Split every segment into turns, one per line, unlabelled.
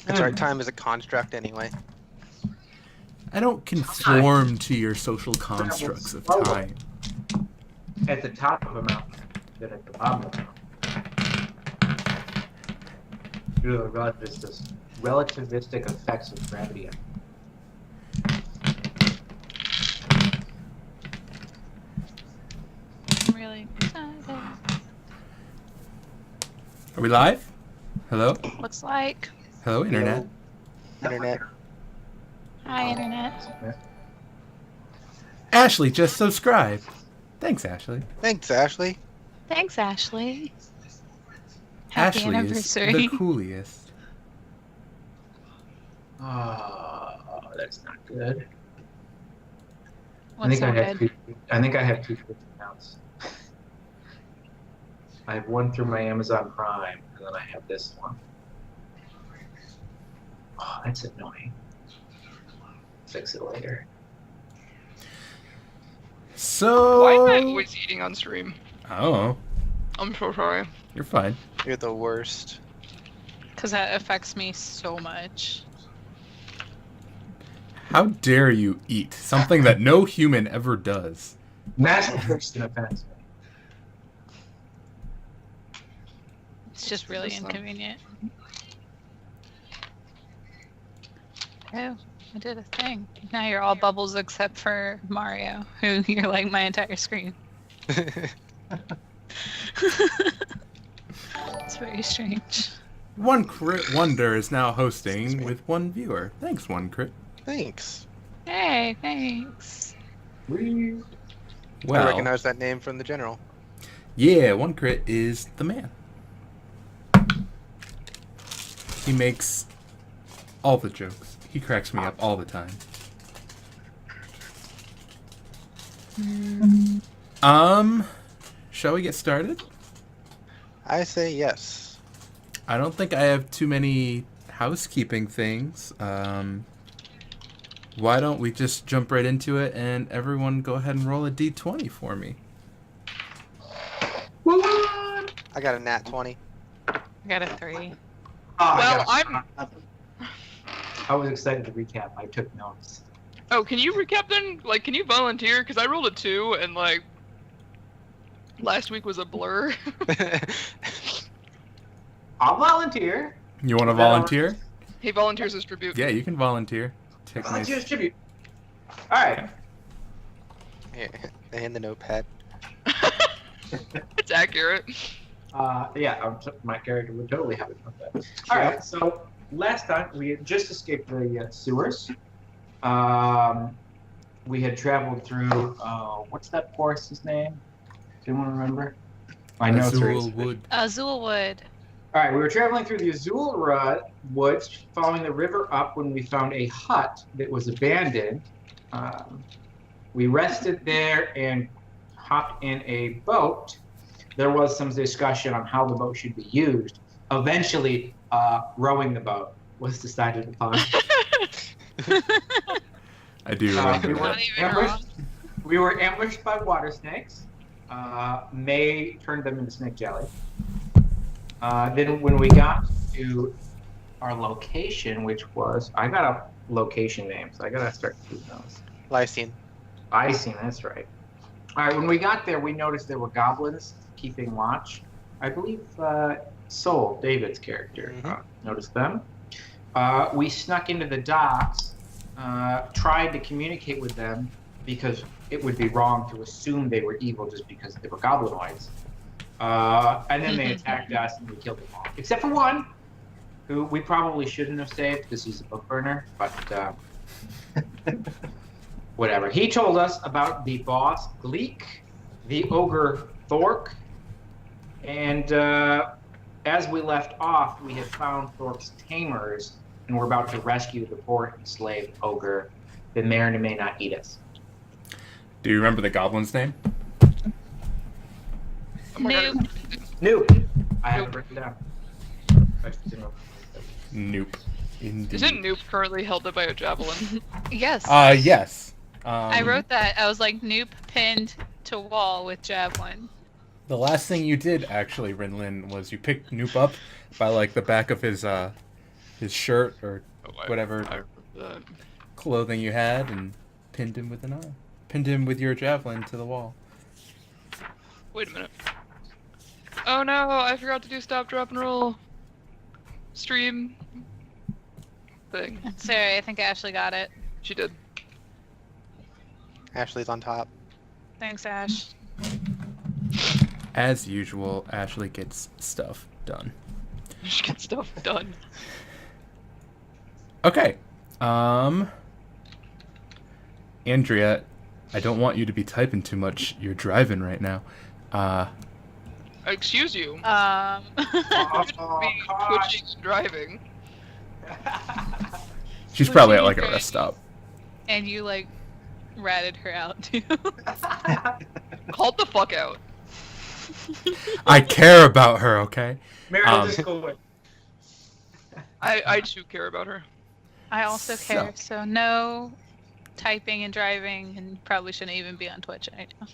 That's right, time is a construct anyway.
I don't conform to your social constructs of time.
At the top of a mountain than at the bottom of a mountain. Due to the relativistic effects of gravity.
I'm really excited.
Are we live? Hello?
Looks like.
Hello, Internet.
Internet.
Hi, Internet.
Ashley just subscribed. Thanks, Ashley.
Thanks, Ashley.
Thanks, Ashley. Happy
Ashley
anniversary.
is the coolest.
Oh, that's not good.
What's not good?
I think I have two Twitch accounts. I have one through my Amazon Prime, and then I have this one. Oh, that's annoying. Fix it later.
So...
Why am I always eating on stream?
Oh,
I'm so sorry.
you're fine.
You're the worst.
Because that affects me so much.
How dare you eat something that no human ever does?
That's the first offense.
It's just really
Listen.
inconvenient. Oh, I did a thing. Now you're all bubbles except for Mario, who you're like my entire screen. It's very strange.
One Crit Wonder is now hosting with one viewer. Thanks, One Crit.
Thanks.
Hey, thanks.
I
Well,
recognize that name from the general.
yeah, One Crit is the man. He makes all the jokes. He cracks me up all the time. Shall we get started?
I say yes.
I don't think I have too many housekeeping things. Why don't we just jump right into it and everyone go ahead and roll a d20 for me?
I got a nat 20.
I got a 3.
Well,
I was excited to recap. I took notes.
Oh, can you recap then? Like, can you volunteer? Because I rolled a 2, and like, last week was a blur.
I'll volunteer.
You want to volunteer?
He volunteers as tribute.
Yeah, you can volunteer. Take my...
Volunteer as tribute. All right.
Here, and the notepad.
It's accurate.
Yeah, my character would totally have it. All right. So last time we had just escaped the sewers. We had traveled through. What's that forest's name? Do you want to remember? I know
Azul Wood.
Azul Wood.
All right, we were traveling through the Azul woods, following the river up when we found a hut that was abandoned. We rested there and hopped in a boat. There was some discussion on how the boat should be used. Eventually, rowing the boat was decided upon.
I do remember that.
We were ambushed by water snakes. May turned them into snake jelly. Then when we got to our location, which was, I got a location name, so I gotta start keeping those.
Lysine.
Icing, that's right. All right, when we got there, we noticed there were goblins keeping watch. I believe Soul, David's character, noticed them. We snuck into the docks, tried to communicate with them because it would be wrong to assume they were evil just because they were goblinoids. And then they attacked us and we killed them all. Except for one, who we probably shouldn't have saved because he's a book burner, but whatever. He told us about the boss, Gleek, the ogre, Thork, and as we left off, we had found Thork's tamers and were about to rescue the poor enslaved ogre that may or may not eat us.
Do you remember the goblin's name?
Oh my God.
Nope. I have it written down.
Nope. Indeed.
Isn't Noop currently held up by a javelin?
Yes.
Yes.
I wrote that. I was like, Noop pinned to wall with javelin.
The last thing you did, actually, Rinlin, was you picked Noop up by, like, the back of his his shirt or whatever
I remember that.
clothing you had and pinned him with an arrow. Pinned him with your javelin to the wall.
Wait a minute. Oh no, I forgot to do stop, drop, and roll. Stream thing.
Sorry, I think Ashley got it.
She did.
Ashley's on top.
Thanks, Ash.
As usual, Ashley gets stuff done.
She gets stuff done.
Okay. Andrea, I don't want you to be typing too much. You're driving right now.
Excuse you. Be
Oh,
twitching and driving.
She's probably at
Pushing
like a
and
rest stop.
And you like ratted her out too.
Called the fuck out.
I care about her, okay?
Meryl, just go away.
I too care about her.
I also
So-
care, so no typing and driving, and probably shouldn't even be on Twitch right now.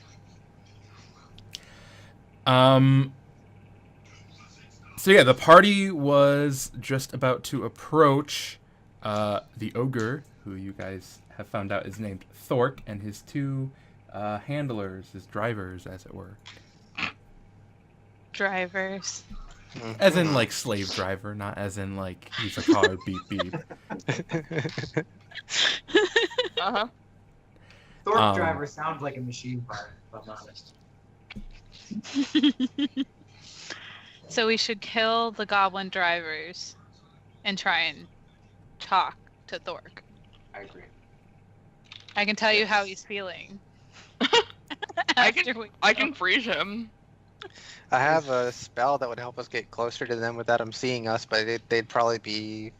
So yeah, the party was just about to approach the ogre, who you guys have found out is named Thork, and his two handlers, his drivers, as it were.
Drivers.
As in, like, slave driver, not as in, like, he's a car, beep, beep.
Uh-huh.
Thorpe driver sounds like a machine part, if I'm honest.
So we should kill the goblin drivers and try and talk to Thork.
I agree.
I can tell you how he's feeling.
I
After we
can freeze him.
I have a spell that would help us get closer to them without them seeing us, but they'd probably be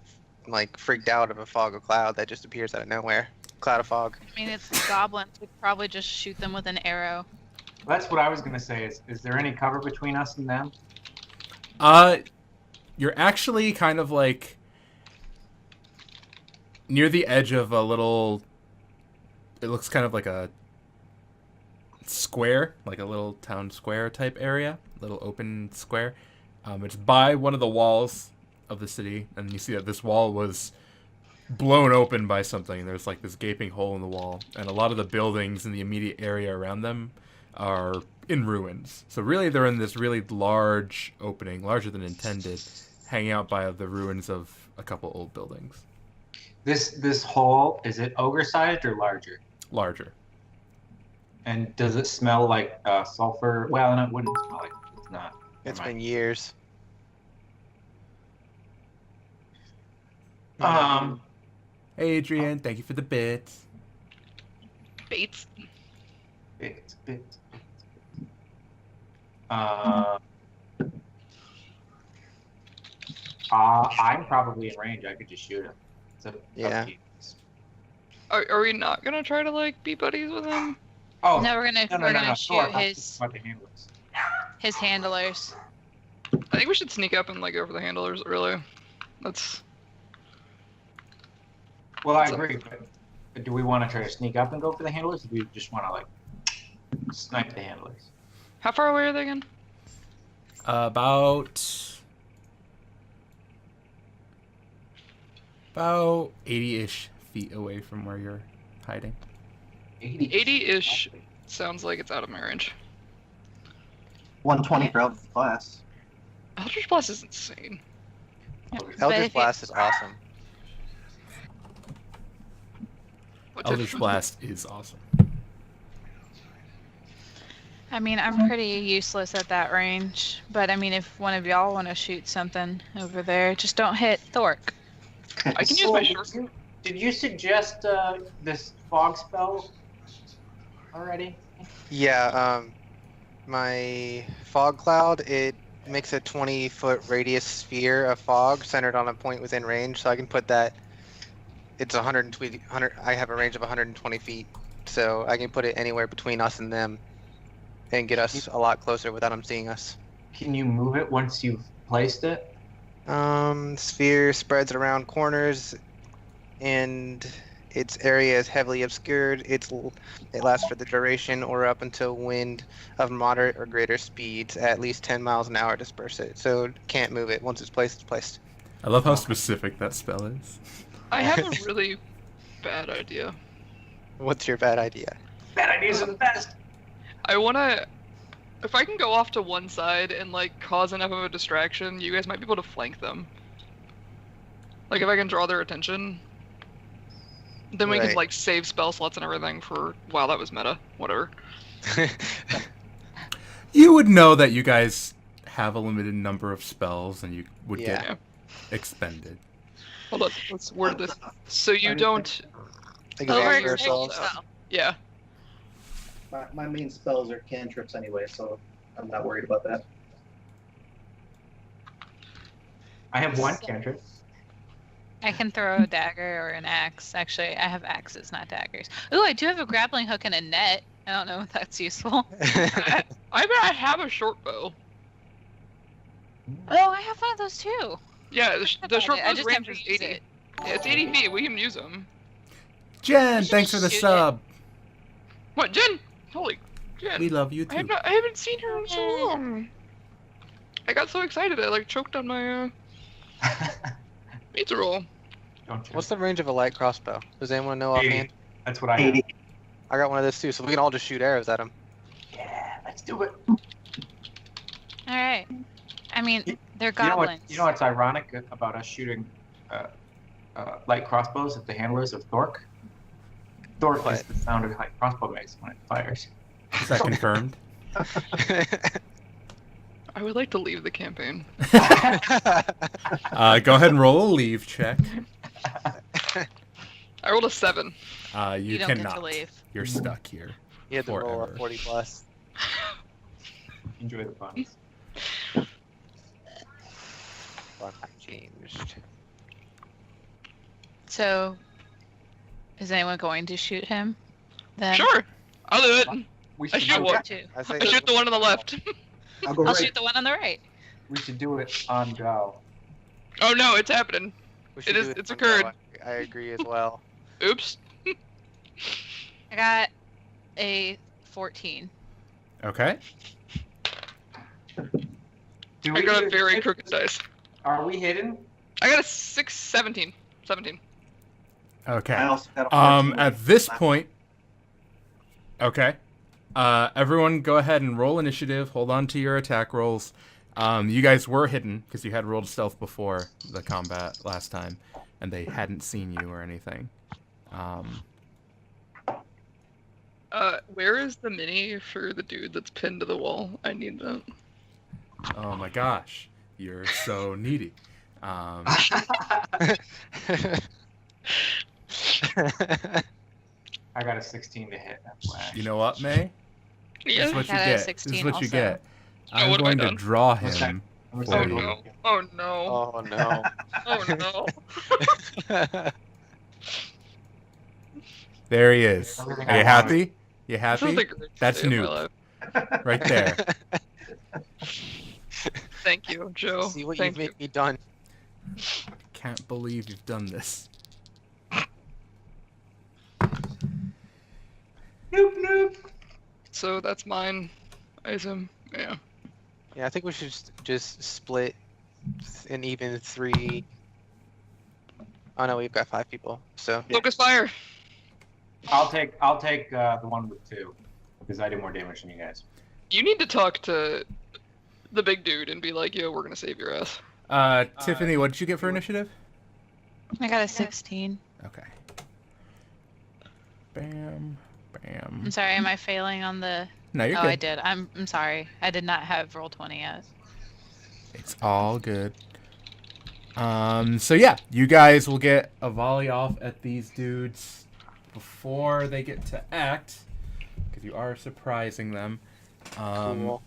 like freaked out of a fog of cloud that just appears out of nowhere. Cloud of fog.
I mean, it's the goblins. We'd probably just shoot them with an arrow.
That's what I was gonna say. Is there any cover between us and them?
You're actually kind of like near the edge of a little. It looks kind of like a square, like a little town square type area, little open square. It's by one of the walls of the city, and you see that this wall was blown open by something. There's like this gaping hole in the wall, and a lot of the buildings in the immediate area around them are in ruins. So really they're in this really large opening, larger than intended, hanging out by the ruins of a couple old buildings.
This hole, is it ogre sized or larger?
Larger.
And does it smell like sulfur? Well, no, it wouldn't smell like it's not.
It's
Never
been
mind.
years.
Hey Adrian, thank you for the bits.
Bates.
Bits. I'm probably in range. I could just shoot him.
Yeah.
Are we not gonna try to like be buddies with him?
Oh
No, we're gonna
no.
shoot
Thor,
his
about the handlers.
handlers.
I think we should sneak up and like go for the handlers early. That's
Well, I agree, but do we want to try to sneak up and go for the handlers, or do we just want to like snipe the handlers?
how far away are they again?
About 80-ish feet away from where you're hiding.
80-ish. Sounds like it's out of my range.
120 for Eldritch Blast.
Eldritch Blast is insane.
But if
Eldritch
you-
Blast is awesome.
What's
Eldritch
it?
Blast is awesome.
I mean, I'm pretty useless at that range, but I mean, if one of y'all want to shoot something over there, just don't hit Thork.
I can use my
So,
short.
Did you suggest this fog spell already?
Yeah, my fog cloud, it makes a 20-foot radius sphere of fog centered on a point within range, so I can put that. It's 120. I have a range of 120 feet, so I can put it anywhere between us and them, and get us a lot closer without them seeing us.
Can you move it once you've placed it?
Sphere spreads around corners, and its area is heavily obscured. It lasts for the duration or up until wind of moderate or greater speeds at least 10 miles an hour disperse it. So can't move it. Once it's placed, it's placed.
I love how specific that spell is.
I have a really bad idea.
What's your bad idea?
Bad ideas are the best.
I wanna... If I can go off to one side and, like, cause enough of a distraction, you guys might be able to flank them. Like, if I can draw their attention, then we can,
Right.
like, save spell slots and everything for... Wow, that was meta. Whatever.
You would know that you guys have a limited number of spells, and you would
Yeah.
get expended.
Hold on, let's word this. So you don't...
Examine
Over
yourselves.
yourself.
Yeah.
My main spells are cantrips anyway, so I'm not worried about that.
I have one cantrip.
I can throw a dagger or an axe. Actually, I have axes, not daggers. Ooh, I do have a grappling hook and a net. I don't know if that's useful.
I bet I have a short bow.
Oh, I have one of those too.
Yeah, the short
I
bow's
just
range
never
is
use
80.
it.
Yeah, it's 80 feet. We can use them.
Jen,
should
thanks for the
shoot it.
sub.
What, Jen? Holy, Jen.
We love you too.
I haven't seen her in so long. I got so excited I like choked on my pizza roll.
Don't you?
What's the range of a light crossbow? Does anyone know
80.
offhand?
That's what I have.
I got one of those too, so we can all just shoot arrows at them.
Yeah, let's do it.
All right. I mean, they're goblins.
You know what's ironic about us shooting light crossbows at the handlers of Thork? Thork is
What?
the sound a light crossbow makes when it fires.
Is that confirmed?
I would like to leave the campaign.
Go ahead and roll a leave check.
I rolled a 7.
You
You don't
cannot.
get to leave.
You're stuck here.
You had to roll a
Forever.
40 plus.
Enjoy the puns.
Fuck, I changed.
So, is anyone going to shoot him? Then
Sure, I'll do it.
We
I
should,
shoot
do
one.
it.
Two.
I say
I shoot the one on the left.
I'll go
I'll
right.
shoot the one on the right.
We should do it on go.
Oh no, it's happening.
we should
It
do
is- it's
one
occurred.
more. I agree as well.
Oops.
I got a 14.
Okay.
Do
I got a
use
very
it?
crooked dice.
Are we hidden?
I got a 17. 17.
Okay.
I also got a 14.
At this point, okay. Everyone go ahead and roll initiative. Hold on to your attack rolls. You guys were hidden because you had rolled stealth before the combat last time, and they hadn't seen you or anything.
Where is the mini for the dude that's pinned to the wall? I need that.
Oh my gosh, you're so needy.
I got a 16 to hit. That's why.
You know what, May? This
Yeah.
is what you
Got a
get. This is
16
what you
also.
get.
Oh,
I'm
what have I
going to
done?
draw
Okay.
him.
I'm
Oh,
sorry.
no. Oh no.
Oh no.
Oh no.
There he is.
Everything
Are you
I
happy? You
This is
happy?
the greatest
That's
day of my
new.
life.
Right there.
Thank you, Joe.
See what
Thank
you've
you.
made me done.
Can't believe you've done this.
Nope, nope.
So that's mine. I assume. Yeah.
Yeah, I think we should just split an even 3. Oh no, we've got 5 people. So
Focus fire.
I'll take the one with 2 because I do more damage than you guys.
You need to talk to the big dude and be like, "Yo, we're gonna save your ass."
Tiffany, what did you get for initiative?
I got a 16.
Okay. Bam, bam.
I'm sorry, am I failing on the...
No, you're
Oh,
good.
I did. I'm sorry. I did not have roll 20 yet.
It's all good. So yeah, you guys will get a volley off at these dudes before they get to act, because you are surprising them.
cool.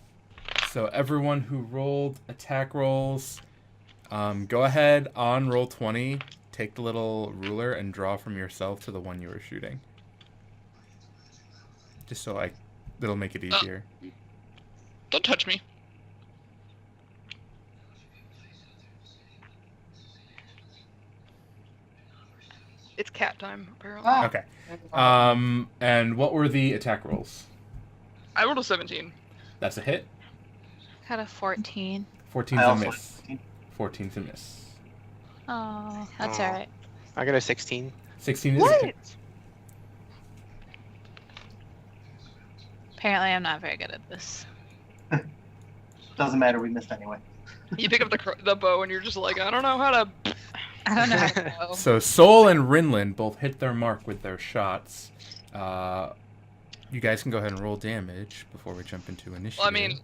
So everyone who rolled attack rolls, go ahead on roll 20, take the little ruler and draw from yourself to the one you were shooting. Just so it'll make it easier.
Don't touch me. It's cat time, apparently.
Ah.
Okay. And what were the attack rolls?
I rolled a 17.
That's a hit.
Got a 14.
14's
I
a
also
miss. 14's a miss.
Oh, that's
Aw.
alright.
I got a 16.
16 is
What? Apparently, I'm not very good at this.
Doesn't matter. We missed anyway.
You pick up the bow and you're just like, I don't know how to.
I don't know how to go.
So Sol and Rinlin both hit their mark with their shots. You guys can go ahead and roll damage before we jump into initiative.
Well, I mean,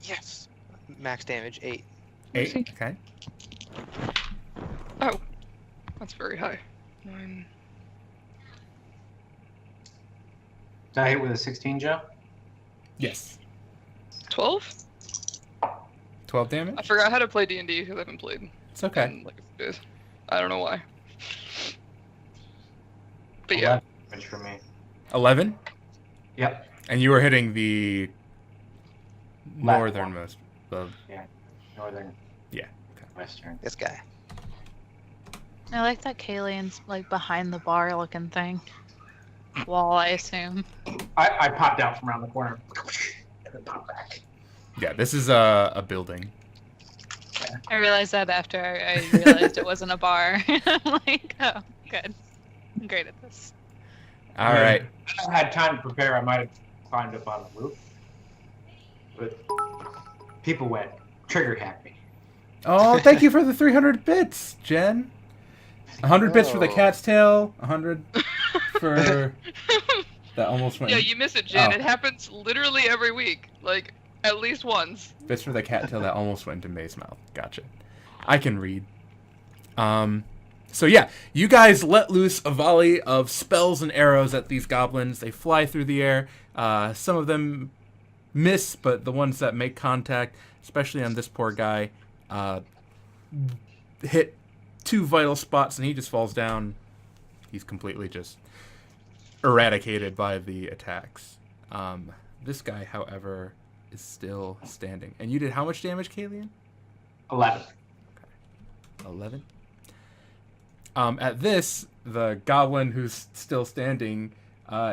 Yes. Max damage 8.
8. Okay.
oh, that's very high. 9.
Did I hit with a 16, Joe?
Yes.
12?
12
I
damage.
forgot how to play D&D because I haven't played
It's okay.
in like a few days. I don't know why. But yeah,
11 damage for me.
11.
Yep.
And you were hitting the
Left
northernmost. The
Northern.
Yeah, okay.
Western.
This guy.
I like that Kalian's like behind the bar looking thing. Wall, I assume.
I popped out from around the corner. And then popped back.
Yeah, this is a building.
I realized that after I realized it wasn't a bar. I'm like, oh, good. I'm great at this.
All right.
If I had time to prepare, I might have climbed up on the roof. But people went trigger happy.
Oh, thank you for the 300 bits, Jen. 100 bits for the
Oh.
cat's tail. 100 for that almost went.
yeah, you miss it, Jen.
Oh.
It happens literally every week, like at least once.
Bits for the cat tail that almost went into May's mouth. Gotcha. I can read. So yeah, you guys let loose a volley of spells and arrows at these goblins. They fly through the air. Some of them miss, but the ones that make contact, especially on this poor guy, hit 2 vital spots and he just falls down. He's completely just eradicated by the attacks. This guy, however, is still standing. And you did how much damage, Kalian?
11.
11. At this, the goblin who's still standing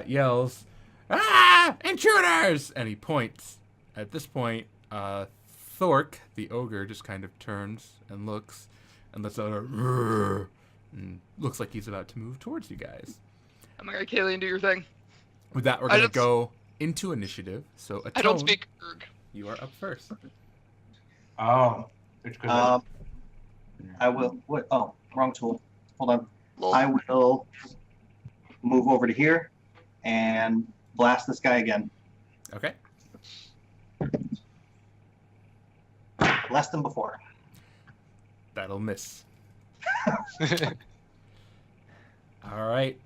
yells, "Ah! Intruders!" And he points. At this point, Thork, the ogre, just kind of turns and looks and lets out a "Rrrr," and looks like he's about to move towards you guys.
I'm like, Kaylee, do your thing.
With that, we're
I
going to
don't-
go into initiative. So,
I don't
Atone,
speak Urg.
you are up first.
Oh. It's 'cause
I will. What? Oh, wrong tool. Hold on.
Lol.
I will move over to here and blast this guy again.
Okay.
Less than before.
That'll miss. All right.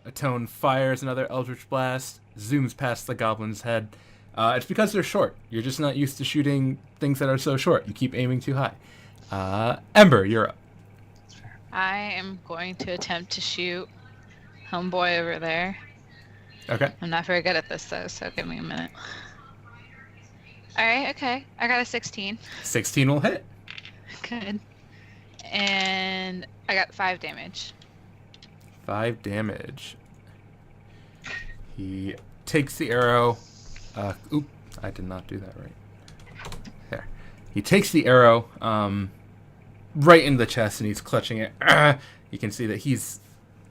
Atone fires another Eldritch Blast, zooms past the goblin's head. It's because they're short. You're just not used to shooting things that are so short. You keep aiming too high. Ember, you're up.
I am going to attempt to shoot homeboy over there.
Okay.
I'm not very good at this though, so give me a minute. Alright, okay. I got a 16.
16 will hit.
Good. And I got 5 damage.
5 damage. He takes the arrow. Oop, I did not do that right. There. He takes the arrow right in the chest and he's clutching it. You can see that he's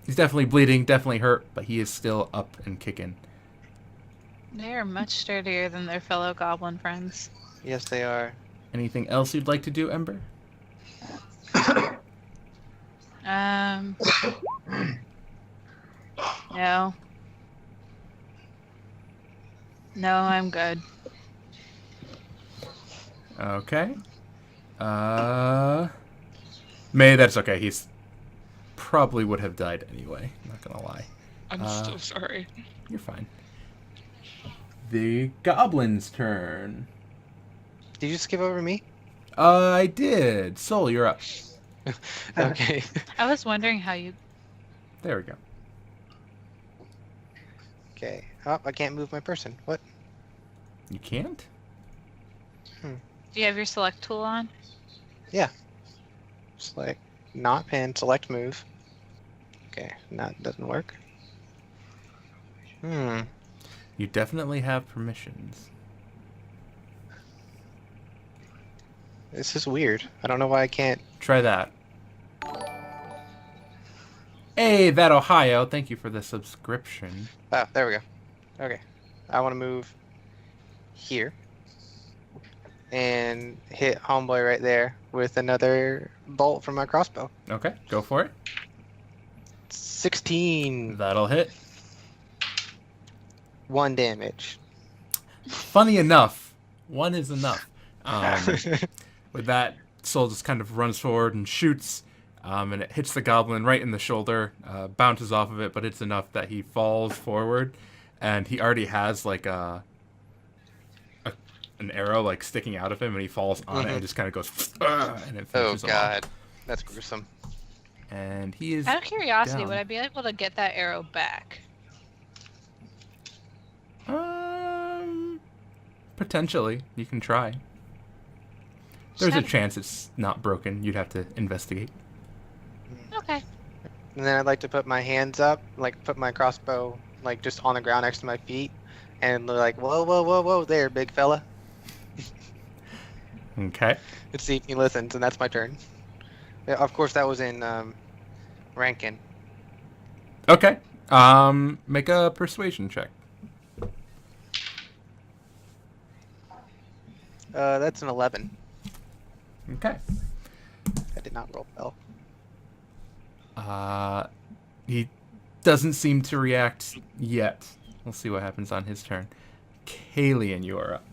definitely bleeding, definitely hurt, but he is still up and kicking.
They are much sturdier than their fellow goblin friends.
Yes, they are.
Anything else you'd like to do, Ember?
No. No, I'm good.
Okay. May, that's okay. He's probably would have died anyway. I'm not gonna lie.
I'm so sorry.
You're fine. The goblin's turn.
Did you skip over me?
I did. Sol, you're up.
Okay.
I was wondering how you...
There we go.
Okay. Oh, I can't move my person. What?
You can't?
Do you have your select tool on?
Select, not pin, select move. Okay, that doesn't work.
You definitely have permissions.
This is weird. I don't know why I can't.
Try that. Hey, that Ohio. Thank you for the subscription.
Oh, there we go. Okay. I want to move here and hit homeboy right there with another bolt from my crossbow.
Okay, go for it.
16.
That'll hit.
1 damage.
Funny enough, 1 is enough. With that, Soul just kind of runs forward and shoots, and it hits the goblin right in the shoulder, bounces off of it, but it's enough that he falls forward, and he already has like an arrow like sticking out of him, and he falls on it and just kind of goes, and it
Oh
finishes him off.
god, that's gruesome.
And he is
Out of curiosity,
down.
would I be able to get that arrow back?
Potentially. You can try. There's a chance it's not broken. You'd have to investigate.
Okay.
And then I'd like to put my hands up, like put my crossbow like just on the ground next to my feet, and like, whoa, whoa, whoa, whoa, there, big fella.
Okay.
Let's see if he listens, and that's my turn. Yeah, of course, that was in Rankin.
Okay. Make a persuasion check.
That's an 11.
Okay.
I did not roll well.
He doesn't seem to react yet. We'll see what happens on his turn. Kalian, you are up.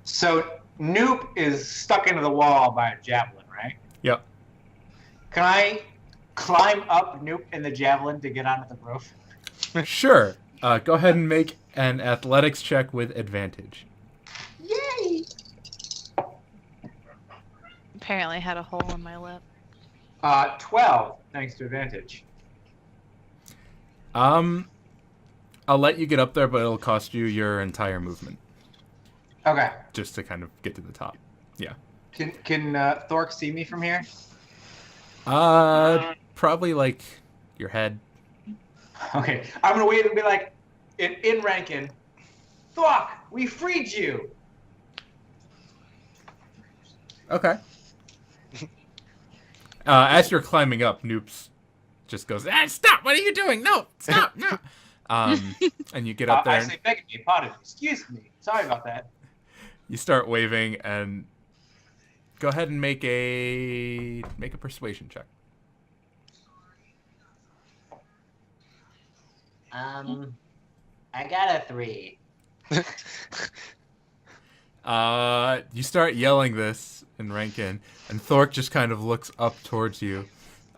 So Noop is stuck into the wall by a javelin, right?
Yep.
Can I climb up Noop in the javelin to get onto the roof?
Sure. Go ahead and make an athletics check with advantage.
Yay!
Apparently had a hole in my lip.
12, thanks to advantage.
I'll let you get up there, but it'll cost you your entire movement
Okay.
just to kind of get to the top. Yeah.
Can Thork see me from here?
Probably like your head.
Okay. I'm gonna wait and be like, in Rankin, Thork, we freed you.
Okay. As you're climbing up, Noops just goes, stop! What are you doing? No! Stop! No! And you get up there.
I say, beg me, pardon, excuse me. Sorry about that.
You start waving and go ahead and make a persuasion check.
I got a 3.
You start yelling this in Rankin, and Thork just kind of looks up towards you,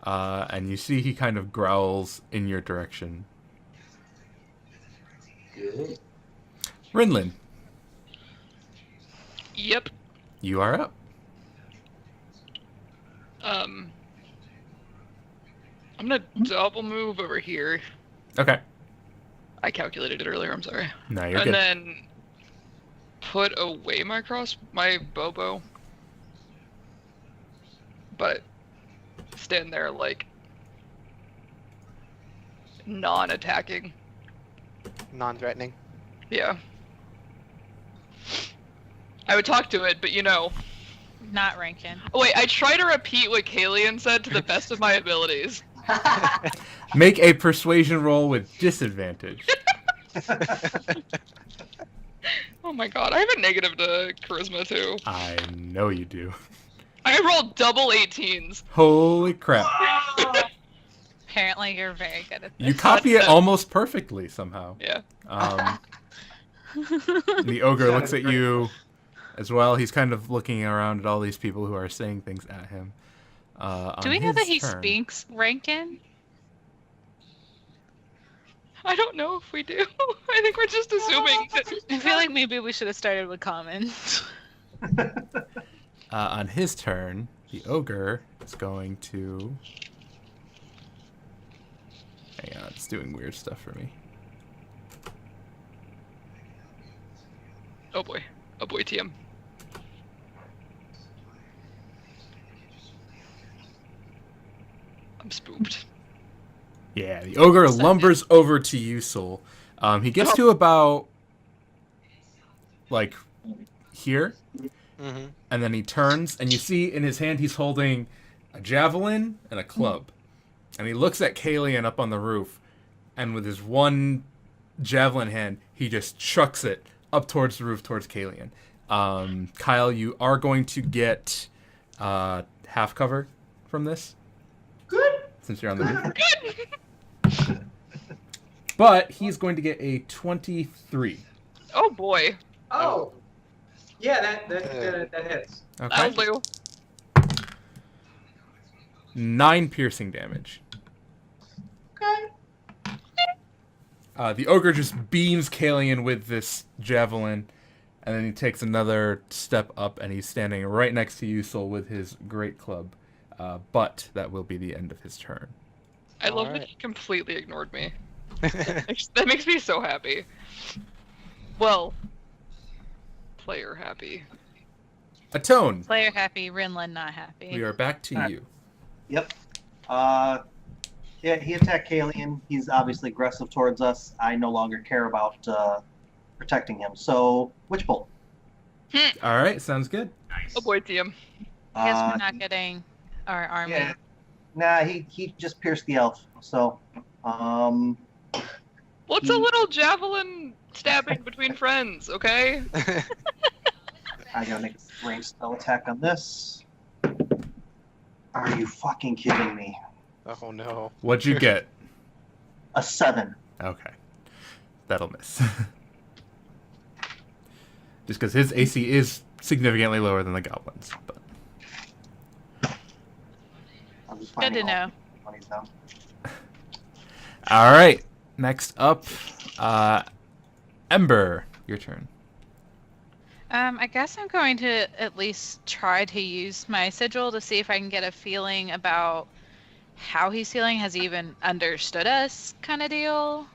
and you see he kind of growls in your direction.
Good.
Rinlin,
Yep.
you are up.
I'm gonna double move over here.
Okay.
I calculated it earlier, I'm sorry.
No, you're
And
good.
then put away my bow. But stand there like non-attacking.
Non-threatening.
Yeah. I would talk to it, but you know.
Not Rankin.
Oh wait, I try to repeat what Kalian said to the best of my abilities.
Make a persuasion roll with disadvantage.
Oh my god, I have a negative to charisma too.
I know you do.
I rolled double 18s.
Holy crap.
Apparently you're very good at this.
You copy it almost perfectly somehow.
Yeah.
The ogre looks at you as well. He's kind of looking around at all these people who are saying things at him.
Do we know that he
turn.
speaks Rankin?
I don't know if we do. I think we're just assuming that...
I feel like maybe we should have started with common.
On his turn, the ogre is going to... Hang on, it's doing weird stuff for me.
Oh boy, TM. I'm spooked.
Yeah, the ogre lumbers over to you, Soul. He gets to about, like, here,
Mm-hmm.
And then he turns, and you see in his hand he's holding a javelin and a club. And he looks at Kalian up on the roof, and with his one javelin hand, he just chucks it up towards the roof towards Kalian. Kyle, you are going to get half cover from this.
Good.
Since you're on the roof. But he's going to get a 23.
Oh boy.
Oh. Yeah, that hits.
Okay.
That'll do.
9 piercing damage.
Okay.
The ogre just beams Kalian with this javelin, and then he takes another step up, and he's standing right next to you, Sol, with his great club. But that will be the end of his turn.
I love
Alright.
that he completely ignored me. That makes me so happy. Well, player happy.
Atone,
Player happy, Rinlin not happy.
we are back to you.
Yep. Yeah, he attacked Kalian. He's obviously aggressive towards us. I no longer care about protecting him. So, Witch Bolt.
All right, sounds good.
Nice.
Oh boy, TM.
I guess
Uh,
we're not getting our army.
Yeah. Nah, he just pierced the elf. So,
What's a little javelin stabbing between friends, okay?
I gotta make a ranged spell attack on this. Are you fucking kidding me?
Oh no.
What'd you get?
A 7.
Okay. That'll miss. Just because his AC is significantly lower than the goblins. But
I'm just
Good to
finding all
know.
the monies now.
all right. Next up, Ember, your turn.
I guess I'm going to at least try to use my sigil to see if I can get a feeling about how he's feeling. Has he even understood us, kind of deal?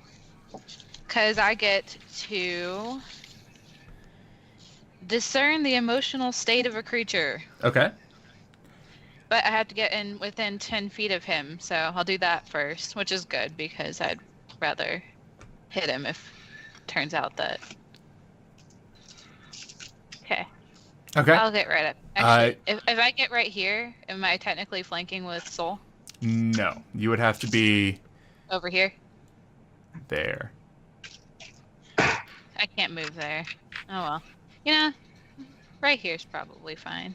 Because I get to discern the emotional state of a creature,
Okay.
but I have to get in within 10 feet of him, so I'll do that first, which is good because I'd rather hit him if it turns out that. Okay.
Okay.
I'll get right up. Actually, if I get right here, am I technically flanking with Soul?
No, you would have to be
Over here?
there.
I can't move there. Oh well. You know, right here's probably fine.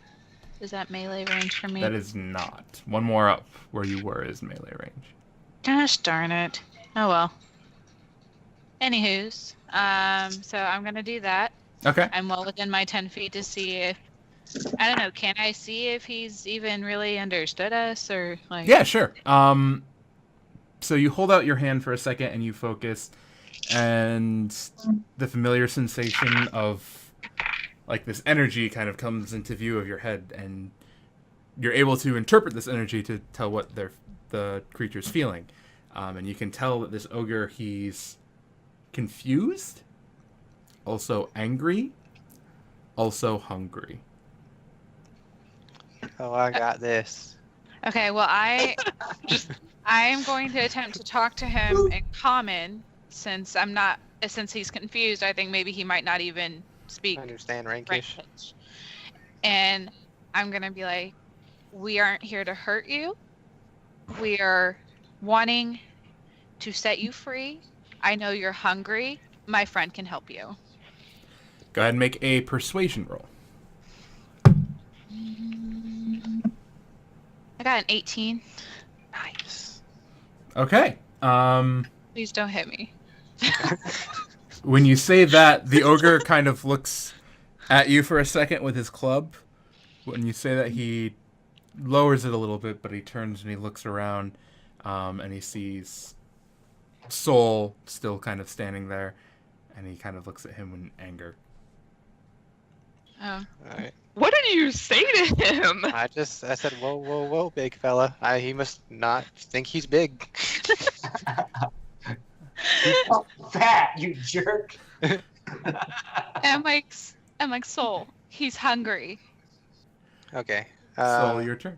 Is that melee range for me?
That is not. One more up where you were is melee range.
Gosh darn it. Oh well. Anywho's, so I'm gonna do that.
Okay.
I'm well within my 10 feet to see if, I don't know, can I see if he's even really understood us or like?
Yeah, sure. So you hold out your hand for a second and you focus, and the familiar sensation of like this energy kind of comes into view of your head, and you're able to interpret this energy to tell what the creature's feeling. And you can tell that this ogre, he's confused, also angry, also hungry.
Oh, I got this.
Okay, well I am going to attempt to talk to him in common since he's confused. I think maybe he might not even speak
I understand
Frankish.
Rankish.
And I'm gonna be like, we aren't here to hurt you. We are wanting to set you free. I know you're hungry. My friend can help you.
Go ahead and make a persuasion roll.
I got an 18.
Nice.
Okay.
Please don't hit me.
When you say that, the ogre kind of looks at you for a second with his club. When you say that, he lowers it a little bit, but he turns and he looks around, and he sees Soul still kind of standing there, and he kind of looks at him in anger.
Oh.
Alright.
What did you say to him?
I said, whoa, whoa, whoa, big fella. He must not think he's big.
Oh, fat, you jerk.
I'm like, Soul, he's hungry.
Okay.
Soul, your turn.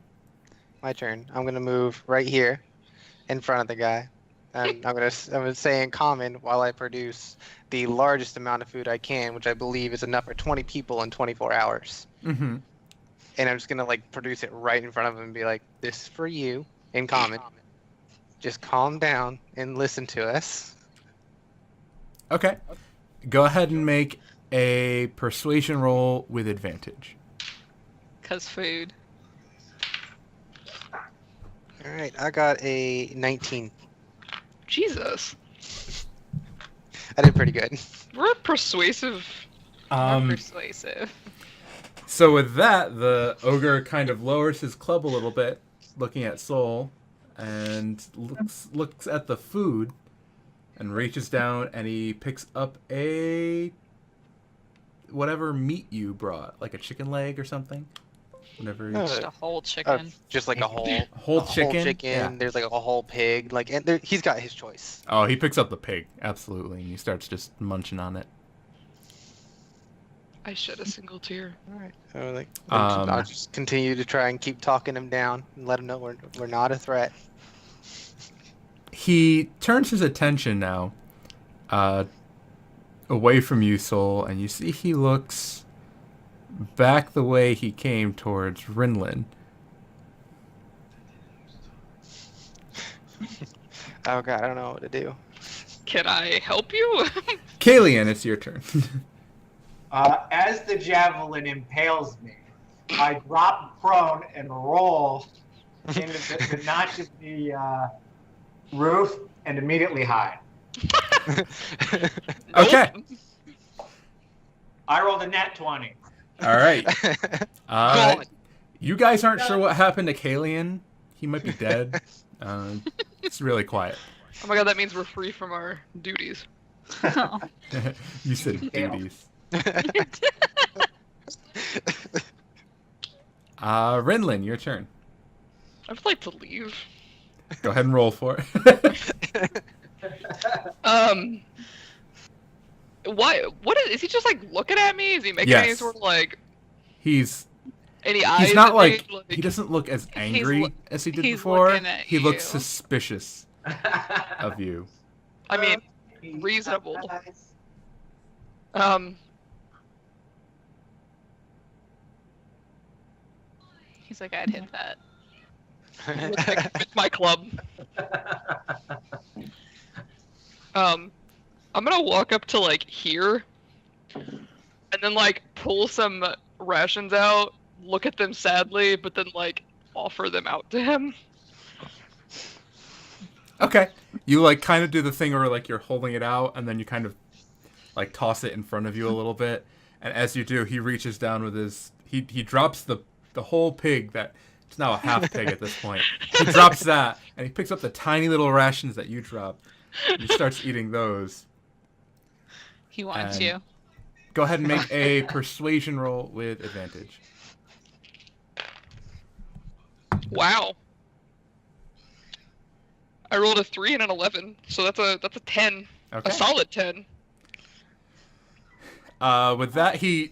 My turn. I'm gonna move right here, in front of the guy, And I'm gonna say in common while I produce the largest amount of food I can, which I believe is enough for 20 people in 24 hours.
Mm-hmm.
And I'm just gonna like produce it right in front of them and be like, "This is for you in common. Just calm down and listen to us."
Okay. Go ahead and make a persuasion roll with advantage.
'Cause food.
All right, I got a 19.
Jesus.
I did pretty good.
We're persuasive.
More persuasive.
So with that, the ogre kind of lowers his club a little bit, looking at Soul, and looks at the food, and reaches down and he picks up whatever meat you brought, like a chicken leg or something. Whatever.
Just a whole chicken.
Just like a whole
chicken. Yeah.
There's like a whole pig. Like, and he's got his choice.
Oh, he picks up the pig, absolutely, and he starts just munching on it.
I shed a single tear.
All right. I'll just continue to try and keep talking him down and let him know we're not a threat.
He turns his attention now away from you, Soul, and you see he looks back the way he came towards Rinlin.
Oh god, I don't know what to do.
Can I help you?
Kalian, it's your turn.
As the javelin impales me, I drop prone and roll into the notch of the roof and immediately hide.
Okay.
I rolled a nat 20.
All right. You guys aren't sure what happened to Kalian. He might be dead. It's really quiet.
Oh my god, that means we're free from our duties.
Oh.
You said duties. Rinlin, your turn.
I would like to leave.
Go ahead and roll for it.
Why? Is he just like looking at me? Is he making
Yes.
any sort of like
He's
any eyes?
he's not
at
like
me?
he doesn't look as angry as he did
he's
before.
looking at
He looks
you.
suspicious of you.
I mean, reasonable.
He's like, I'd hit that.
With my club. I'm gonna walk up to like here, and then like pull some rations out, look at them sadly, but then like offer them out to him.
Okay. You like kind of do the thing where like you're holding it out and then you kind of like toss it in front of you a little bit. And as you do, he reaches down with his he drops the whole pig that it's now a half pig at this point. He drops that and he picks up the tiny little rations that you dropped. And he starts eating those.
He wants
And-
you.
Go ahead and make a persuasion roll with advantage.
Wow. I rolled a 3 and an 11, so that's a 10,
Okay.
a solid 10.
With that, he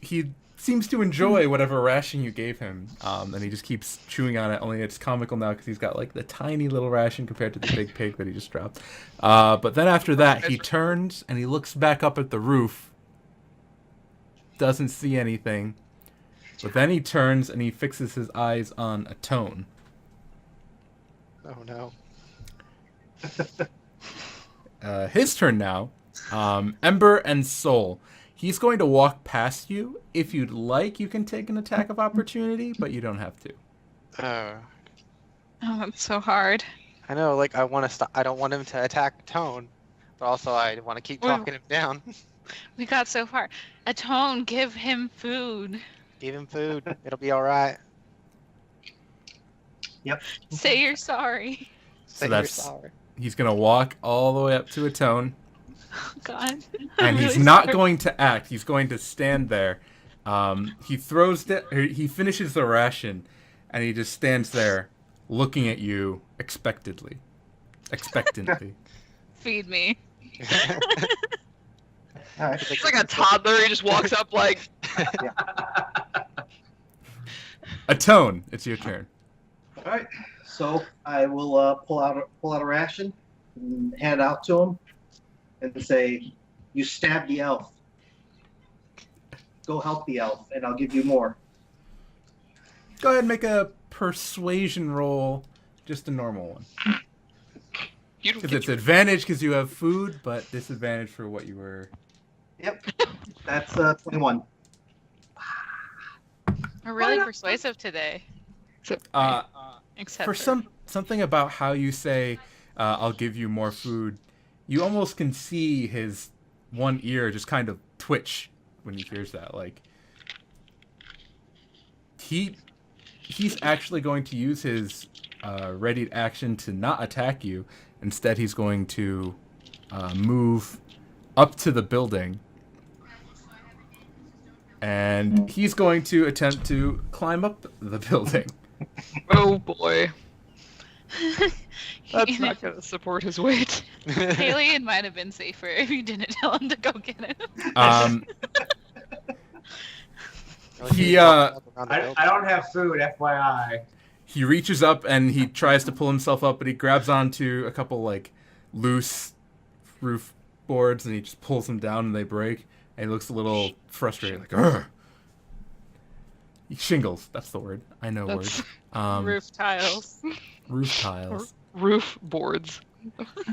seems to enjoy whatever ration you gave him, and he just keeps chewing on it. Only it's comical now because he's got like the tiny little ration compared to the big pig that he just dropped. But then after that, he turns and he looks back up at the roof. Doesn't see anything. But then he turns and he fixes his eyes on a tone.
Oh no.
His turn now. Ember and Soul. He's going to walk past you. If you'd like, you can take an attack of opportunity, but you don't have to.
Oh, it's so hard.
I know, like I want to stop. I don't want him to attack Tone, but also I want to keep
Well-
talking him down.
We got so far. Atone, give him food.
Give him food. It'll be all right.
Say you're sorry.
Say you're
that's-
sorry.
He's going to walk all the way up to a tone.
Oh, God.
And
I'm
he's
really
not
sorry.
going to act. He's going to stand there. He he finishes the ration, and he just stands there, looking at you expectantly.
Feed me.
All right.
He's like a toddler, he just walks up like,
A tone. It's your turn.
All right. So I will pull out a ration and hand it out to him and say, "You stabbed the elf. Go help the elf, and I'll give you more."
Go ahead and make a persuasion roll, just a normal one.
You don't
Because
get
it's
your...
advantage because you have food, but disadvantage for what you were.
Yep, that's 21.
We're really persuasive today. Except
For something about how you say, "I'll give you more food," you almost can see his one ear just kind of twitch when he hears that. Like he's actually going to use his readied action to not attack you. Instead, he's going to move up to the building. And he's going to attempt to climb up the building.
Oh boy. That's not going to support his weight.
Alien might have been safer if you didn't tell him to go get him.
He
I don't have food, FYI.
he reaches up and he tries to pull himself up, but he grabs onto a couple like loose roof boards and he just pulls them down and they break. And he looks a little frustrated, like, "Ugh." Shingles, that's the word. I know words.
Roof tiles.
Roof tiles.
Roof boards.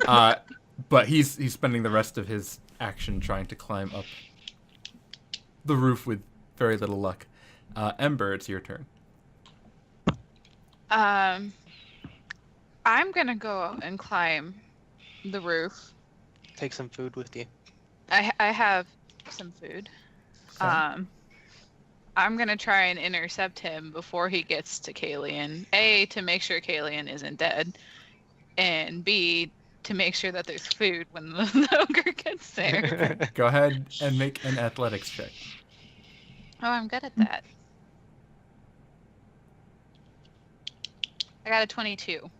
But he's spending the rest of his action trying to climb up the roof with very little luck. Ember, it's your turn.
I'm gonna go and climb the roof.
Take some food with you.
I have some food.
Okay.
I'm gonna try and intercept him before he gets to Kalian. A, to make sure Kalian isn't dead, and B, to make sure that there's food when the ogre gets there.
Go ahead and make an athletics check.
Oh, I'm good at that. I got a 22.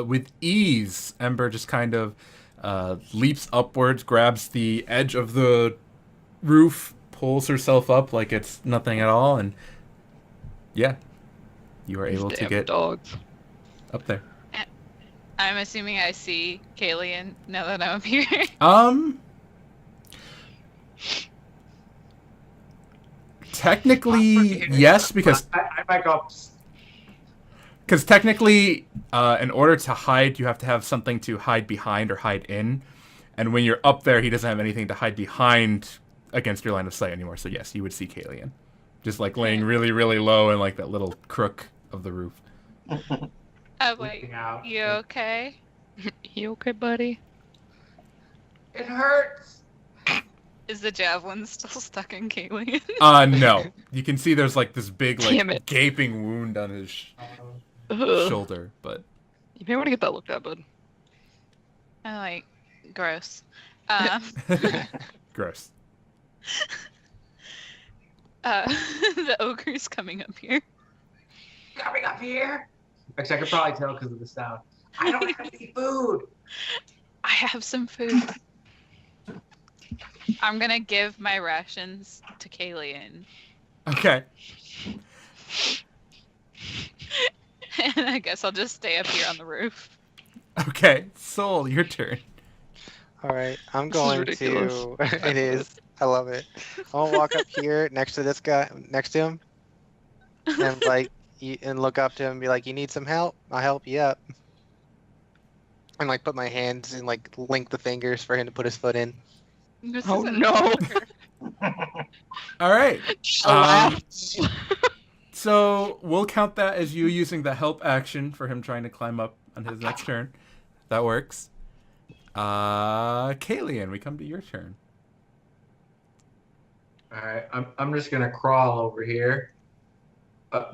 With ease, Ember just kind of leaps upwards, grabs the edge of the roof, pulls herself up like it's nothing at all, and yeah, you are able to
Damn
get
dogs.
up there.
I'm assuming I see Kalian now that I'm up here.
Technically, yes, because
I might go up.
Because technically, in order to hide, you have to have something to hide behind or hide in. And when you're up there, he doesn't have anything to hide behind against your line of sight anymore. So yes, you would see Kalian. Just like laying really, really low in like that little crook of the roof.
I'm like, you okay?
You okay, buddy?
It hurts.
Is the javelin still stuck in Kalian?
No. You can see there's like this big
Damn
like
it.
gaping wound on his
Ugh.
shoulder, but
You may want to get that looked at, bud.
I'm like, gross.
gross.
The ogre's coming up here.
Coming up here. Actually, I could probably tell because of the sound. I don't have any food.
I have some food. I'm gonna give my rations to Kalian.
Okay.
And I guess I'll just stay up here on the roof.
Okay. Soul, your turn.
All right, I'm
This is
going
ridiculous.
to. It is. I love it. I'll walk up here next to this guy, next to him, and like, and look up to him and be like, "You need some help? I'll help you up." And like, put my hands and like link the fingers for him to put his foot in.
This
Oh,
isn't
no.
All right.
Laugh.
So we'll count that as you using the help action for him trying to climb up on his next turn. That works. Kalian, we come to your turn.
All right, I'm just gonna crawl over here,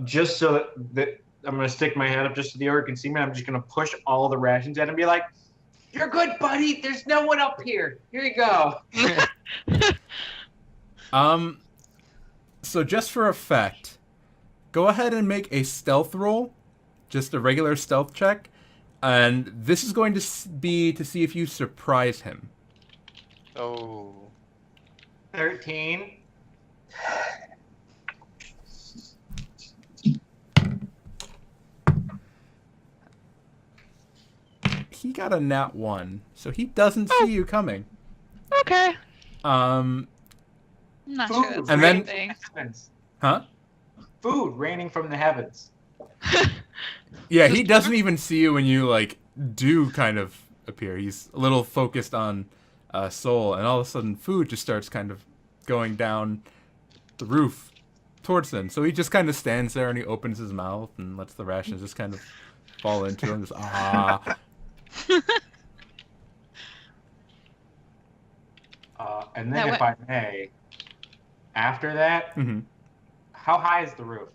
just so that I'm gonna stick my head up just so the ogre can see me. I'm just gonna push all the rations at him and be like, "You're good, buddy. There's no one up here. Here you go."
So just for effect, go ahead and make a stealth roll, just a regular stealth check, and this is going to be to see if you surprise him.
Oh.
13.
he got a nat 1, so he doesn't see you coming.
Okay.
I'm not sure that's
And
the
then-
right thing.
Heavens.
Huh?
Food raining from the heavens.
Yeah, he doesn't even see you when you, like, do kind of appear. He's a little focused on Soul, and all of a sudden food just starts kind of going down the roof towards him. So he just kind of stands there and he opens his mouth and lets the rations just kind of fall into him. Just, ah.
And
That
then, if I may, after that,
Mm-hmm.
how high is the roof?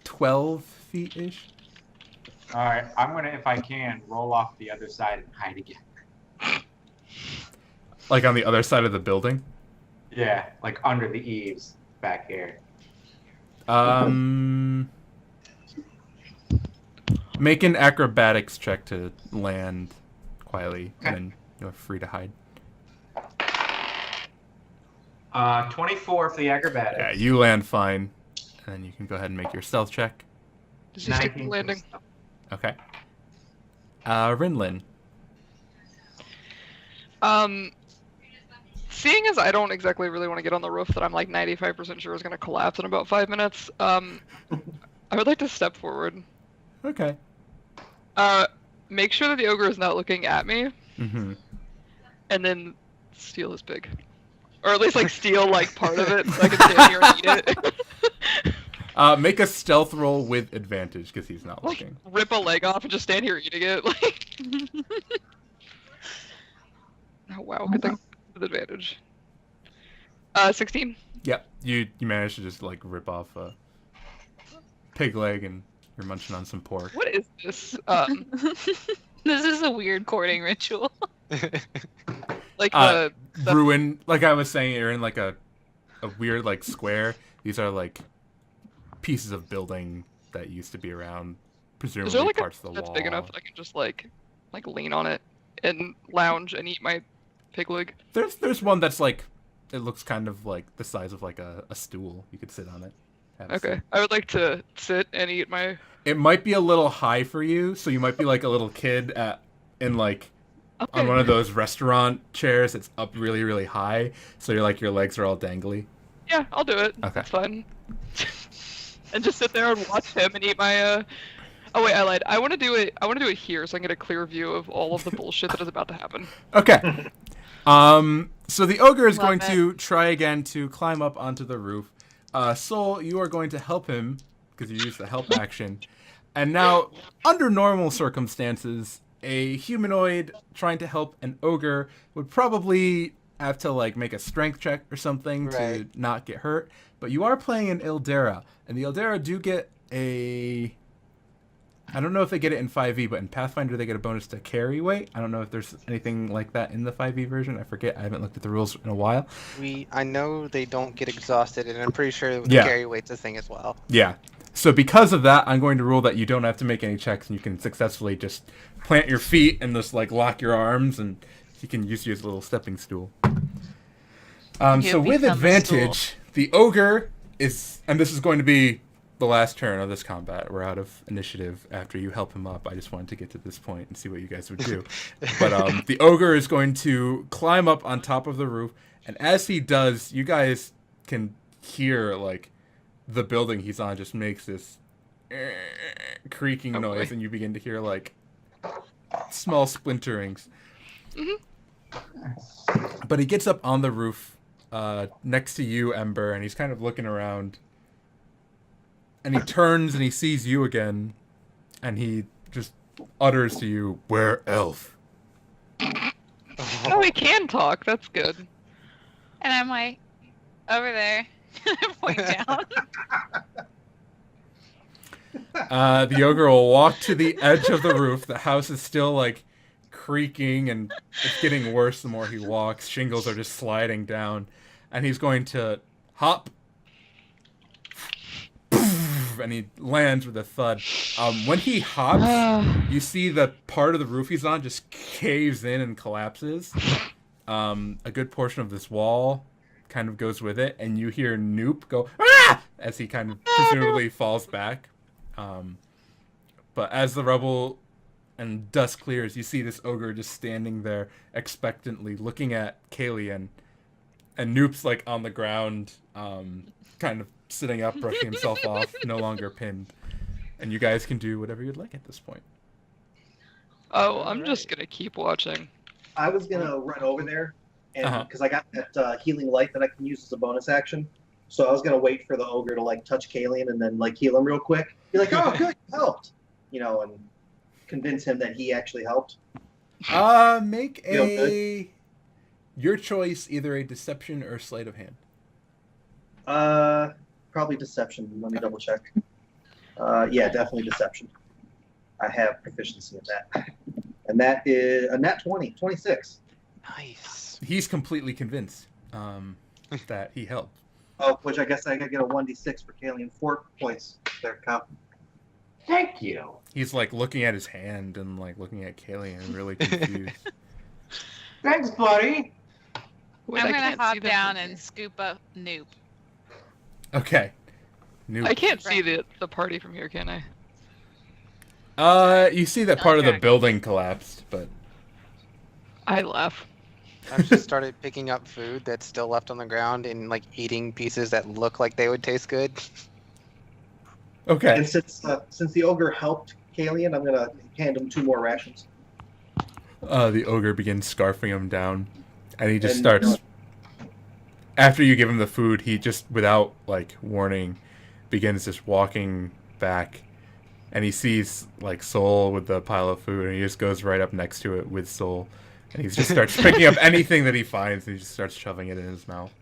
12 feet-ish.
All right, I'm gonna, if I can, roll off the other side and hide again.
Like on the other side of the building.
Yeah, like under the eaves back here.
Make an acrobatics check to land quietly,
Okay.
and then you're free to hide.
24 for the acrobatics.
Yeah, you land fine, and then you can go ahead and make your stealth check.
Does he stick the
19 for
landing?
stealth.
Okay. Rinlin.
Seeing as I don't exactly really want to get on the roof that I'm like 95% sure is going to collapse in about 5 minutes, I would like to step forward.
Okay.
Make sure that the ogre is not looking at me,
Mm-hmm.
and then steal his pig. Or at least like steal like part of it so I can stand here and eat it.
Make a stealth roll with advantage, because he's not
Like
looking.
rip a leg off and just stand here eating it. Like oh wow, good thing with advantage. 16.
Yep, you managed to just, like, rip off a pig leg, and you're munching on some pork.
What is this?
This is a weird courting ritual.
Like
Uh,
the
Ruin, like I was saying, you're in, like, a weird, like, square. These are, like, pieces of building that used to be around, presumably
is there like
parts
a
of the
that's
wall.
big enough that I can just like lean on it and lounge and eat my pig leg?
There's one that's, like, it looks kind of like the size of, like, a stool. You could sit on it. Have a
Okay,
seat.
I would like to sit and eat my.
It might be a little high for you, so you might be like a little kid in like on one of those restaurant chairs that's up really, really high. So you're like your legs are all dangly.
Yeah, I'll do it.
Okay.
That's fine. And just sit there and watch him and eat my. Oh wait, I lied. I want to do it. I want to do it here so I can get a clear view of all of the bullshit that is about to happen.
Okay. So the ogre is
Love
going
it.
to try again to climb up onto the roof. Soul, you are going to help him because you used the help action. And now, under normal circumstances, a humanoid trying to help an ogre would probably have to like make a strength check or something
Right.
to not get hurt. But you are playing an Ildera, and the Ildera do get a. I don't know if they get it in 5e, but in Pathfinder they get a bonus to carry weight. I don't know if there's anything like that in the 5e version. I forget. I haven't looked at the rules in a while.
I know they don't get exhausted, and I'm pretty sure the
Yeah.
carry weight's a thing as well.
Yeah. So because of that, I'm going to rule that you don't have to make any checks, and you can successfully just plant your feet and just like lock your arms, and you can use you as a little stepping stool. So
You
with
become a
advantage, the ogre is, and this is going to be the last turn of this combat. We're out of initiative after you help him up. I just wanted to get to this point and see what you guys would do. But the ogre is going to climb up on top of the roof, and as he does, you guys can hear like the building he's on just makes this creaking
Oh, boy.
noise, and you begin to hear like small splinterings. But he gets up on the roof next to you, Ember, and he's kind of looking around. And he turns and he sees you again, and he just utters to you, "Where elf?"
Oh, he can talk. That's good.
And I'm like, over there. I point down.
The ogre will walk to the edge of the roof. The house is still like creaking, and it's getting worse the more he walks. Shingles are just sliding down, and he's going to hop, and he lands with a thud. When he hops, you see the part of the roof he's on just caves in and collapses. A good portion of this wall kind of goes with it, and you hear Noop go, "Ah!" as he kind of presumably falls back. But as the rubble and dust clears, you see this ogre just standing there expectantly looking at Kalian. And Noop's like on the ground, kind of sitting up, brushing himself off, no longer pinned. And you guys can do whatever you'd like at this point.
Oh, I'm just gonna keep watching.
I was gonna run over there, and because I got that healing light that I can use as a bonus action, so I was gonna wait for the ogre to like touch Kalian and then like heal him real quick. Be like, "Oh, good, you helped," and convince him that he actually helped.
Make your choice, either a deception or sleight of hand.
Probably deception. Let me double check. Yeah, definitely deception. I have proficiency in that. And that is a nat 20, 26.
Nice.
He's completely convinced that he helped.
Oh, which I guess I gotta get a 1d6 for Kalian. 4 points there, Kyle.
Thank you.
He's like looking at his hand and like looking at Kalian, really confused.
Thanks, buddy.
Wait,
I'm
I
gonna
can't
hop
see them
down
from
and
here.
scoop up Noop.
Okay. Noop.
I can't see the party from here, can I?
You see that part of the
Okay.
building collapsed, but
I laugh.
I've just started picking up food that's still left on the ground and like eating pieces that look like they would taste good.
okay.
And since the ogre helped Kalian, I'm gonna hand him 2 more rations.
The ogre begins scarfing him down, and he just
And,
starts. After you give him the food, he just, without like warning, begins just walking back, and he sees like Soul with the pile of food, and he just goes right up next to it with Soul, and he just starts picking up anything that he finds, and he just starts shoving it in his mouth.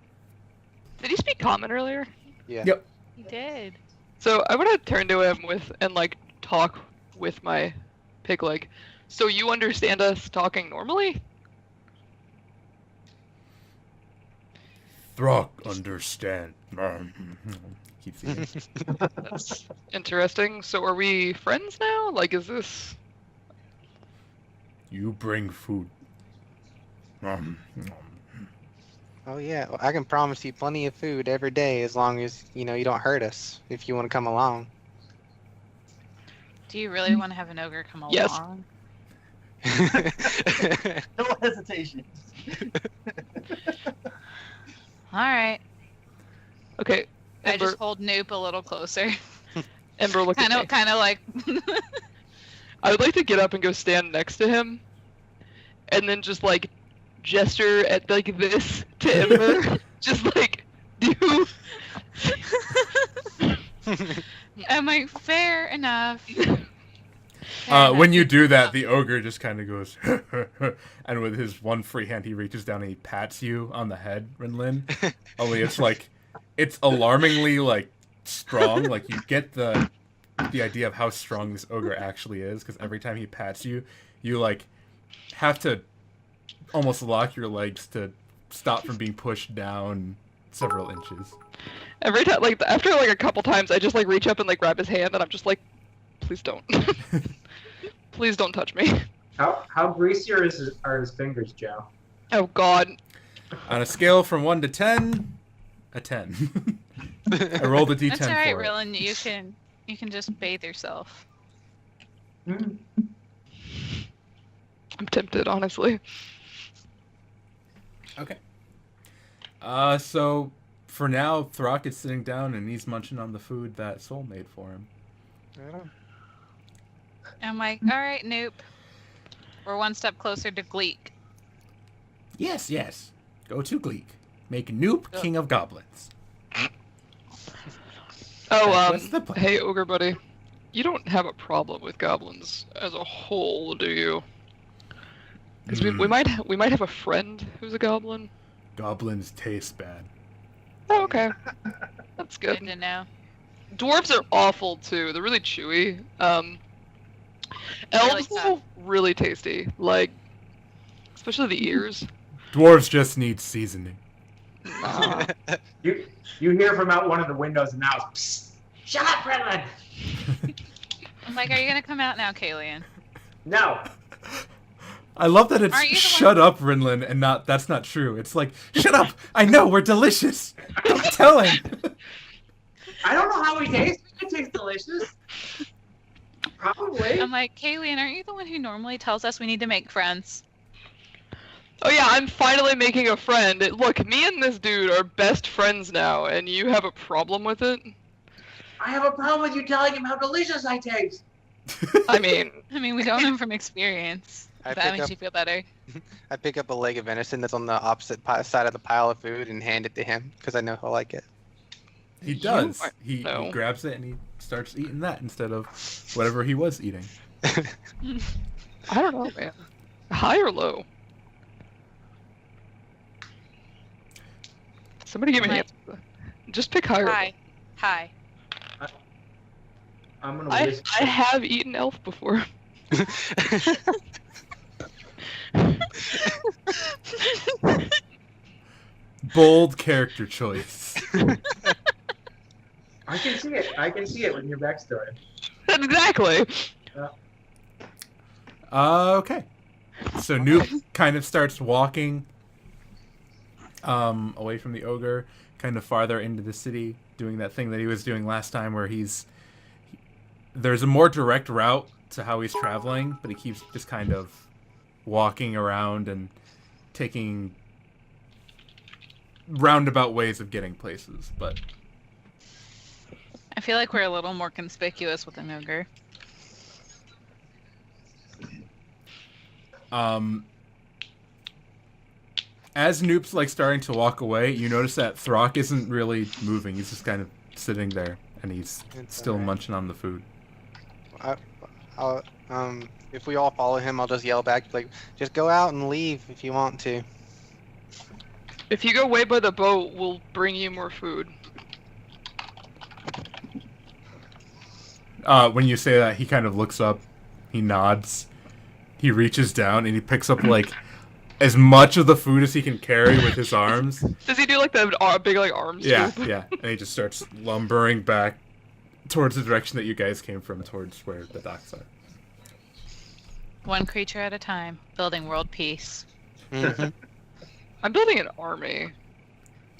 Did he speak common earlier?
Yeah.
Yep.
He did.
So I want to turn to him and like talk with my pig leg. So you understand us talking normally?
Throck, understand. Keeps eating.
That's interesting. So are we friends now? Like, is this?
You bring food.
Oh yeah, well, I can promise you plenty of food every day as long as you don't hurt us. If you want to come along.
Do you really want to have an ogre come
Yes.
along?
No hesitation.
All right.
Okay.
I
Ember,
just hold Noop a little closer.
Ember, look at me.
Kind of like.
I would like to get up and go stand next to him, and then just like gesture at like this to Ember, just like do.
I'm like, fair enough.
When you do that, the ogre just kind of goes, and with his one free hand, he reaches down and he pats you on the head, Rinlin. Only it's alarmingly like strong. Like you get the idea of how strong this ogre actually is, because every time he pats you, you like have to almost lock your legs to stop from being pushed down several inches.
Every time, like after like a couple times, I just like reach up and like grab his hand, and I'm just like, please don't, please don't touch me.
How greasy are his fingers, Joe?
Oh God.
On a scale from 1 to 10, a 10. I rolled a d10
That's all right,
for it.
Rylan. You can just bathe yourself.
Mm.
I'm tempted, honestly.
Okay. So for now, Throck is sitting down and he's munching on the food that Soul made for him.
I'm like, all right, Noop. We're one step closer to Gleek.
Yes, yes. Go to Gleek. Make Noop king of goblins.
Oh,
What's the plan?
hey, ogre buddy, you don't have a problem with goblins as a whole, do you? Because we might have a friend who's a goblin.
Goblins taste bad.
Oh, okay, that's
Good
good.
to know.
Dwarves are awful too. They're really chewy. Elves
tough.
though, really tasty. Like, especially the ears.
Dwarves just need seasoning.
Nah.
You hear from out one of the windows, and now it's, psst, shut up, Redland.
I'm like, are you gonna come out now, Kalian?
No.
I love that it's
Aren't you the
shut up, Rinlin, and that's not true. It's like, shut up! I know, we're delicious! Don't tell him!
I don't know how we taste. We taste delicious. Probably.
I'm like, Kayleen, aren't you the one who normally tells us we need to make friends?
Oh yeah, I'm finally making a friend. Look, me and this dude are best friends now, and you have a problem with it?
I have a problem with you telling him how delicious I taste.
I mean,
we don't know from experience. If that makes you feel better.
I pick up a leg of venison that's on the opposite side of the pile of food and hand it to him because I know he'll like it.
He does. He
No.
grabs it and he starts eating that instead of whatever he was eating.
I don't know, man. High or low? Somebody give me an answer. Just pick high or low.
Hi.
I'm gonna
I
whisper.
have eaten elf before.
Bold character choice.
I can see it. I can see it with your backstory.
Exactly.
Okay. So Noob kind of starts walking away from the ogre, kind of farther into the city, doing that thing that he was doing last time where there's a more direct route to how he's traveling, but he keeps just kind of walking around and taking roundabout ways of getting places, but
I feel like we're a little more conspicuous with an ogre.
As Noop's like starting to walk away, you notice that Throck isn't really moving. He's just kind of sitting there, and he's still munching on the food.
If we all follow him, I'll just yell back, like, just go out and leave if you want to.
If you go way by the boat, we'll bring you more food.
When you say that, he kind of looks up, he nods, he reaches down, and he picks up like as much of the food as he can carry with his arms.
Does he do like the big like arms?
Yeah,
scoop?
yeah. And he just starts lumbering back towards the direction that you guys came from, towards where the docks are.
One creature at a time, building world peace.
Mm-hmm.
I'm building an army.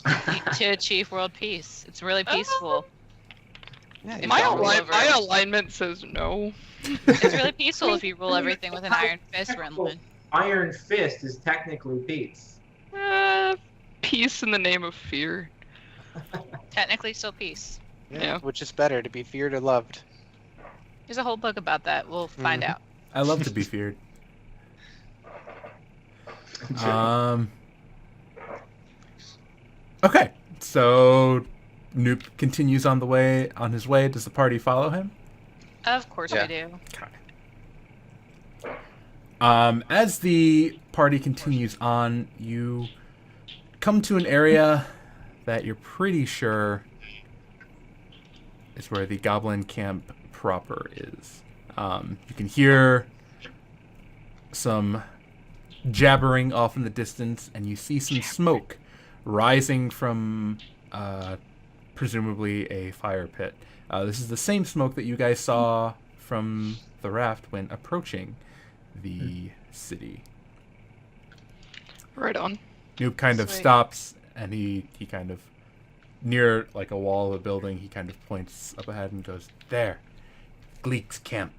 To achieve world peace. It's really peaceful.
Yeah,
If
My,
you rule over
my
it.
alignment says no.
It's really peaceful if you rule everything with an iron fist, Renlin.
Iron Fist is technically peace.
Peace in the name of fear.
Technically still peace.
Yeah.
Which is better, to be feared or loved?
There's a whole book about that. We'll find out.
I love to be feared. Okay, so Noop continues on his way. Does the party follow him?
Of course
Yeah.
we do.
As the party continues on, you come to an area that you're pretty sure is where the goblin camp proper is. You can hear some jabbering off in the distance, and you see some smoke rising from presumably a fire pit. This is the same smoke that you guys saw from the raft when approaching the city.
Right on.
Noob kind of
Sweet.
stops, and he kind of, near like a wall of a building, he kind of points up ahead and goes, "There, Gleek's camp."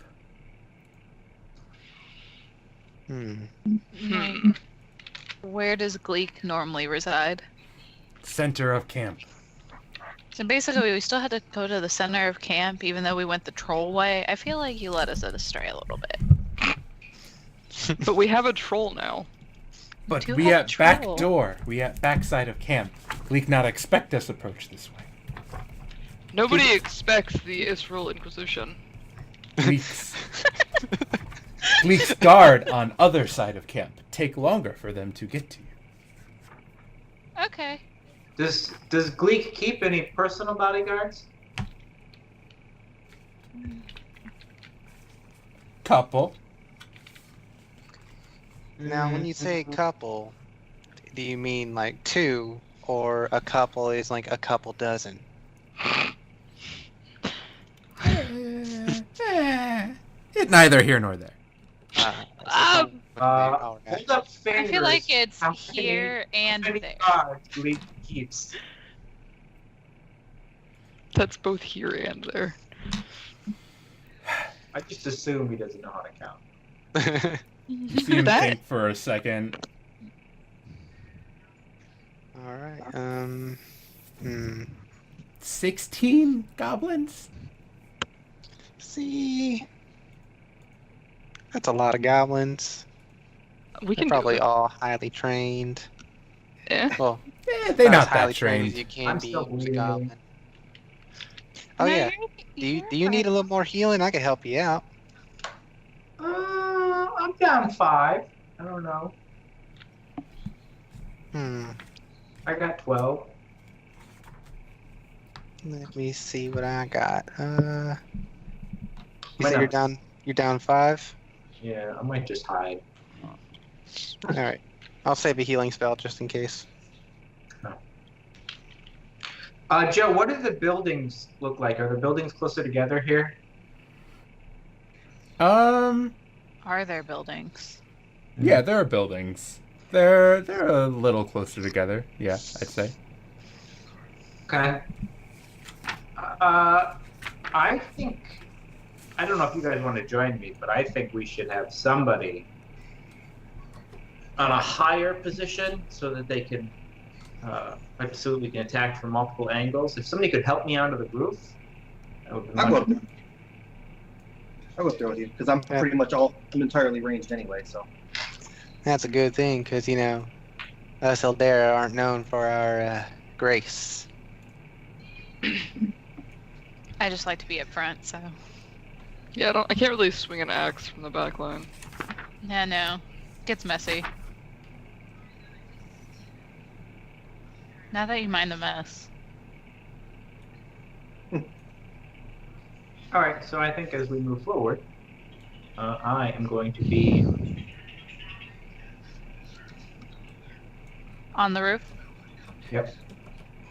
Where does Gleek normally reside?
Center of camp.
So basically, we still had to go to the center of camp, even though we went the troll way. I feel like you led us astray a little bit.
But we have a troll now.
But
do
we
have
at back
trouble.
door. We at backside of camp. Gleek not expect us approach this way.
Nobody expects the Israel Inquisition.
Gleek's guard on other side of camp. Take longer for them to get to you.
Okay.
Does Gleek keep any personal bodyguards?
Couple.
Now, when you say couple, do you mean like two, or a couple is like a couple dozen?
It's neither here nor there.
Hold up fingers.
I feel like it's
How
here and
how many
there.
guards Gleek keeps?
That's both here and there.
I just assume he doesn't know how to count.
You see him
That-
think for a second.
All right.
16 goblins?
See, that's a lot of goblins.
We
They're
can
probably
do it.
all highly trained.
Yeah.
Well,
They're
as
not
highly
that
trained as
trained.
you can
I'm
be
still
as a
bleeding.
goblin. Oh
No,
yeah.
you're
Do you need a
fine.
little more healing? I can help you out.
I'm down 5. I don't know. I got 12.
Let me see what I got. You
Might
said
not-
you're down 5?
Yeah, I might just hide.
Alright. I'll save a healing spell just in case.
Joe, what do the buildings look like? Are the buildings closer together here?
Are there buildings?
Yeah, there are buildings. They're a little closer together. Yeah, I'd say.
Okay. I think, I don't know if you guys want to join me, but I think we should have somebody on a higher position so that they can, so that we can attack from multiple angles. If somebody could help me onto the roof, that would be
I'll go
much.
up there. I'll go up there with you because I'm pretty much I'm entirely ranged anyway. So
That's a good thing, because, you know, us Eldera aren't known for our grace.
I just like to be up front, so.
Yeah, I can't really swing an axe from the back line.
Yeah, no. Gets messy. Now that you mind the mess.
All right, so I think as we move forward, I am going to be
On the roof?
Yep.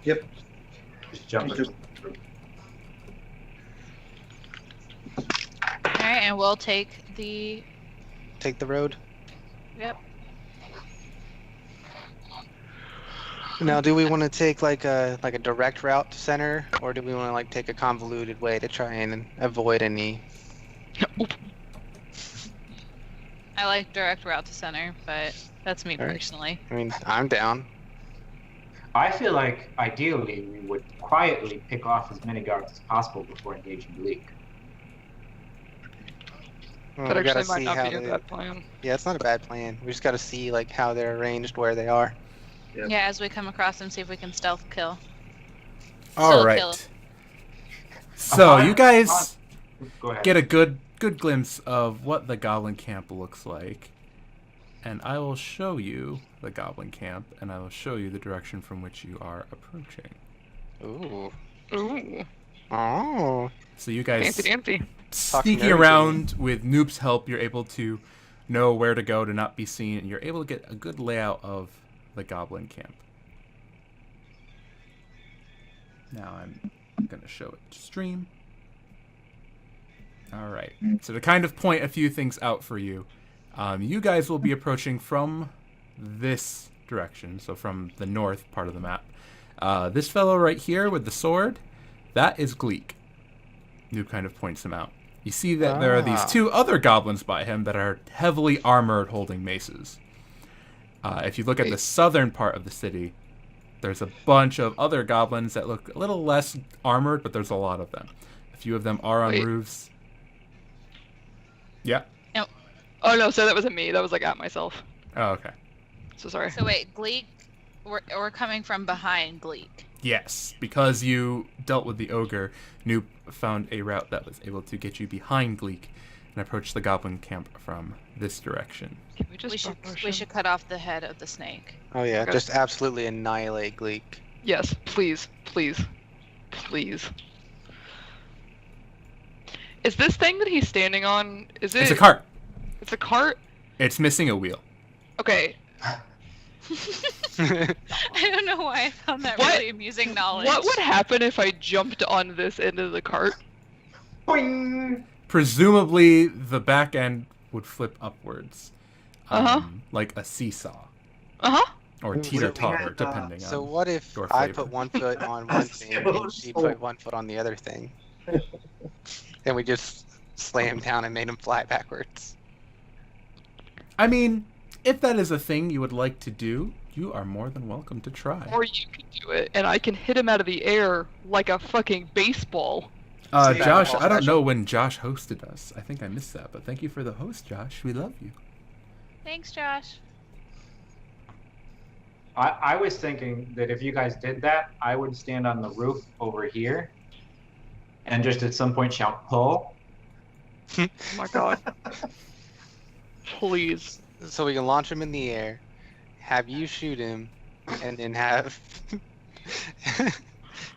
Yep.
Just jumping.
Just-
Alright, and we'll take the.
Take the road.
Yep.
Now, do we want to take like a direct route to center, or do we want to like take a convoluted way to try and avoid any?
I like direct route to center, but that's me
Alright.
personally.
I mean, I'm down.
I feel like ideally we would quietly pick off as many guards as possible before engaging the league.
Well,
That
we gotta
actually might
see
not
how
be a
they-
bad plan.
Yeah, it's not a bad plan. We just got to see like how they're arranged, where they are.
Yep.
Yeah, as we come across them, see if we can stealth kill.
All
Still
right.
kill.
So you guys
Go ahead.
get a good glimpse of what the goblin camp looks like, and I will show you the goblin camp, and I will show you the direction from which you are approaching.
Ooh.
Ooh,
Oh.
So you guys
fancy dancy.
sneaking
nerdy.
around with Noob's help, you're able to know where to go to not be seen, and you're able to get a good layout of the goblin camp. Now I'm gonna show it to stream. Alright, so to kind of point a few things out for you, you guys will be approaching from this direction, so from the north part of the map. This fellow right here with the sword, that is Gleek. Noob kind of points him out. You see that there are these
Ah.
two other goblins by him that are heavily armored holding maces. If you look at the southern part of the city, there's a bunch of other goblins that look a little less armored, but there's a lot of them. A few of them are on
Wait.
roofs. Yeah.
Oh no, so that wasn't me. That was like at myself.
Oh, okay.
So sorry.
So wait, Gleek, we're coming from behind Gleek.
Yes, because you dealt with the ogre, Noob found a route that was able to get you behind Gleek and approach the goblin camp from this direction.
Can we just
We should
promotion?
we should cut off the head of the snake.
Oh yeah,
Okay.
just absolutely annihilate Gleek.
Yes, please, please, please. Is this thing that he's standing on? Is it?
It's a cart.
It's a cart.
It's missing a wheel.
Okay.
I don't know why I found that
What-
really amusing knowledge.
What would happen if I jumped on this end of the cart?
Boing!
Presumably, the back end would flip upwards,
Uh-huh.
like a seesaw
Uh huh.
or
Ooh,
teeter-totter,
had,
depending
So
on.
what if
your
I
flavor.
put one foot on one thing and she put one foot on the other thing, and we just slam him down and made him fly backwards.
I mean, if that is a thing you would like to do, you are more than welcome to try.
Or you can do it, and I can hit him out of the air like a fucking baseball.
Josh, I don't know when Josh hosted us. I think I missed that, but thank you for the host, Josh. We love you.
Thanks, Josh.
I was thinking that if you guys did that, I would stand on the roof over here and just at some point shout, pull.
Oh my god. Please.
So we can launch him in the air, have you shoot him, and then have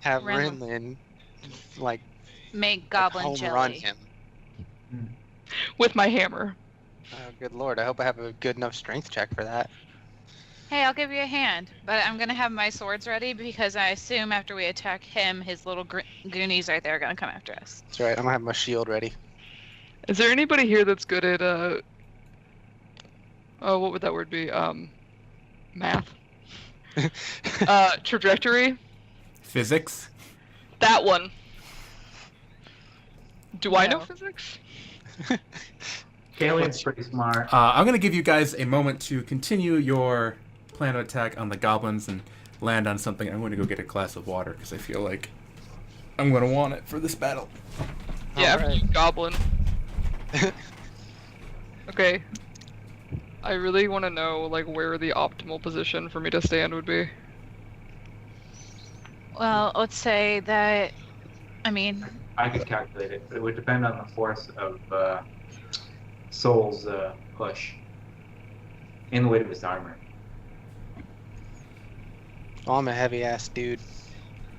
Rinlin like
make goblin
home
jelly.
run him.
With my hammer.
Oh, good lord! I hope I have a good enough strength check for that.
Hey, I'll give you a hand, but I'm gonna have my swords ready because I assume after we attack him, his little goonies right there are gonna come after us.
That's right. I'm gonna have my shield ready.
Is there anybody here that's good at oh, what would that word be? Math. Trajectory.
Physics?
That one. Do I know
No.
physics?
Kalian's pretty smart.
I'm going to give you guys a moment to continue your plan of attack on the goblins and land on something. I'm going to go get a glass of water because I feel like I'm going to want it for this battle.
Yeah,
Alright.
you goblin. Okay. I really want to know, like, where the optimal position for me to stand would be.
Well, let's say that. I mean,
I could calculate it, but it would depend on the force of Soul's push and the weight of his armor.
Well, I'm a heavy ass dude.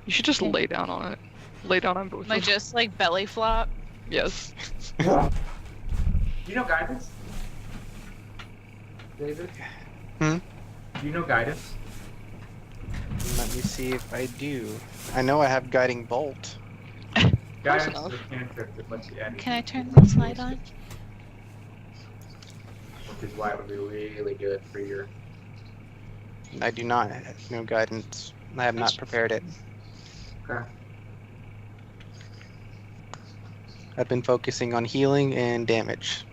You should just lay down on it. Lay down on both
like
of them.
just like belly flop.
Yes.
Do you know guidance? David?
Hmm?
Do you know guidance?
Let me see if I do. I know I have guiding bolt.
Guidance
enough.
is a cantrip that lets you add.
Can I turn this light on?
Which is why it would be really good for your.
I do not have no guidance. I have not prepared it.
Okay.
I've been focusing on healing and damage.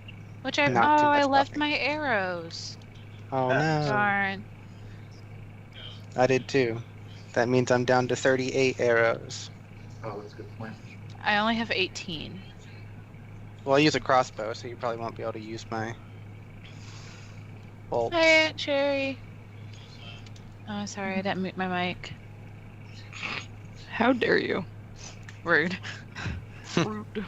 Which I
Not too much
I left
buffing.
my arrows.
Oh no.
Darn.
I did too. That means I'm down to 38 arrows.
Oh, that's a good point.
I only have 18.
Well, I use a crossbow, so you probably won't be able to use my bolt.
Hi, Aunt Cherry. Oh, sorry, I didn't mute my mic.
How dare you?
Rude.
Rude.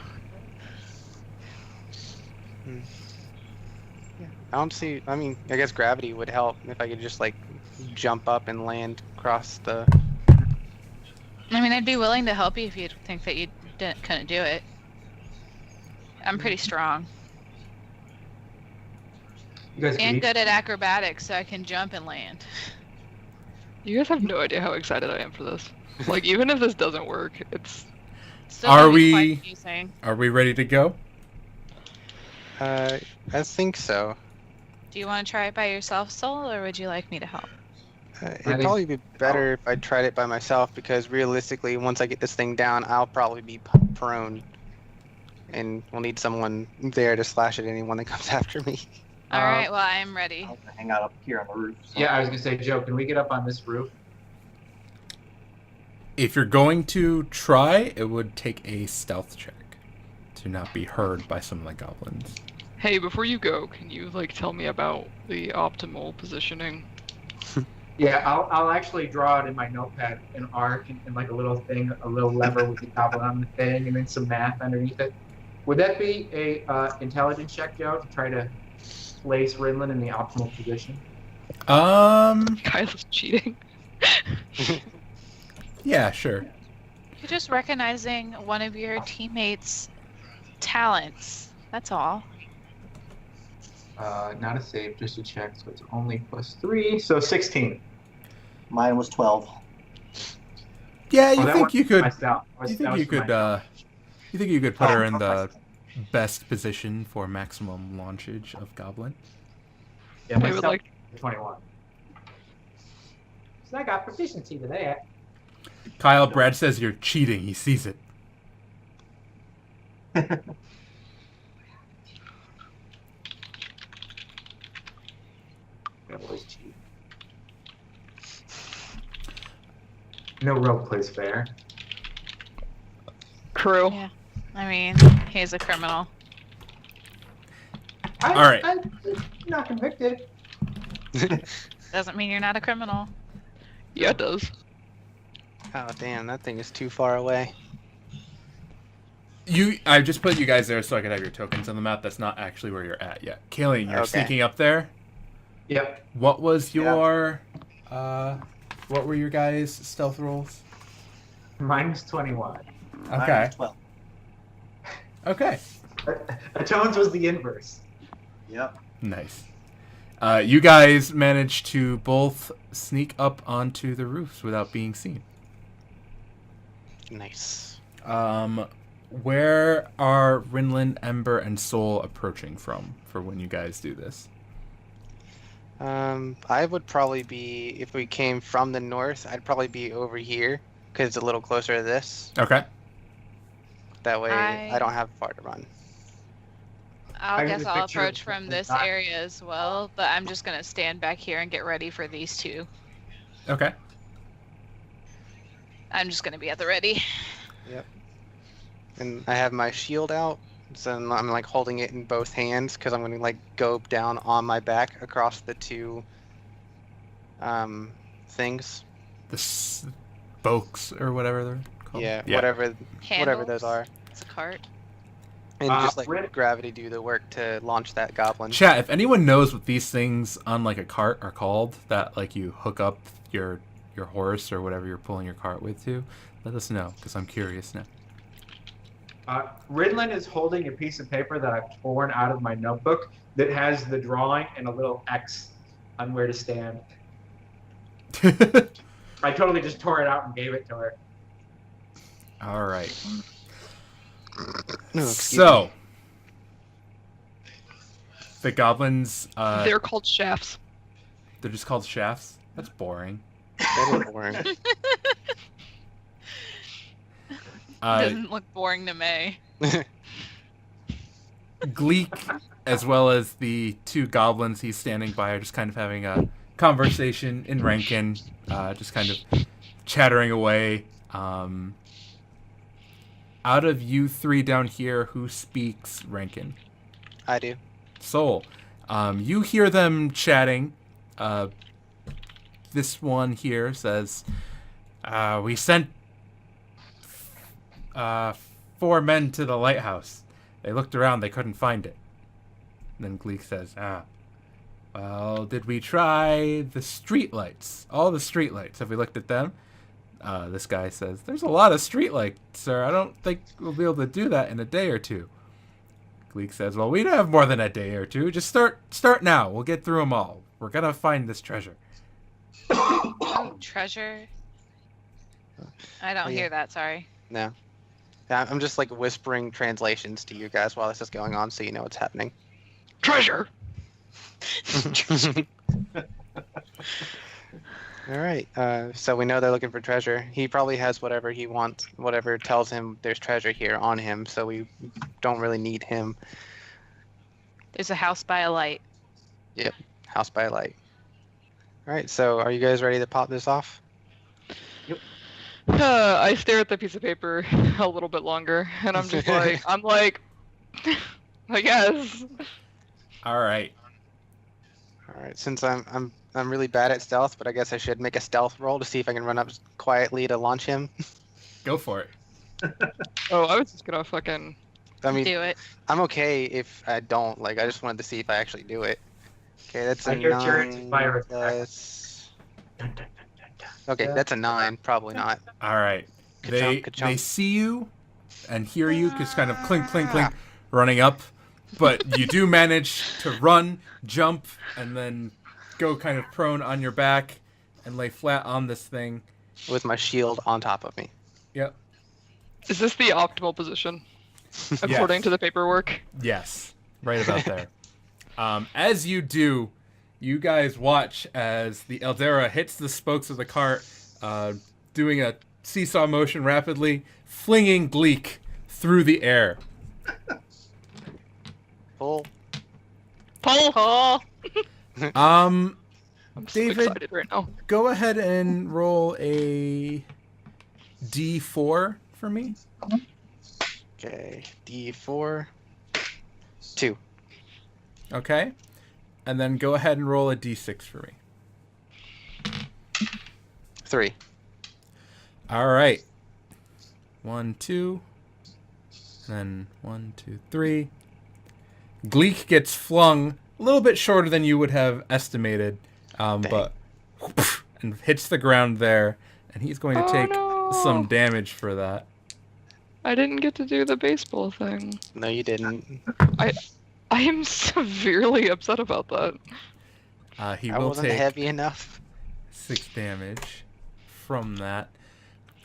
I don't see. I mean, I guess gravity would help if I could just like jump up and land across the.
I mean, I'd be willing to help you if you think that you couldn't do it. I'm pretty strong
You guys can
and
eat-
good at acrobatics, so I can jump and land.
You guys have no idea how excited I am for this. Like, even if this doesn't work, it's...
Still
Are
gonna be
we-
quite confusing.
Are we ready to go?
I think so.
Do you want to try it by yourself, Soul, or would you like me to help?
It'd
think-
probably be better if I tried it by myself because realistically, once I get this thing down, I'll probably be prone, and we'll need someone there to slash at anyone that comes after me.
All right, well, I'm ready.
I'll hang out up here on the roof. so-
Yeah, I was gonna say, Joe, can we get up on this roof?
If you're going to try, it would take a stealth check to not be heard by some of the goblins.
Hey, before you go, can you, like, tell me about the optimal positioning?
Yeah, I'll actually draw it in my notepad, an arc and like a little thing, a little lever with the goblin on the thing, and then some math underneath it. Would that be a intelligence check, Joe, to try to place Rinlin in the optimal position?
Kyle's cheating.
Yeah, sure.
You're just recognizing one of your teammates' talents. That's all.
Not a save, just a check, so it's only +3, so 16.
Mine was 12.
Yeah,
Oh,
you
that
think
works
you
for
could?
myself.
You
That
think
was
you
for
could?
myself.
You think you could put her in
Oh,
the best position for maximum launchage of goblin?
Yeah,
I would
myself,
like...
21. So I got proficiency to that.
Kyle, Brad says you're cheating. He sees it.
Double is cheap. No role plays fair.
Crew.
Yeah. I mean, he's a criminal.
All
right.
I'm not convicted.
Doesn't mean you're not a criminal.
Yeah, it does.
Oh damn, that thing is too far away.
I just put you guys there so I could have your tokens on the map. That's not actually where you're at yet. Kayleen, you're
Okay.
sneaking up there.
Yep.
What was your what were your guys' stealth rolls?
Minus 21.
Okay.
12.
Okay.
Atones was the inverse.
Yep.
Nice. You guys managed to both sneak up onto the roofs without being seen.
Nice.
Where are Rinlin, Ember, and Soul approaching from for when you guys do this?
I would probably be, if we came from the north, I'd probably be over here because it's a little closer to this.
Okay.
That way,
I
I don't have far to run.
I
I
got
guess
a
I'll
picture
approach
of
from
the
this
dot.
area as well, but I'm just gonna stand back here and get ready for these two.
Okay.
I'm just gonna be at the ready.
And I have my shield out, so I'm like holding it in both hands because I'm gonna like go down on my back across the two things.
The spokes or whatever they're called.
Yeah, whatever those
Handles.
are.
It's a cart.
And just like
Rin-
gravity do the work to launch that goblin.
Chat, if anyone knows what these things on like a cart are called, that like you hook up your horse or whatever you're pulling your cart with to, let us know because I'm curious now.
Ridlin is holding a piece of paper that I've torn out of my notebook that has the drawing and a little X on where to stand. I totally just tore it out and gave it to her.
All right.
No, excuse
So the goblins,
They're called shafts.
they're just called shafts. That's boring.
That is boring.
Doesn't look boring to me.
Gleek, as well as the two goblins he's standing by, are just kind of having a conversation in Rankin, just kind of chattering away. Out of you three down here, who speaks Rankin?
I do.
Soul. You hear them chatting. This one here says, we sent 4 men to the lighthouse. They looked around, they couldn't find it. Then Gleek says, well, did we try the streetlights? All the streetlights. Have we looked at them? This guy says, there's a lot of streetlights, sir. I don't think we'll be able to do that in a day or two. Gleek says, well, we don't have more than a day or two. Just start now. We'll get through them all. We're gonna find this treasure.
Oh, treasure. I don't
Oh, yeah.
hear that, sorry.
No. Yeah, I'm just like whispering translations to you guys while this is going on so you know what's happening.
Treasure!
All right. So we know they're looking for treasure. He probably has whatever he wants, whatever tells him there's treasure here on him, so we don't really need him.
There's a house by a light.
House by light. All right. So are you guys ready to pop this off?
I stare at the piece of paper a little bit longer, and I'm just like, I guess.
All right.
All right. Since I'm really bad at stealth, but I guess I should make a stealth roll to see if I can run up quietly to launch him.
Go for it.
Oh, I was just gonna fucking.
I mean,
Do it.
I'm okay if I don't. Like, I just wanted to see if I actually do it. Okay, that's
I
a
hear chariots of
9
fire attack.
plus...
Dun, dun, dun, dun, dun.
Okay,
Yeah.
that's a 9. Probably not.
All right. They
Ka-chunk.
see you and hear you, just kind of clink, clink, clink, running up. But you do manage to run, jump, and then go kind of prone on your back and lay flat on this thing.
With my shield on top of me.
Yep.
Is this the optimal position? According to the paperwork?
Yes. Right about there. As you do, you guys watch as the Eldera hits the spokes of the cart, doing a seesaw motion rapidly, flinging Gleek through the air.
Pull.
Pull!
Pull.
I'm so
David,
excited right now.
go ahead and roll a D4 for me.
Okay, D4. 2.
Okay. And then go ahead and roll a D6 for me.
3.
All right. 1, 2. Then 1, 2, 3. Gleek gets flung a little bit shorter than you would have estimated, but and hits the ground there, and he's going to take some damage for that.
I didn't get to do the baseball thing.
No, you didn't.
I am severely upset about that.
He
I
will
wasn't
take
heavy enough.
6 damage from that.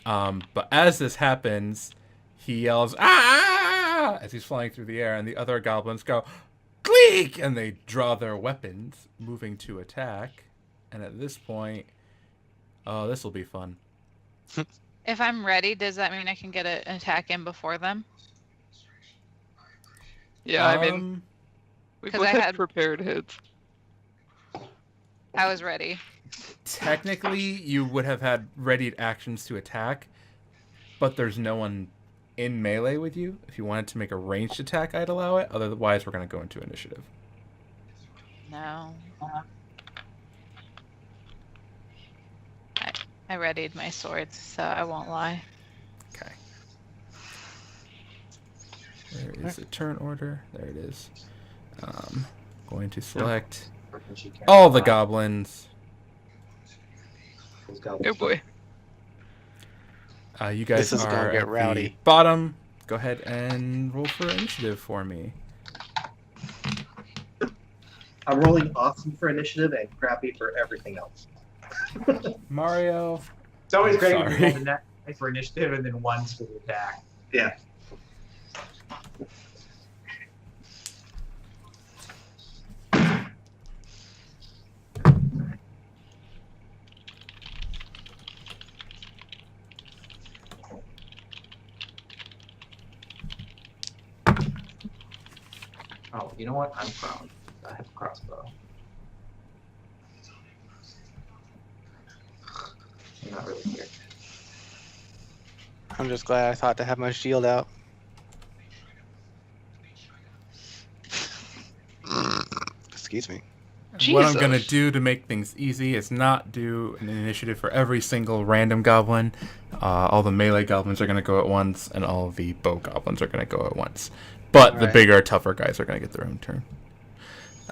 But as this happens, he yells, "Ah!" as he's flying through the air, and the other goblins go, "Gleek!" and they draw their weapons, moving to attack. And at this point, oh, this will be fun.
If I'm ready, does that mean I can get an attack in before them?
Yeah, I mean, we
'cause
both
I
had
had-
prepared hits.
I was ready.
Technically, you would have had readied actions to attack, but there's no one in melee with you. If you wanted to make a ranged attack, I'd allow it. Otherwise, we're going to go into initiative.
No. I readied my swords, so I won't lie.
Okay. There is a turn order. There it is. Going to select all the goblins.
Oh boy.
You guys
This is gonna
are
get
at the
rowdy.
bottom. Go ahead and roll for initiative for me.
I'm rolling awesome for initiative and crappy for everything else.
Mario.
It's always great
Sorry.
when you roll the net for initiative and then 1s for the attack.
Yeah.
Oh, you know what? I'm prone. I have a crossbow. I'm not really here.
I'm just glad I thought to have my shield out. Excuse me.
What I'm going to
Jesus.
do to make things easy is not do an initiative for every single random goblin. All the melee goblins are going to go at once, and all the bow goblins are going to go at once. But the
Alright.
bigger, tougher guys are going to get their own turn.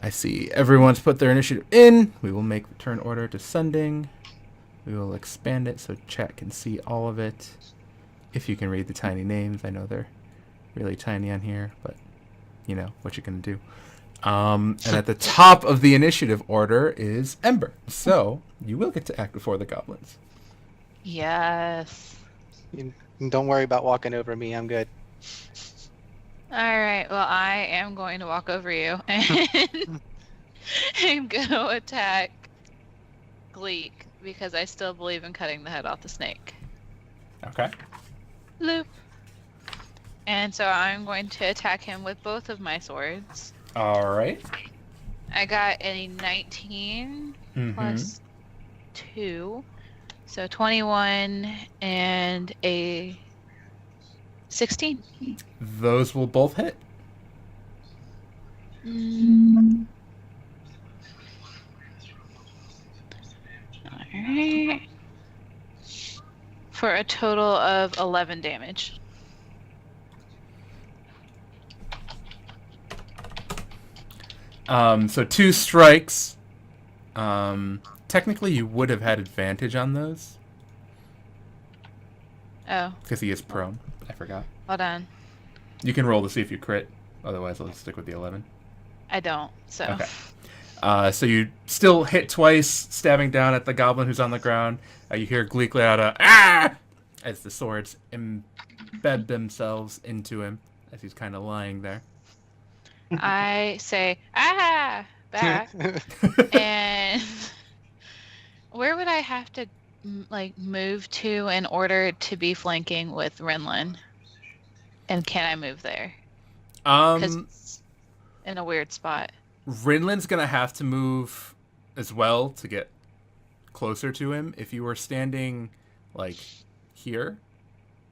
I see everyone's put their initiative in. We will make the turn order descending. We will expand it so chat can see all of it. If you can read the tiny names. I know they're really tiny on here, but you know what you're going to do. And at the top of the initiative order is Ember. So you will get to act before the goblins.
Yes.
Don't worry about walking over me. I'm good.
Alright, well, I am going to walk over you and I'm going to attack Gleek because I still believe in cutting the head off the snake.
Okay.
Loop. And so I'm going to attack him with both of my swords.
All right.
I got a 19 plus 2. So 21 and a 16.
Those will both hit.
Alright. For a total of 11 damage.
So 2 strikes. Technically, you would have had advantage on those
Oh,
because he is prone. I forgot.
hold on.
You can roll to see if you crit. Otherwise, I'll stick with the 11.
I don't, so.
Okay. So you still hit twice, stabbing down at the goblin who's on the ground. You hear Gleek let out a "ah!" as the swords embed themselves into him as he's kind of lying there.
I say, ah, back. And where would I have to move to in order to be flanking with Renlin? And can I move there? Because it's in a weird spot.
Rinlin's gonna have to move as well to get closer to him. If you were standing like here,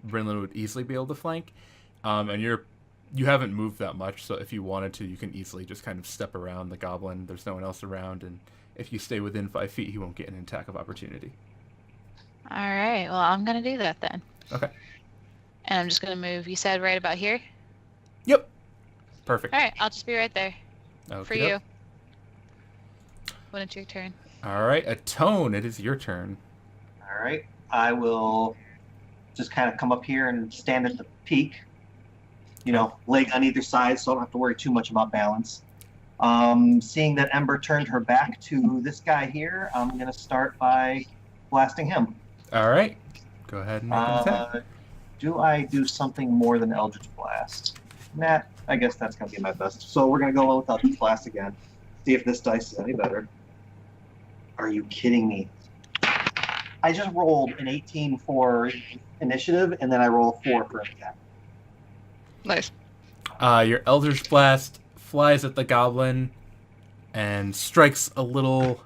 Brinlin would easily be able to flank. And you haven't moved that much, so if you wanted to, you can easily just kind of step around the goblin. There's no one else around, and if you stay within 5 feet, he won't get an attack of opportunity.
All right. Well, I'm gonna do that then.
Okay.
And I'm just gonna move. You said right about here.
Yep. Perfect.
All right. I'll just be right there for
Okay.
you when it's your turn.
All right, Atone, it is your turn.
All right. I will just kind of come up here and stand at the peak. Leg on either side, so I don't have to worry too much about balance. Seeing that Ember turned her back to this guy here, I'm going to start by blasting him.
All right. Go ahead and make an attack.
Do I do something more than Eldritch Blast? Nah, I guess that's going to be my best. So we're going to go with Eldritch Blast again. See if this dice is any better. Are you kidding me? I just rolled an 18 for initiative, and then I roll a 4 for an attack.
Nice.
Your Eldritch Blast flies at the goblin and strikes a little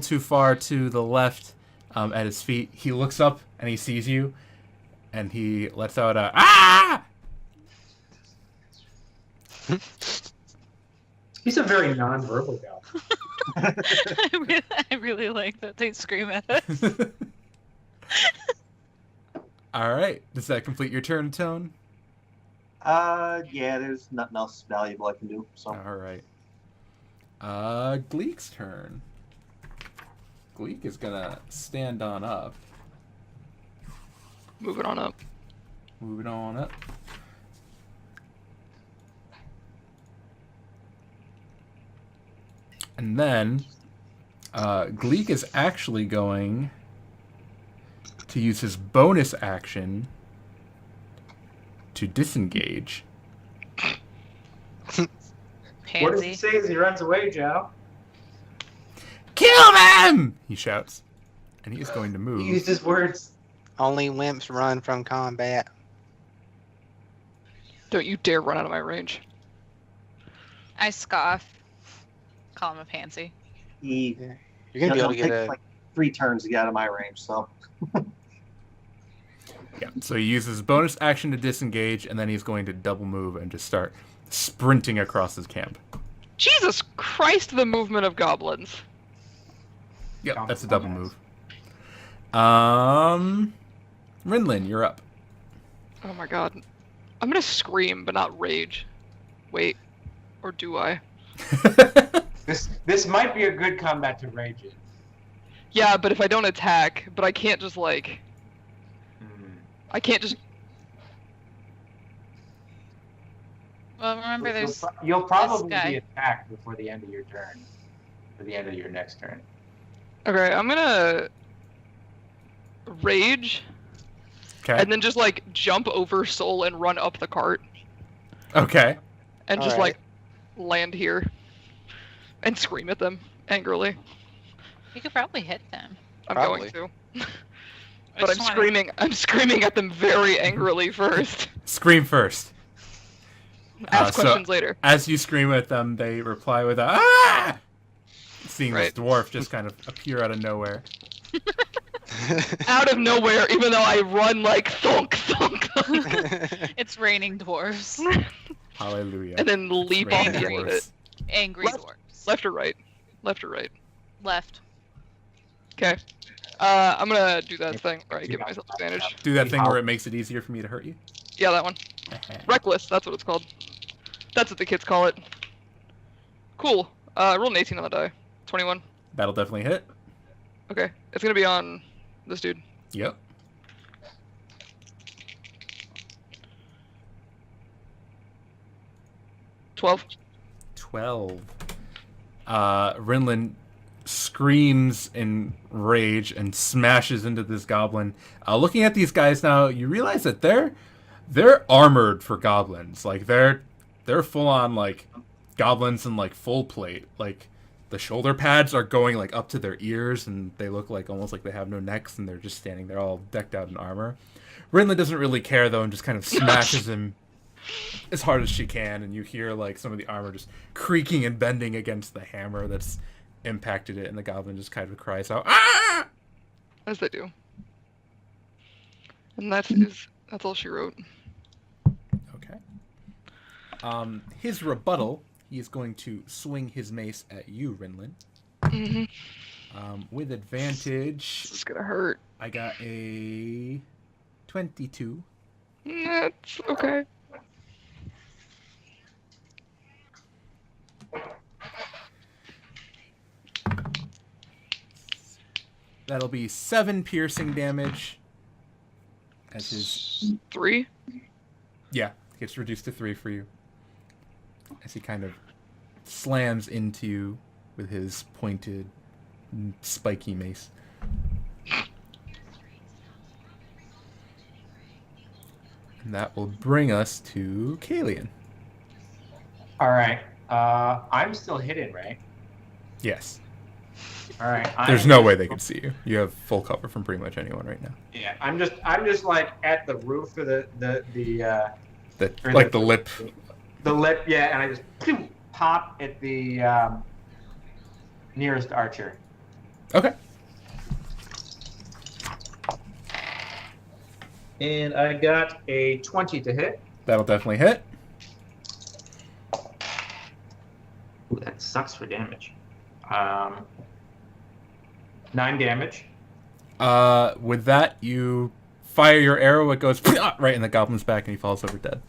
too far to the left at his feet. He looks up and he sees you, and he lets out a ah!
He's a very non-verbal guy.
I really like that they scream at us.
All right. Does that complete your turn, Tone?
Yeah, there's nothing else valuable I can do. So.
All right. Gleek's turn. Gleek is gonna stand on up.
Moving on up.
Moving on up. And then Gleek is actually going to use his bonus action to disengage.
What does he
Pansy.
say as he runs away, Joe?
Kill them! He shouts. And he is going to move.
He used his words.
Only wimps run from combat.
Don't you dare run out of my range.
I scoff. Call him a pansy.
He,
You're gonna be able to
it'll
get
take
a.
like 3 turns to get out of my range. So.
Yeah, so he uses his bonus action to disengage, and then he's going to double move and just start sprinting across his camp.
Jesus Christ, the movement of goblins.
Yep, that's a double move. Rinlin, you're up.
Oh my god. I'm gonna scream, but not rage. Wait. Or do I?
This might be a good combat to rage in.
Yeah, but if I don't attack, but I can't just like... I can't just...
Well, remember there's
You'll probably
guy.
be attacked before the end of your turn. Or the end of your next turn.
Okay, I'm gonna... Rage,
Okay.
and then just like jump over Soul and run up the cart,
Okay.
and just
Alright.
like land here, and scream at them angrily.
you could probably hit them.
I'm
Probably.
going to.
I
But I'm
just wanna-
screaming. I'm screaming at them very angrily first.
Scream first.
Ask
so-
questions later.
As you scream at them, they reply with a ah! Seeing
Right.
this dwarf just kind of appear out of nowhere.
Out of nowhere, even though I run like thunk, thunk, thunk,
It's raining dwarves.
Hallelujah.
and then leap
Raining
on the end of it.
dwarves.
Angry
Left.
dwarves.
Left or right? Left or right?
Left.
Okay. I'm gonna do that thing where I give myself advantage.
Do that thing where it makes it easier for me to hurt you.
Yeah, that one. Reckless, that's what it's called. That's what the kids call it. Cool. Roll an 18 on the die. 21.
That'll definitely hit.
Okay. It's gonna be on this dude.
Yep.
$12.
12. Rinlin screams in rage and smashes into this goblin. Looking at these guys now, you realize that they're armored for goblins. Like they're full on like goblins in like full plate. Like the shoulder pads are going like up to their ears, and they look like almost like they have no necks, and they're just standing there all decked out in armor. Rinlin doesn't really care though, and just kind of smashes him as hard as she can, and you hear like some of the armor just creaking and bending against the hammer that's impacted it, and the goblin just kind of cries out, "Ah!"
As they do. And that's all she wrote.
Okay. His rebuttal, he is going to swing his mace at you, Rinlin.
Mm-hmm.
With advantage,
This is gonna hurt.
I got a 22.
That's okay.
That'll be 7 piercing damage. As his
3?
Yeah, gets reduced to 3 for you. As he kind of slams into you with his pointed, spiky mace. And that will bring us to Kalian.
All right. I'm still hidden, right?
Yes.
All right.
There's no way they can see you. You have full cover from pretty much anyone right now.
Yeah, I'm just like at the roof of the
Like the lip.
The lip, yeah, and I just pop at the nearest archer.
Okay.
And I got a 20 to hit.
That'll definitely hit.
Ooh, that sucks for damage. 9 damage.
With that, you fire your arrow. It goes right in the goblin's back, and he falls over dead.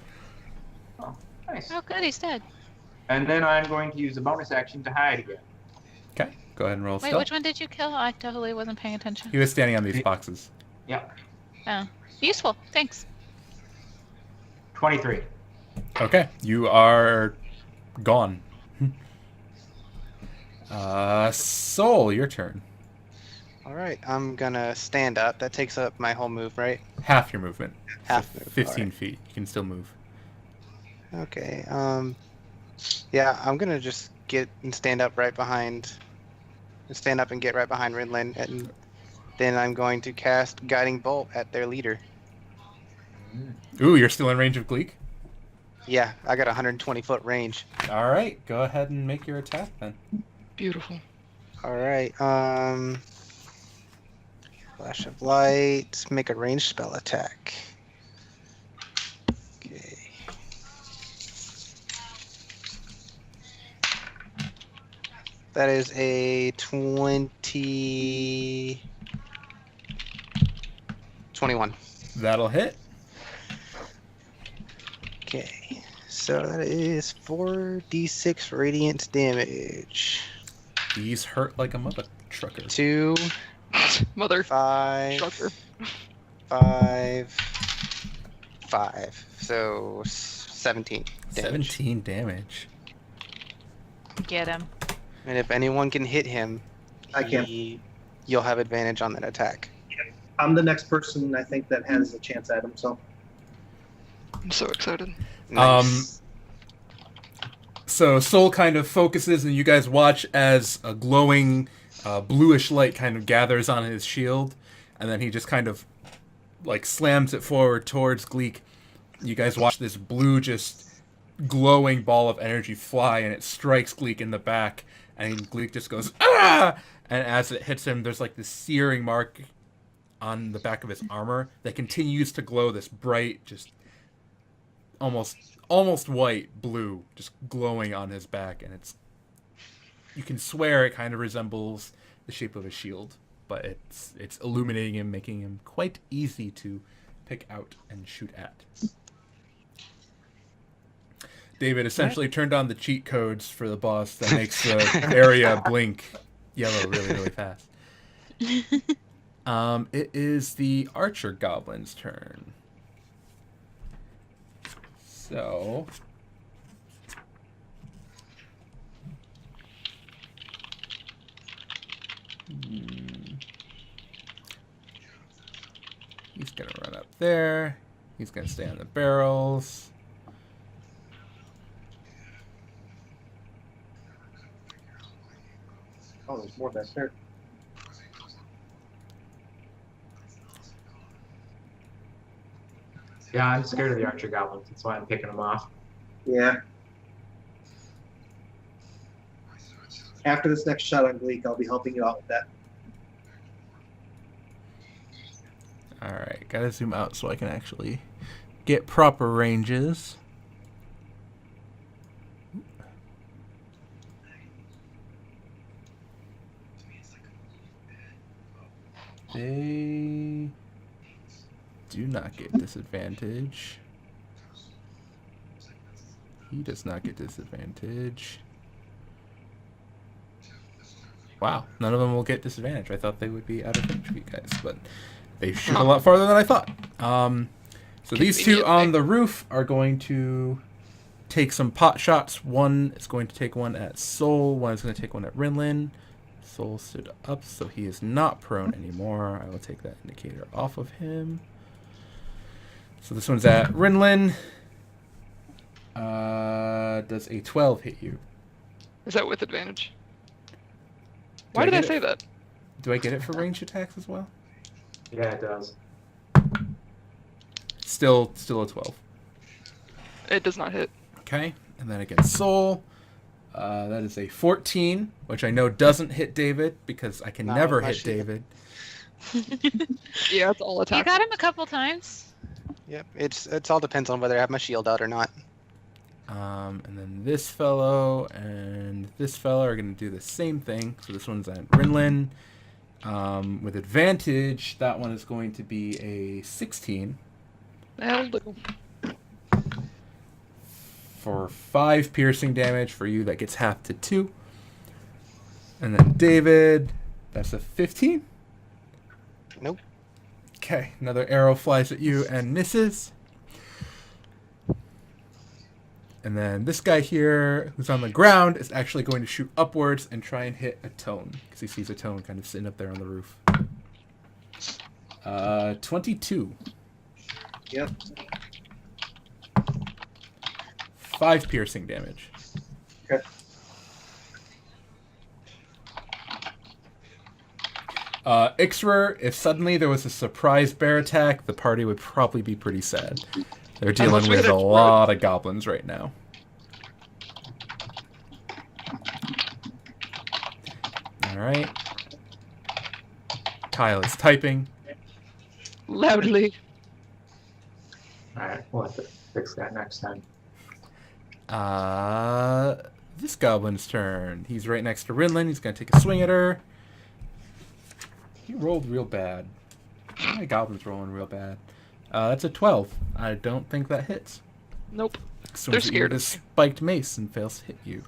Oh, nice.
Oh, good, he's dead.
And then I'm going to use a bonus action to hide again.
Okay, go ahead and roll
Wait,
stealth.
which one did you kill? I totally wasn't paying attention.
He was standing on these boxes.
Yep.
Oh, useful. Thanks.
23.
Okay, you are gone. Soul, your turn.
All right, I'm gonna stand up. That takes up my whole move, right?
Half your movement.
Half
So
move,
15
alright.
feet. You can still move.
Okay. Yeah, I'm gonna just get and stand up right behind. Stand up and get right behind Rinlin, and then I'm going to cast Guiding Bolt at their leader.
Ooh, you're still in range of Gleek?
Yeah, I got 120-foot range.
All right, go ahead and make your attack then.
Beautiful.
All right. Flash of light. Make a ranged spell attack. Okay. That is a 21.
That'll hit.
Okay. So that is 4d6 radiant damage.
These hurt like a mother trucker.
2,
Mother
5,
trucker.
5, 5. So 17 damage.
17 damage.
Get him.
And if anyone can hit him,
I can.
you'll have advantage on that attack.
I'm the next person I think that has a chance at him. So
I'm so excited.
Nice.
So Soul kind of focuses, and you guys watch as a glowing bluish light kind of gathers on his shield, and then he just kind of like slams it forward towards Gleek. You guys watch this blue just glowing ball of energy fly, and it strikes Gleek in the back, and Gleek just goes, "Ah!" And as it hits him, there's like this searing mark on the back of his armor that continues to glow this bright, just almost white blue, just glowing on his back, and you can swear it kind of resembles the shape of a shield, but it's illuminating him, making him quite easy to pick out and shoot at. David essentially turned on the cheat codes for the boss that makes the area blink yellow really, really fast. It is the archer goblin's turn. So he's gonna run up there. He's gonna stay on the barrels.
oh, there's more back there.
Yeah, I'm scared of the archer goblins. That's why I'm picking them off.
Yeah. After this next shot on Gleek, I'll be helping you out with that.
Alright, gotta zoom out so I can actually get proper ranges. They do not get disadvantage. He does not get disadvantage. Wow, none of them will get disadvantage. I thought they would be out of range for you guys, but they shoot a lot farther than I thought. So these two on the roof are going to take some pot shots. One is going to take one at Soul. One is going to take one at Rinlin. Soul stood up, so he is not prone anymore. I will take that indicator off of him. So this one's at Rinlin. Does a 12 hit you?
Is that with advantage? Why did I say that?
Do I get it for ranged attacks as well?
Yeah, it does.
Still a 12.
It does not hit.
Okay, and then against Soul, that is a 14, which I know doesn't hit David because I can
Not
never
with my
hit
shield.
David.
Yeah, it's all
You
attack.
got him a couple times.
Yep. It's all depends on whether I have my shield out or not.
And then this fellow and this fellow are going to do the same thing. So this one's at Rinlin. With advantage, that one is going to be a 16
That'll do.
for 5 piercing damage. For you, that gets half to 2. And then David, that's a 15.
Nope.
Okay, another arrow flies at you and misses. And then this guy here, who's on the ground, is actually going to shoot upwards and try and hit a tone, because he sees a tone kind of sitting up there on the roof. 22.
Yep.
5 piercing damage.
Okay.
Ixrer, if suddenly there was a surprise bear attack, the party would probably be pretty sad. They're dealing
Unless we
with
hit
a
a
lot of goblins right now. Alright. Kyle is typing.
Loudly.
Alright, we'll have to fix that next time.
This goblin's turn. He's right next to Rinlin. He's going to take a swing at her. He rolled real bad. My goblin's rolling real bad. That's a 12. I don't think that hits.
Nope.
Swings at you
scared
with a
of me.
spiked mace and fails to hit you.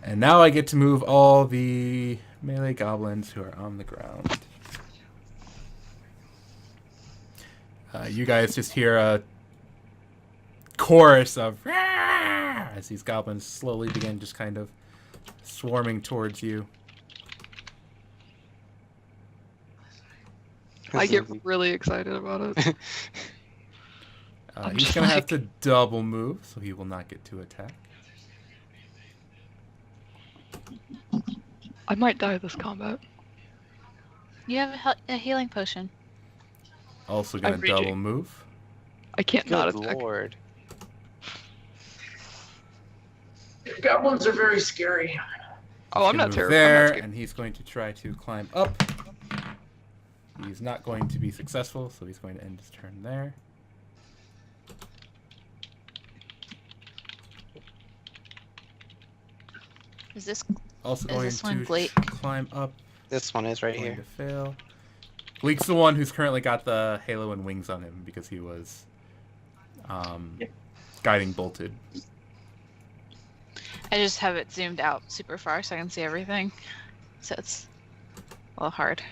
And now I get to move all the melee goblins who are on the ground. You guys just hear a chorus of "Rah!" as these goblins slowly begin just kind of swarming towards you.
I get really excited about it. I'm
He's
just
going to have
like-
to double move, so he will not get to attack.
I might die this combat.
You have a healing potion.
Also going
I'm
to double
raging.
move.
I can't not
Good
attack.
lord.
Goblins are very scary.
Oh, I'm
Gonna
not
move
terrified.
there, and he's going to try to climb up. He's not going to be successful, so he's going to end his turn there.
Is this
Also
Is
going
this one
to
Blake?
climb up.
This one is right
Going
here.
to fail. Bleak's the one who's currently got the halo and wings on him because he was guiding bolted.
I just have it zoomed out super far so I can see everything. So it's a little hard.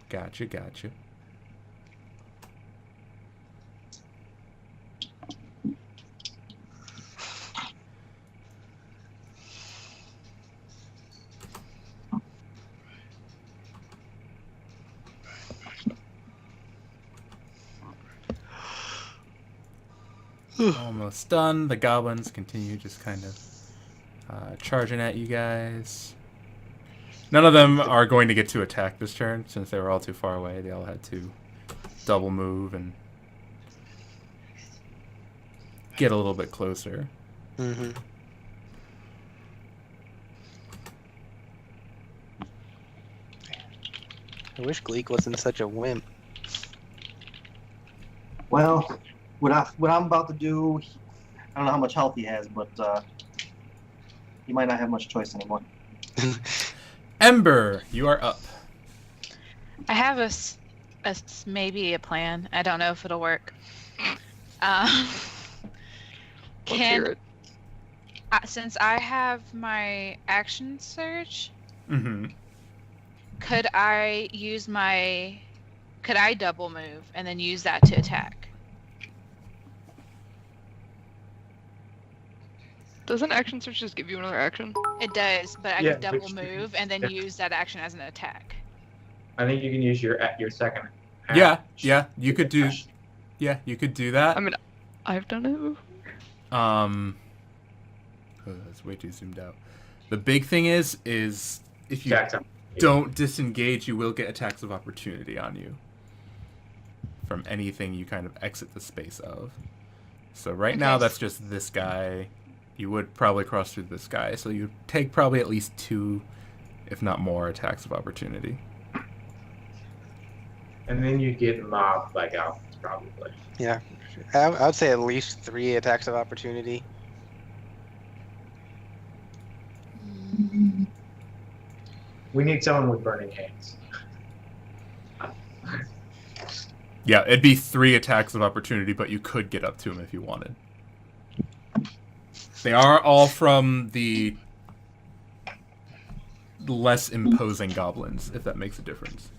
Gotcha. Almost done. The goblins continue just kind of charging at you guys. None of them are going to get to attack this turn since they were all too far away. They all had to double move and get a little bit closer.
Mm-hmm. I wish Gleek wasn't such a wimp.
Well, what I'm about to do, I don't know how much health he has, but he might not have much choice anymore.
Ember, you are up.
I have maybe a plan. I don't know if it'll work. Um,
Let's hear it.
Since I have my action surge,
Mm-hmm.
could I double move and then use that to attack?
Doesn't action search just give you another action?
It does, but I
Yeah,
could double
but you-
move and then use that action as an attack.
I think you can use your second.
Yeah, you could do. Yeah, you could do that.
I mean, I've done it before.
Oh, that's way too zoomed out. The big thing is if you
Attack him.
don't disengage, you will get attacks of opportunity on you from anything you kind of exit the space of. So right now,
Okay.
that's just this guy. You would probably cross through this guy, so you take probably at least 2, if not more, attacks of opportunity.
And then you get mobbed by goblins, probably.
Yeah, I would say at least 3 attacks of opportunity.
We need someone with burning hands.
Yeah, it'd be 3 attacks of opportunity, but you could get up to him if you wanted. They are all from the less imposing goblins, if that makes a difference.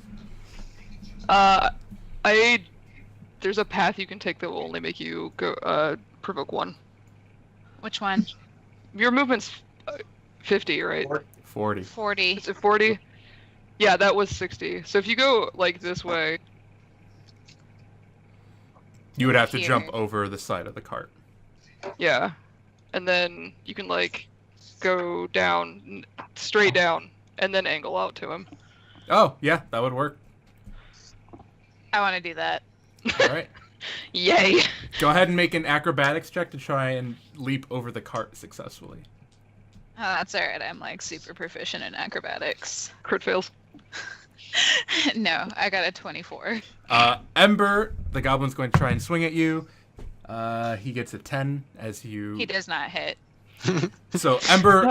There's a path you can take that will only make you go provoke 1.
Which one?
Your movement's 50, right?
40.
40.
Is it 40? Yeah, that was 60. So if you go like this way,
You would have to
Here.
jump over the side of the cart.
yeah, and then you can like go down, straight down, and then angle out to him.
Oh, yeah, that would work.
I want to do that.
All right.
Yay!
Go ahead and make an acrobatics check to try and leap over the cart successfully.
Oh, that's alright. I'm like super proficient in acrobatics.
Crit fails.
No, I got a 24.
Ember, the goblin's going to try and swing at you. He gets a 10 as you...
He does not hit.
So Ember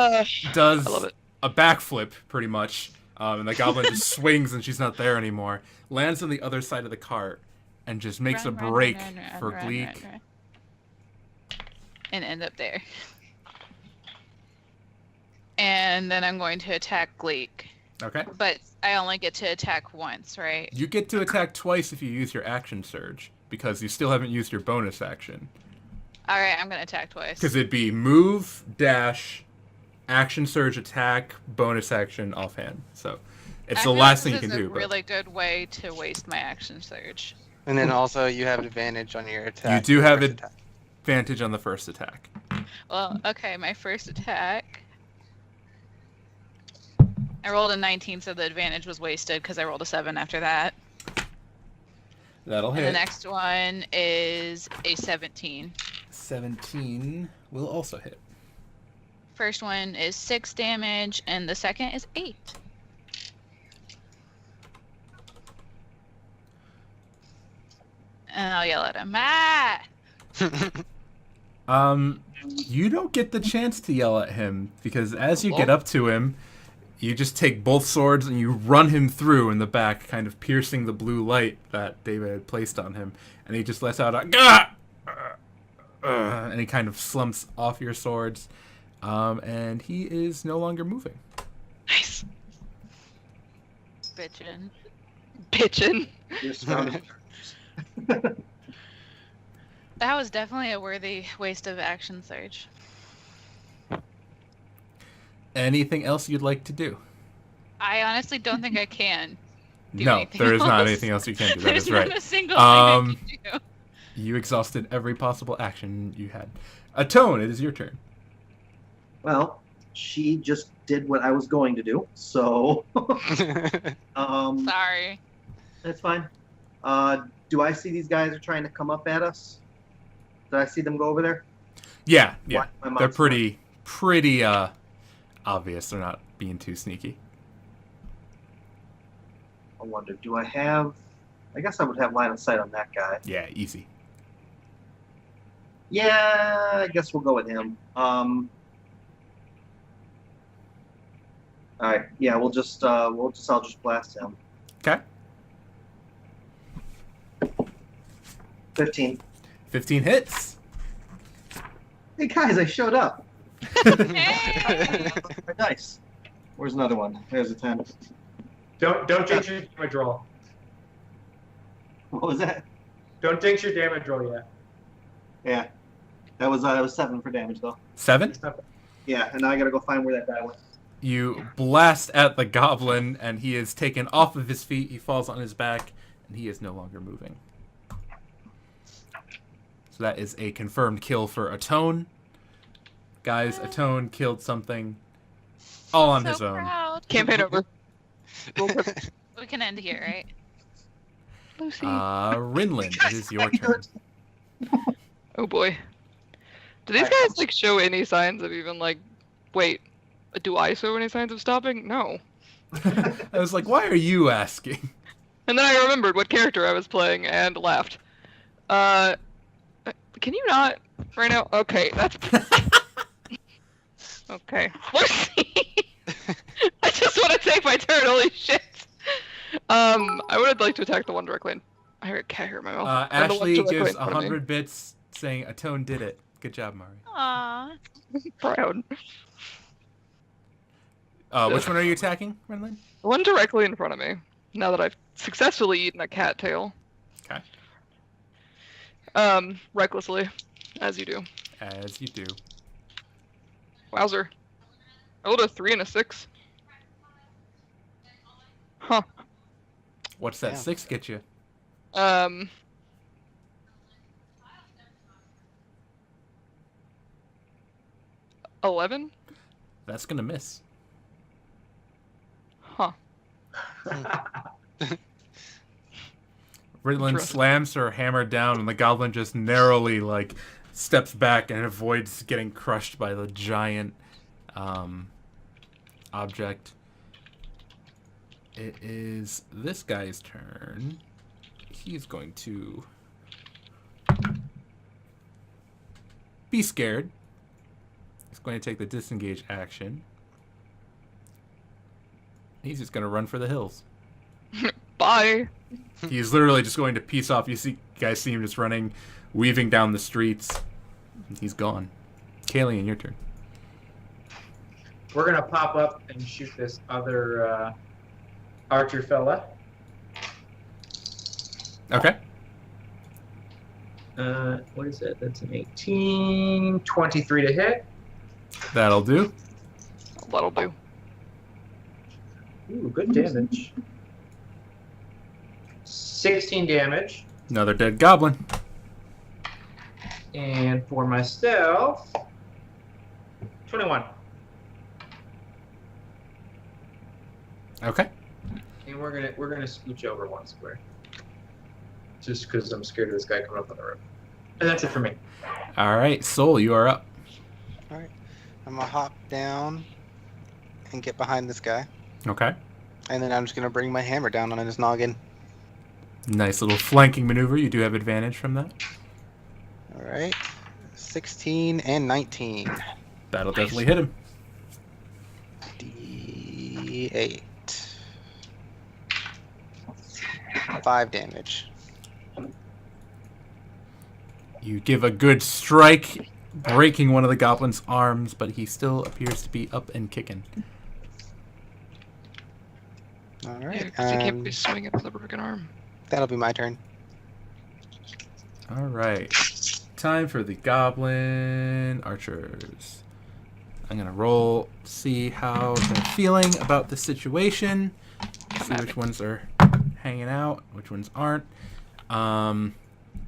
does
I love it.
a backflip, pretty much, and the goblin just swings and she's not there anymore. Lands on the other side of the cart and just makes
Run,
a
run,
break
run, run,
for
run,
Gleek.
run, run. And end up there. And then I'm going to attack Gleek.
Okay.
But I only get to attack once, right?
You get to attack twice if you use your action surge, because you still haven't used your bonus action.
Alright, I'm going to attack twice.
Because it'd be move, dash, action surge, attack, bonus action, offhand. So it's
I
the
feel
last
like
thing you can
this
do.
is a really good way to waste my action surge.
And then also you have advantage on your attack.
You do have
first attack.
advantage on the first attack.
Well, okay, my first attack. I rolled a 19, so the advantage was wasted because I rolled a 7 after that.
That'll
And the
hit.
next one is a 17.
17 will also hit.
First one is 6 damage, and the second is 8. And I'll yell at him. Ah!
You don't get the chance to yell at him because as you get up to him, you just take both swords and you run him through in the back, kind of piercing the blue light that David had placed on him, and he just lets out a "Gah!" And he kind of slumps off your swords, and he is no longer moving.
Nice.
Bitchin'.
Bitchin'.
You're surrounded.
That was definitely a worthy waste of action surge.
Anything else you'd like to do?
I honestly don't think I can do
No,
anything
there is not
else.
anything else you can do. That
There's
is right.
not a single thing I
Um,
can do.
You exhausted every possible action you had. Atone, it is your turn.
Well, she just did what I was going to do, so
Sorry.
that's fine. Do I see these guys are trying to come up at us? Did I see them go over there?
Yeah.
Why am I
They're
not
pretty obvious. They're not being too sneaky.
I wonder, do I have... I guess I would have line of sight on that guy.
Yeah, easy.
Yeah, I guess we'll go with him. All right. Yeah, I'll just blast him.
Okay.
15.
15 hits.
Hey guys, I showed up.
Hey!
Nice. Where's another one? There's a 10.
Don't jinx your damage roll.
What was that?
Don't jinx your damage roll yet.
Yeah. That was 7 for damage though.
7.
Yeah, and now I gotta go find where that guy went.
You blast at the goblin, and he is taken off of his feet. He falls on his back, and he is no longer moving. So that is a confirmed kill for Atone. Guys, Atone killed something all on his own.
Proud.
Campaign over.
We can end here, right?
Lucy.
Rinlin, it is your turn.
Oh boy. Do these guys like show any signs of even like? Wait, do I show any signs of stopping? No.
I was like, why are you asking?
And then I remembered what character I was playing and laughed. Can you not right now? Okay, that's. Okay. Lucy! I just want to take my turn. Holy shit. I would like to attack the one directly. I can't hear my mouth. And the one
Ashley
directly
gives
in front of me.
100 bits saying Atone did it. Good job, Mari.
Aww.
Proud.
Which one are you attacking, Rinlin?
The one directly in front of me. Now that I've successfully eaten a cattail.
Okay.
Recklessly, as you do.
As you do.
Wowzer. I rolled a 3 and a 6. Huh.
What's that
Yeah.
6 get you?
11?
That's gonna miss.
Huh.
Rinlin
Interesting.
slams her hammer down, and the goblin just narrowly steps back and avoids getting crushed by the giant object. It is this guy's turn. He's going to be scared. He's going to take the disengage action. He's just going to run for the hills.
Bye.
He's literally just going to piece off. You guys see him just running, weaving down the streets. He's gone. Kalian, your turn.
We're gonna pop up and shoot this other archer fella.
Okay.
What is it? That's an 18, 23 to hit.
That'll do.
That'll do.
Ooh, good damage. 16 damage.
Another dead goblin.
And for myself, 21.
Okay.
And we're gonna scooch over one square. Just because I'm scared of this guy coming up on the roof. And that's it for me.
All right, Soul, you are up.
All right. I'm gonna hop down and get behind this guy,
Okay.
and then I'm just gonna bring my hammer down on his noggin.
Nice little flanking maneuver. You do have advantage from that.
All right. 16 and 19.
That'll definitely hit him.
D8. 5 damage.
You give a good strike, breaking one of the goblin's arms, but he still appears to be up and kicking.
All
Yeah,
right.
'cause he can't be swinging with a broken arm.
That'll be my turn.
All right. Time for the goblin archers. I'm going to roll, see how they're feeling about the situation. See which ones are hanging out, which ones aren't.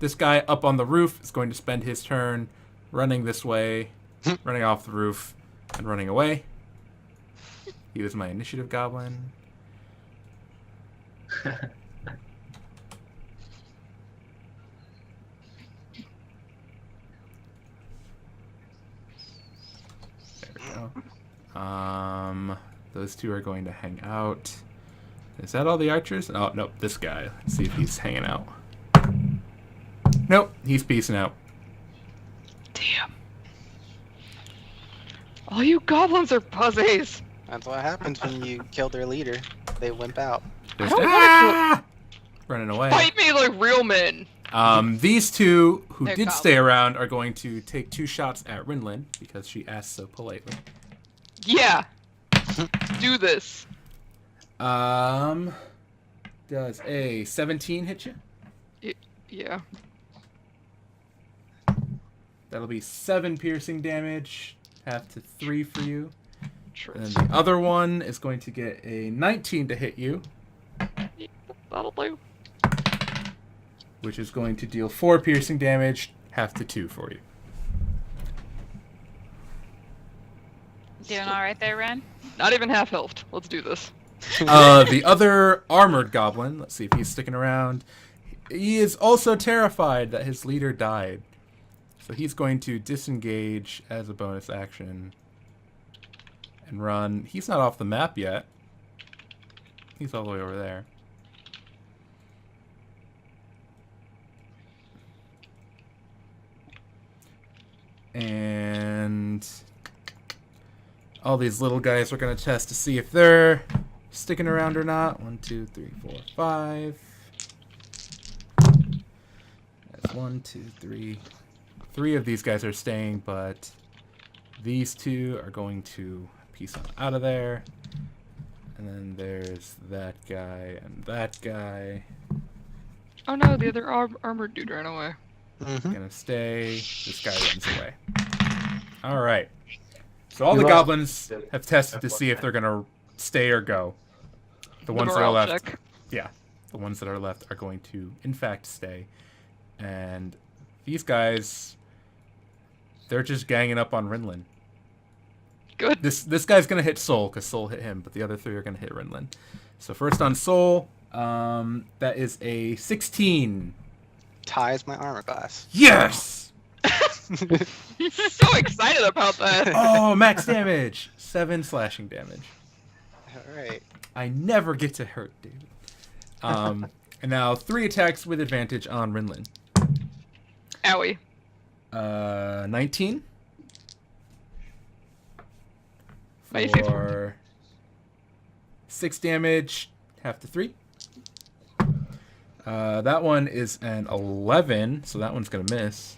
This guy up on the roof is going to spend his turn running this way, running off the roof, and running away. He was my initiative goblin. There we go. Those two are going to hang out. Is that all the archers? Oh, nope, this guy. Let's see if he's hanging out. Nope, he's peacing out.
Damn. All you goblins are pussies.
That's what happens when you kill their leader. They wimp out.
There's
don't wanna
running away.
Fight me like real men.
These two who
They're
did stay around are going to take 2 shots at Rinlin because she asked so politely.
Yeah. Do this.
Does a 17 hit you?
Yeah.
That'll be 7 piercing damage, half to 3 for you.
True.
And then the other one is going to get a 19 to hit you,
That'll do.
which is going to deal 4 piercing damage, half to 2 for you.
Doing all right there, Ren?
Not even half health. Let's do this.
The other armored goblin, let's see if he's sticking around. He is also terrified that his leader died. So he's going to disengage as a bonus action and run. He's not off the map yet. He's all the way over there. And all these little guys are going to test to see if they're sticking around or not. 1, 2, 3, 4, 5. That's 1, 2, 3. 3 of these guys are staying, but these 2 are going to piece on out of there. And then there's that guy and that guy.
Oh no, the other armored dude ran away.
Gonna stay. This guy runs away. All right. So all
You
the
lost.
goblins have tested to see if they're gonna stay or go. The ones that are
morale
left,
check.
yeah, the ones that are left are going to, in fact, stay. And these guys, they're just ganging up on Rinlin.
Good.
This guy's gonna hit Soul because Soul hit him, but the other 3 are gonna hit Rinlin. So first on Soul, that is a 16.
Ties my armor class.
Yes.
So excited about that.
Oh, max damage. 7 slashing damage.
Alright.
I never get to hurt David. And now 3 attacks with advantage on Rinlin.
Owie.
19.
My AC is
For 6 damage, half to 3. That one is an 11, so that one's going to miss.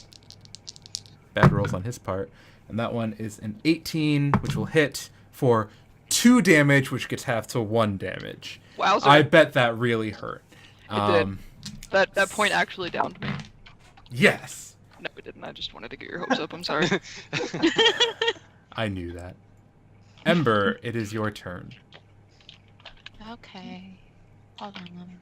Bad rolls on his part. And that one is an 18, which will hit for 2 damage, which gets half to 1 damage.
Wowzer.
I bet that really hurt.
It did. That point actually downed me.
Yes.
No, it didn't. I just wanted to get your hopes up. I'm sorry.
I knew that. Ember, it is your turn.
Okay. Hold on. Let me...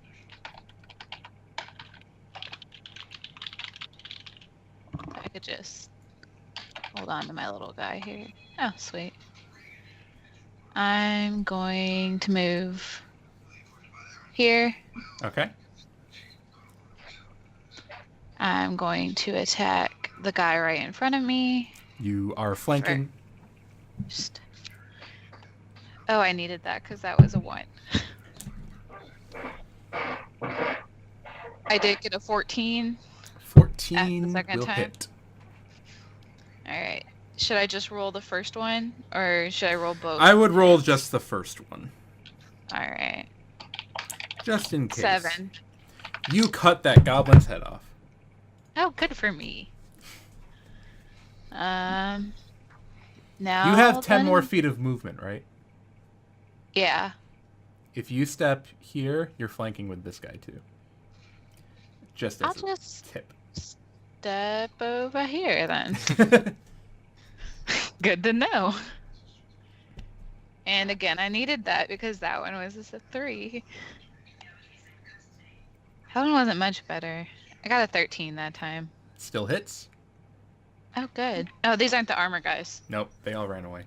I could just hold on to my little guy here. Oh, sweet. I'm going to move here.
Okay.
I'm going to attack the guy right in front of me.
You are flanking.
Just... Oh, I needed that because that was a 1. I did get a 14.
14
second
will
time?
hit.
Alright. Should I just roll the first one? Or should I roll both?
I would roll just the first one.
Alright.
Just in case.
7.
You cut that goblin's head off.
Oh, good for me. Now.
You have 10
then-
more feet of movement, right?
Yeah.
If you step here, you're flanking with this guy too. Just
I'll
as a
just
tip.
step over here then. Good to know. And again, I needed that because that one was just a 3. That one wasn't much better. I got a 13 that time.
Still hits?
Oh, good. Oh, these aren't the armor guys.
Nope, they all ran away.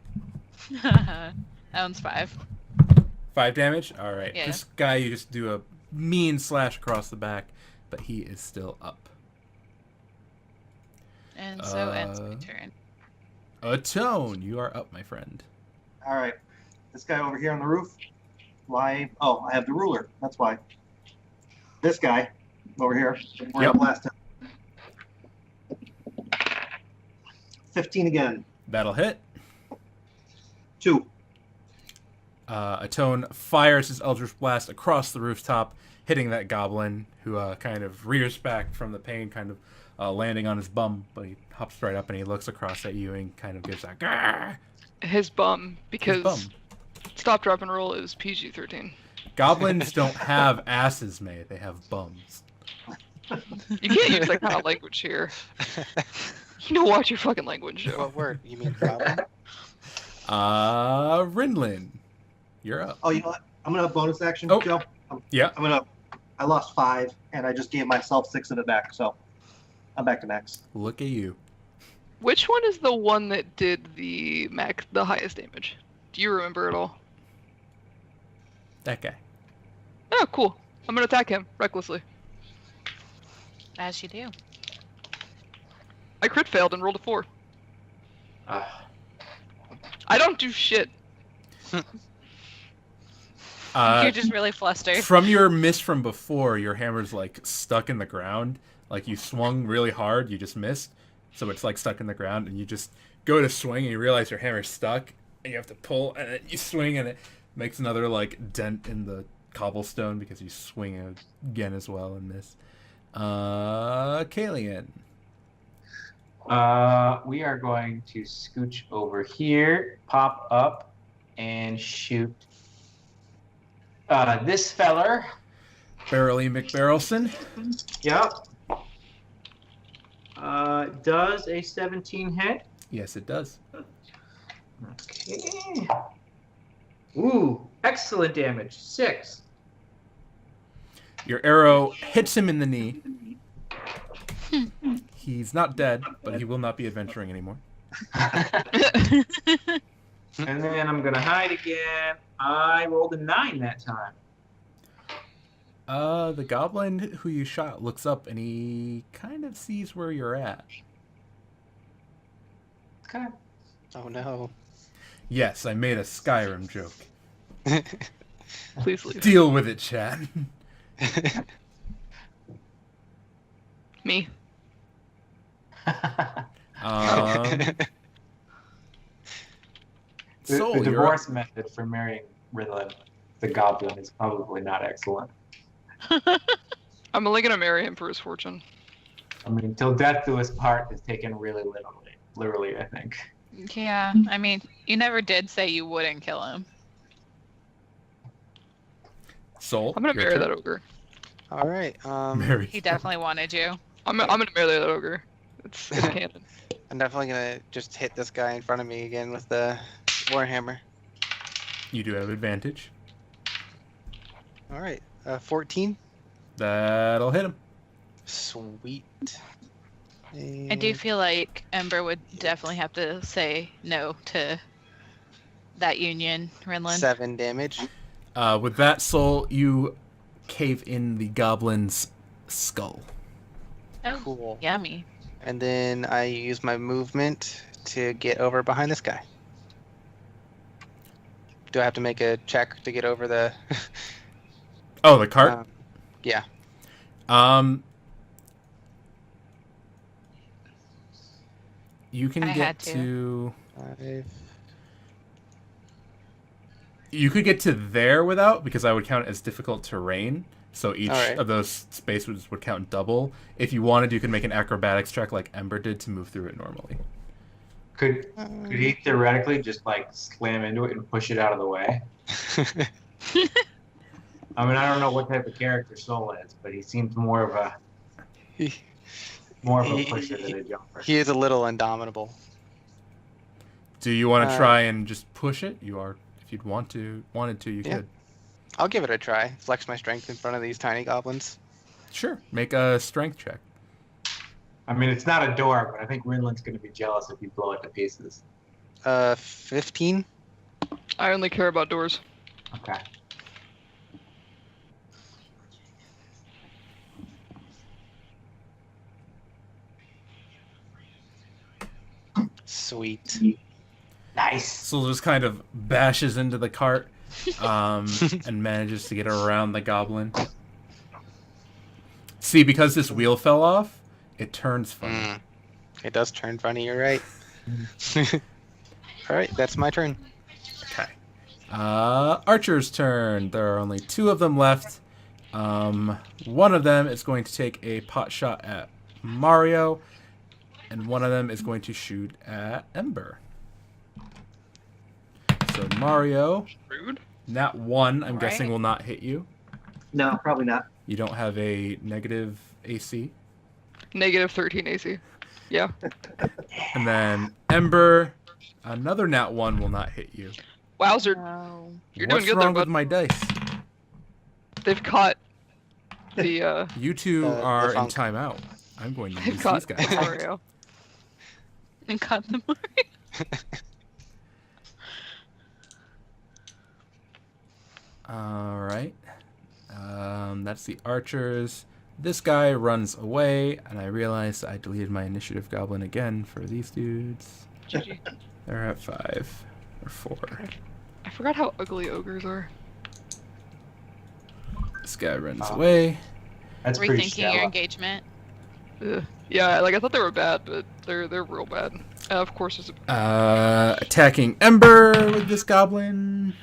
That one's 5.
5 damage? Alright.
Yeah.
This guy, you just do a mean slash across the back, but he is still up.
And so ends my turn.
Atone, you are up, my friend.
All right. This guy over here on the roof. Why? Oh, I have the ruler. That's why. This guy over here. We're
Yep.
gonna blast him. 15 again.
That'll hit.
2.
Atone fires his Eldritch Blast across the rooftop, hitting that goblin, who kind of rears back from the pain, kind of landing on his bum. But he hops right up and he looks across at you and kind of gives that "Grr!"
His bum, because
His bum.
Stop, Drop, and Roll is PG-13.
Goblins don't have asses, mate. They have bums.
You can't use that kind of language here. You know, watch your fucking language, Joe.
What word? You mean goblin?
Rinlin, you're up.
Oh, you know what? I'm gonna bonus action,
Oh.
Joe.
Yeah.
I lost 5, and I just gave myself 6 of it back, so I'm back to max.
Look at you.
Which one is the one that did the highest damage? Do you remember at all?
That guy.
Oh, cool. I'm gonna attack him recklessly.
As you do.
I crit failed and rolled a 4. I don't do shit.
You're just really flustered.
From your miss from before, your hammer's like stuck in the ground. Like you swung really hard, you just missed. So it's like stuck in the ground, and you just go to swing and you realize your hammer's stuck, and you have to pull, and then you swing, and it makes another like dent in the cobblestone because you swing again as well and miss. Kalian.
We are going to scooch over here, pop up, and shoot this feller.
Barrely McBarrelson.
Yep. Does a 17 hit?
Yes, it does.
Okay. Ooh, excellent damage. 6.
Your arrow hits him in the knee. He's not dead, but he will not be adventuring anymore.
And then I'm gonna hide again. I rolled a 9 that time.
The goblin who you shot looks up and he kind of sees where you're at.
Okay.
Oh no.
Yes, I made a Skyrim joke.
Please leave.
Deal with it, Chad.
Me.
Soul,
the
you're
divorce
up.
method for marrying Rinlin, the goblin, is probably not excellent.
I'm only gonna marry him for his fortune.
I mean, till death do us part is taken really literally, I think.
Yeah, I mean, you never did say you wouldn't kill him.
Soul,
I'm gonna
your
marry
turn.
that ogre.
All right.
Marry.
He definitely wanted you.
I'm gonna marry that ogre. It's canon.
I'm definitely gonna just hit this guy in front of me again with the warhammer.
You do have advantage.
All right. 14.
That'll hit him.
Sweet.
I do feel like Ember would definitely have to say no to that union, Rinlin.
7 damage.
With that, Soul, you cave in the goblin's skull.
Oh,
Cool.
yummy.
And then I use my movement to get over behind this guy. Do I have to make a check to get over the?
Oh, the cart?
Yeah.
You can
I
get
had to.
to...
5.
You could get to there without, because I would count it as difficult terrain. So each
Alright.
of those spaces would count double. If you wanted, you could make an acrobatics check like Ember did to move through it normally.
Could he theoretically just like slam into it and push it out of the way? I mean, I don't know what type of character Soul is, but he seems more of a pusher than a jumper.
He is a little indomitable.
Do you want to try and just push it? You are, if you'd wanted to, you
Yeah.
could.
I'll give it a try. Flex my strength in front of these tiny goblins.
Sure. Make a strength check.
I mean, it's not a door, but I think Rinlin's going to be jealous if you blow it to pieces.
15.
I only care about doors.
Okay.
Sweet.
Nice.
Soul just kind of bashes into the cart, and manages to get around the goblin. See, because this wheel fell off, it turns funny.
It does turn funny, you're right. Alright, that's my turn.
Okay. Archer's turn. There are only 2 of them left. One of them is going to take a pot shot at Mario, and one of them is going to shoot at Ember. So Mario,
Rude.
nat 1, I'm
Right.
guessing will not hit you.
No, probably not.
You don't have a negative AC.
Negative 13 AC. Yeah.
And then Ember, another nat 1 will not hit you.
Wowzer.
No.
You're
What's
doing good
wrong
there,
with
bud.
my dice?
They've caught the
You two
The
are in
funk.
timeout. I'm going to
they've
use
caught
these guys.
Mario.
And cut them.
All right. That's the archers. This guy runs away, and I realized I deleted my initiative goblin again for these dudes.
GG.
They're at 5 or 4.
I forgot how ugly ogres are.
This guy runs away.
That's pretty
Rethinking your
shallow.
engagement.
Ugh. Yeah, like I thought they were bad, but they're real bad. Of course, there's a
Attacking Ember with this goblin.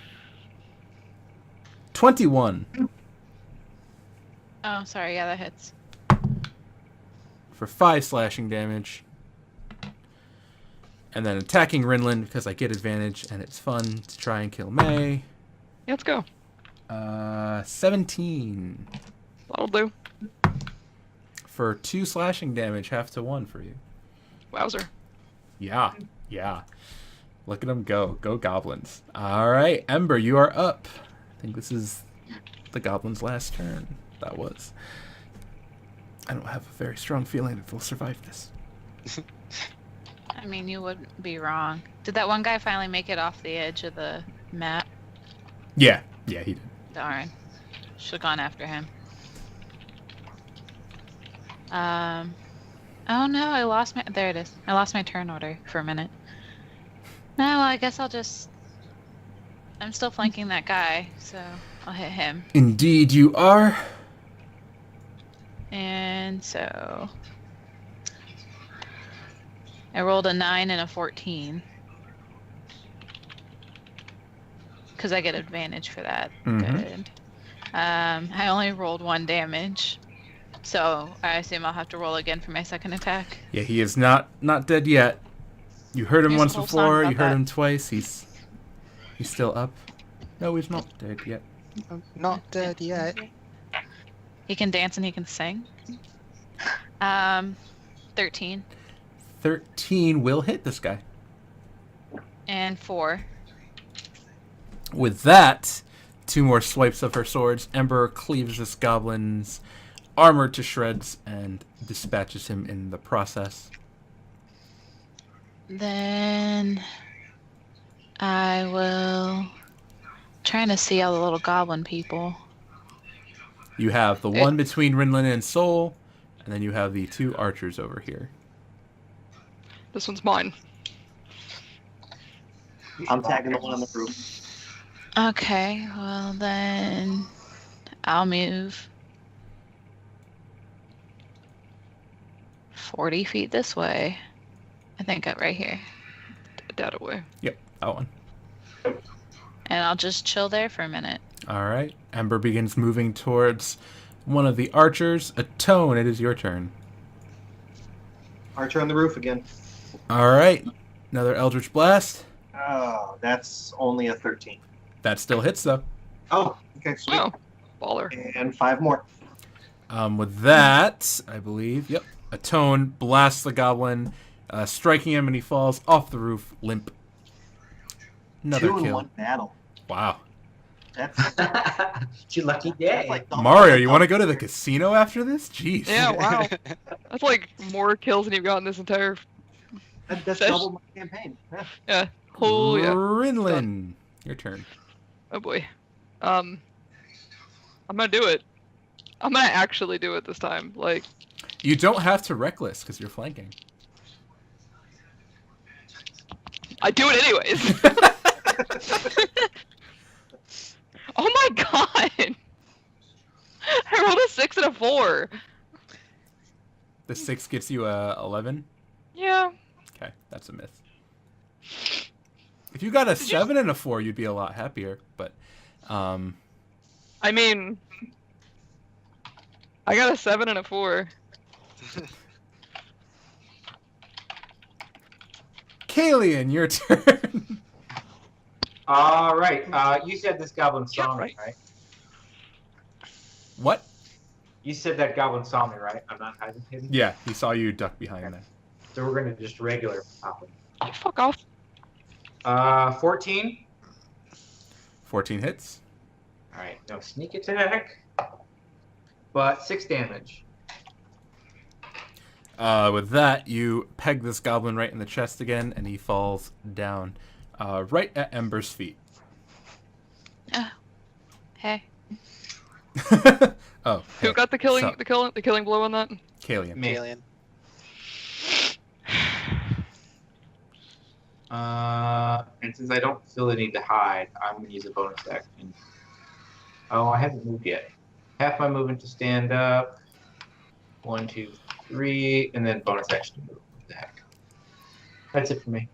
21
Oh, sorry. Yeah, that hits.
for 5 slashing damage. And then attacking Rinlin because I get advantage and it's fun to try and kill May.
yeah, let's go.
17
That'll do.
for 2 slashing damage, half to 1 for you.
Wowzer.
Yeah. Look at them go. Go Goblins. All right, Ember, you are up. I think this is the Goblins' last turn. That was. I don't have a very strong feeling that they'll survive this.
I mean, you wouldn't be wrong. Did that one guy finally make it off the edge of the map?
Yeah, he did.
Darn. Should have gone after him. Oh no, I lost my. There it is. I lost my turn order for a minute. No, well, I guess I'll just. I'm still flanking that guy, so I'll hit him.
Indeed, you are.
And so. I rolled a 9 and a 14. Because I get advantage for that.
Mhm.
Good. I only rolled 1 damage. So I assume I'll have to roll again for my second attack.
Yeah, he is not dead yet. You heard him
There's
once
a whole song
before.
about
You heard
that.
him twice. He's still up. No, he's not dead yet.
I'm not dead yet.
He can dance and he can sing. 13
13 will hit this guy.
and 4.
With that, 2 more swipes of her swords. Ember cleaves this goblin's armor to shreds and dispatches him in the process.
Then I will trying to see all the little goblin people.
You have the one between Rinlin and Soul, and then you have the 2 archers over here.
This one's mine.
I'm tagging the one on the roof.
Okay, well then I'll move 40 feet this way. I think right here.
Dad away.
Yep, that one.
And I'll just chill there for a minute.
All right. Ember begins moving towards one of the archers. Atone, it is your turn.
Archer on the roof again.
All right. Another Eldritch Blast.
Oh, that's only a 13.
That still hits, though.
Oh, okay, sweet.
Wow. Baller.
And 5 more.
With that, I believe, yep, Atone blasts the goblin, striking him, and he falls off the roof, limp. Another
2 in
kill.
1 battle.
Wow.
That's
You lucky
that's
day.
like double-
Mario, you want to go to the casino after this? Jeez.
Yeah, wow. That's like more kills than you've gotten this entire.
That's double my campaign. Yeah.
Yeah. Oh yeah.
Rinlin, your turn.
Oh boy. I'm gonna do it. I'm gonna actually do it this time. Like,
You don't have to reckless because you're flanking.
I do it anyways. 4.
The 6 gets you a 11.
Yeah.
Okay, that's a miss. If you got a 7 and a 4, you'd be a lot happier. But,
I mean, I got a 7 and a 4.
Kalian, your turn.
All right. You said this goblin saw me, right?
What?
You said that goblin saw me, right? I'm not hiding.
Yeah, he saw you duck behind that.
So we're gonna just regular pop him.
Oh, fuck off.
14.
14 hits.
All right. No sneak attack. But 6 damage.
With that, you peg this goblin right in the chest again, and he falls down, right at Ember's feet.
Hey.
Oh.
Who
hey,
got the killing
sup?
the killing blow on that?
Kalian.
Me.
Alien.
And since I don't feel the need to hide, I'm gonna use a bonus action. Oh, I haven't moved yet. Half my movement to stand up. 1, 2, 3, and then bonus action to move. What the heck? That's it for me.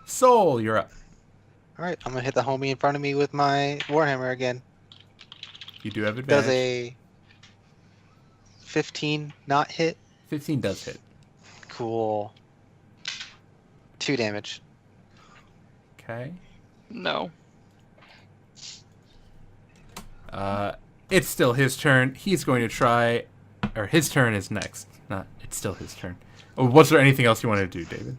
Soul, you're up.
All right, I'm gonna hit the homie in front of me with my warhammer again.
You do have advantage.
Does a 15 not hit?
15 does hit.
Cool. 2 damage.
Okay.
No.
It's still his turn. He's going to try, or his turn is next. It's still his turn. Oh, was there anything else you wanted to do, David?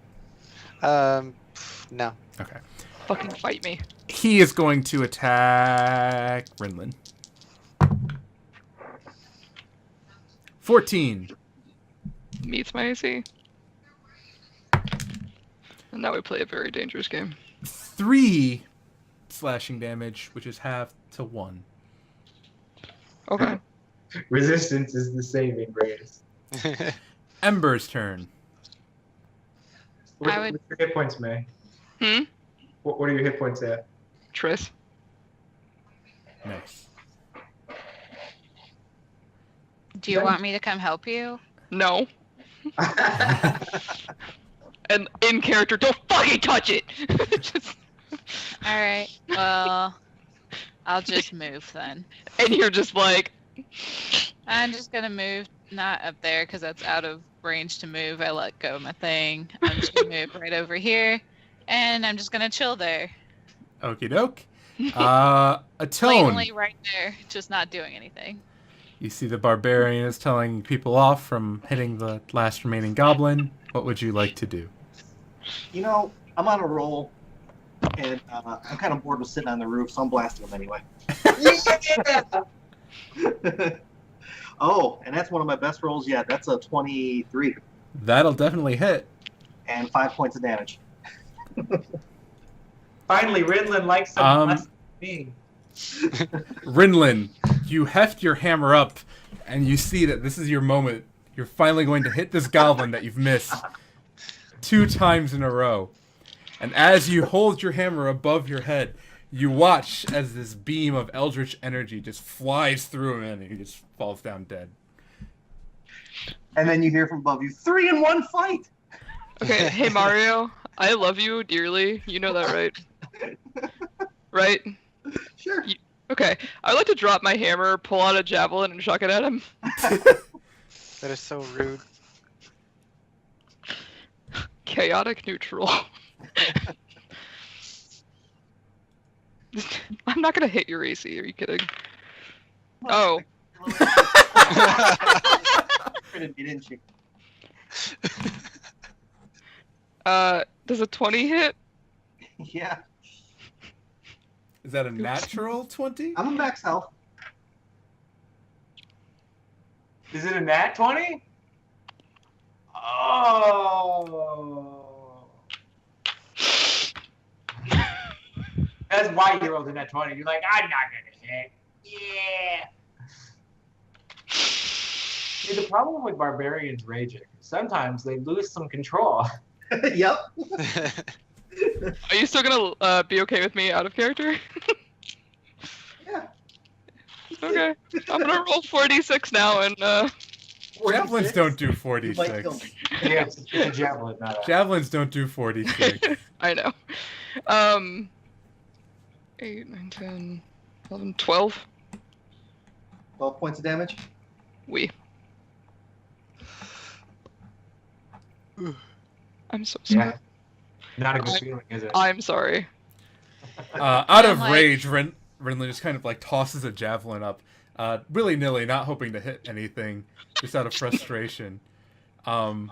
No.
Okay.
Fucking fight me.
He is going to attack Rinlin. 14.
Meets my AC. And now we play a very dangerous game.
3 slashing damage, which is half to 1.
Okay.
Resistance is the saving grace.
Ember's turn.
What's
I would-
your hit points, May?
Hmm?
What are your hit points at?
Triss.
Nice.
Do you want me to come help you?
No. And in character, don't fucking touch it! Just,
All right. Well, I'll just move then.
and you're just like,
I'm just gonna move, not up there because that's out of range to move. I let go of my thing. I'm just gonna move right over here, and I'm just gonna chill there.
Okie doke. Atone.
Blatantly right there, just not doing anything.
You see the barbarian is telling people off from hitting the last remaining goblin. What would you like to do?
You know, I'm on a roll, and I'm kind of bored with sitting on the roof, so I'm blasting them anyway. Oh, and that's one of my best rolls yet. That's a 23
That'll definitely hit.
and 5 points of damage.
Finally, Rinlin likes some less than me.
Rinlin, you heft your hammer up, and you see that this is your moment. You're finally going to hit this goblin that you've missed 2 times in a row. And as you hold your hammer above your head, you watch as this beam of eldritch energy just flies through him, and he just falls down dead.
And then you hear from above you, 3 in 1 fight!
okay, hey Mario, I love you dearly. You know that, right? Right?
Sure.
Okay, I would like to drop my hammer, pull out a javelin, and chuck it at him.
That is so rude.
Chaotic neutral. I'm not gonna hit your AC, are you kidding? Oh.
Didn't you?
Does a 20 hit?
Yeah.
Is that a natural 20?
I'm a max health.
Is it a nat 20? Oh. That's why you rolled a nat 20. You're like, I'm not gonna hit. Yeah. See, the problem with barbarians raging, sometimes they lose some control.
Yep.
Are you still gonna be okay with me out of character?
Yeah.
Okay. I'm gonna roll 4d6 now and
Javelins don't do
You might kill
46.
me.
Yeah, it's a javelin, not a...
Javelins don't do 46.
I know. 8, 9, 10, 11, 12.
12 points of damage.
We. I'm so sorry.
Yeah. Not a good feeling, is it?
I'm sorry.
Out of
like-
rage, Renly just kind of like tosses a javelin up, willy-nilly, not hoping to hit anything, just out of frustration. And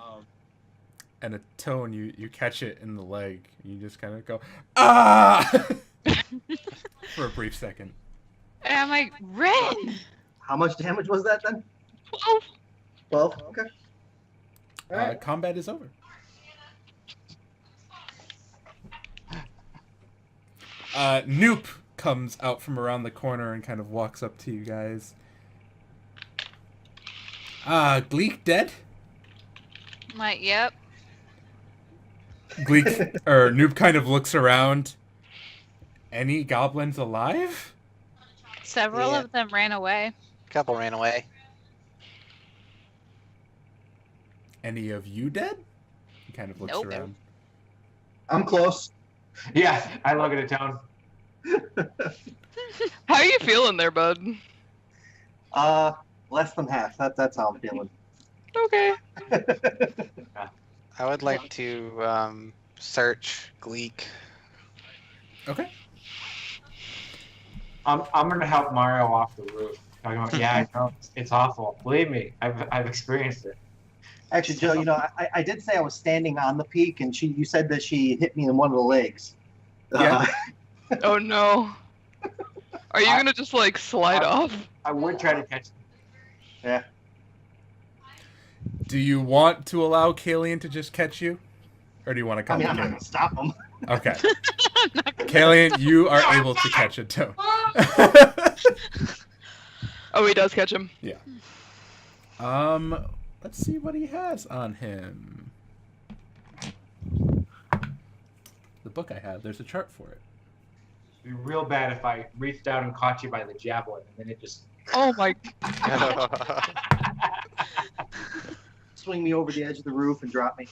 a tone, you catch it in the leg. You just kind of go, ah! For a brief second.
And I'm like, Ren!
How much damage was that then?
12.
12? Okay. Alright.
Combat is over. Noop comes out from around the corner and kind of walks up to you guys. Gleek dead?
I'm like, yep.
Noop kind of looks around. Any goblins alive?
Several
Yeah.
of them ran away.
Couple ran away.
Any of you dead? He kind of looks
Nope.
around.
I'm close.
Yeah, I look at the town.
How are you feeling there, bud?
Less than half. That's how I'm feeling.
Okay.
I would like to search Gleek.
Okay.
I'm gonna help Mario off the roof. Talking about, yeah, I know it's awful. Believe me, I've experienced it.
Actually, Joe, you know, I did say I was standing on the peak, and you said that she hit me in one of the legs.
Yeah.
Oh no. Are you gonna just like slide off?
I would try to catch them.
Yeah.
Do you want to allow Kalian to just catch you? Or do you want to
I
come
mean, I'm
with
not
him?
gonna stop them.
Okay. Kalian, you are able to catch it too.
Oh, he does catch him.
Let's see what he has on him. The book I have, there's a chart for it.
It'd be real bad if I reached out and caught you by the javelin, and then it just...
Oh my.
Swing me over the edge of the roof and drop me.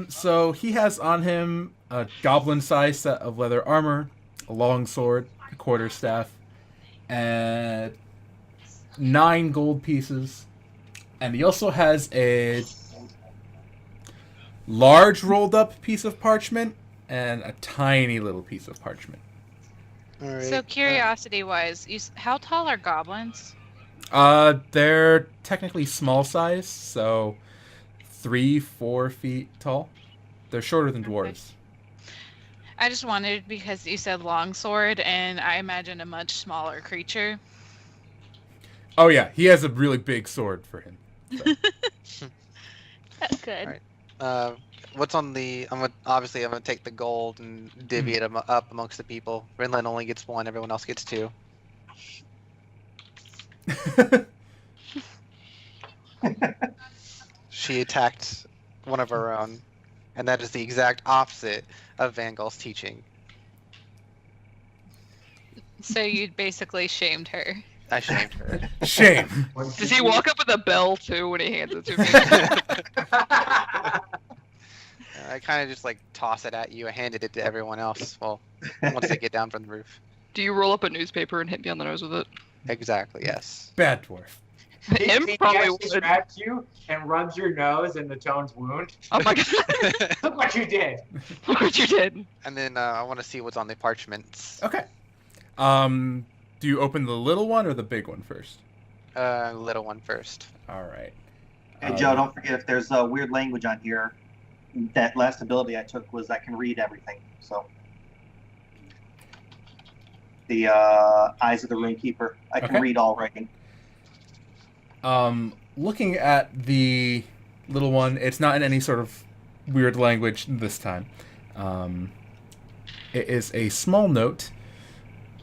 So he has on him a goblin-sized set of leather armor, a long sword, a quarterstaff, and 9 gold pieces. And he also has a large rolled-up piece of parchment and a tiny little piece of parchment.
All right.
So curiosity-wise, how tall are goblins?
They're technically small size, so 3-4 feet tall. They're shorter than dwarves.
I just wondered because you said longsword, and I imagine a much smaller creature.
Oh yeah, he has a really big sword for him.
That's good.
Alright. What's on the? I'm gonna take the gold and divvy it up amongst the people. Rinlin only gets 1. Everyone else gets 2. She attacked one of her own, and that is the exact opposite of Vangal's teaching.
So you basically shamed her.
I shamed her.
Shame.
Does he walk up with a bell too when he hands it to me?
I kind of just like toss it at you. I handed it to everyone else. Well, once they get down from the roof.
Do you roll up a newspaper and hit me on the nose with it?
Exactly. Yes.
Bad dwarf.
Him
He
probably
actually
would.
grabs you and rubs your nose in the tone's wound.
Oh my god.
Look what you did.
Look what you did.
And then I want to see what's on the parchments.
Okay. Do you open the little one or the big one first?
Little one first.
All right.
Hey, Joe, don't forget if there's a weird language on here, that last ability I took was I can read everything. So the Eyes of the Runekeeper, I can
Okay.
read all writing.
Looking at the little one, it's not in any sort of weird language this time. It is a small note.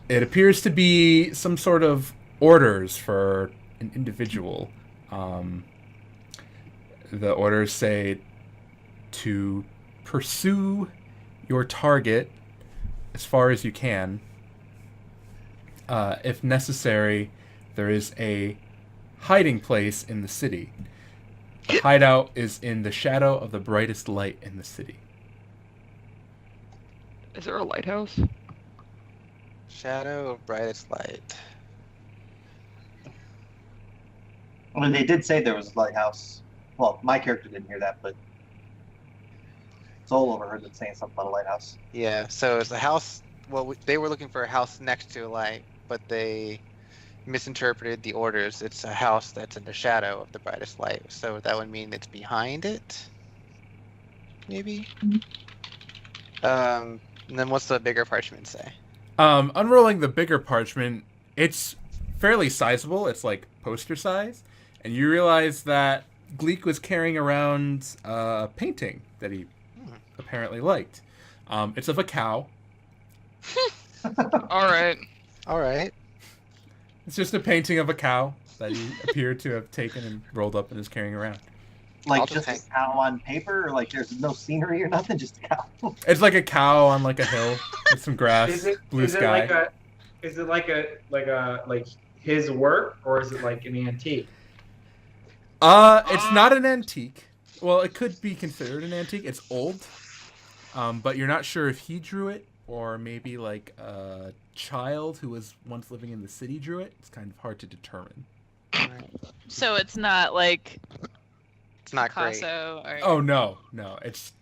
It appears to be some sort of orders for an individual. The orders say to pursue your target as far as you can If necessary, there is a hiding place in the city. The hideout is in the shadow of the brightest light in the city.
Is there a lighthouse?
Shadow of brightest light.
I mean, they did say there was a lighthouse. Well, my character didn't hear that, but Soul overheard them saying something about a lighthouse.
Yeah, so it's a house. Well, they were looking for a house next to a light, but they misinterpreted the orders. It's a house that's in the shadow of the brightest light, so that would mean it's behind it. Maybe. And then what's the bigger parchment say?
Unrolling the bigger parchment, it's fairly sizable. It's like poster size, and you realize that Gleek was carrying around a painting that he apparently liked. It's of a cow.
All right.
All right.
It's just a painting of a cow that he appeared to have taken and rolled up and is carrying around.
I'll
Like
just
just a cow on paper, or like there's no scenery or nothing, just a cow.
It's like a cow on like a hill with some grass, blue sky.
Is it like his work, or is it like an antique?
It's not an antique. Well, it could be considered an antique. It's old, but you're not sure if he drew it or maybe like a child who was once living in the city drew it. It's kind of hard to determine.
So it's not like
It's not great.
Picasso or
Oh no, it's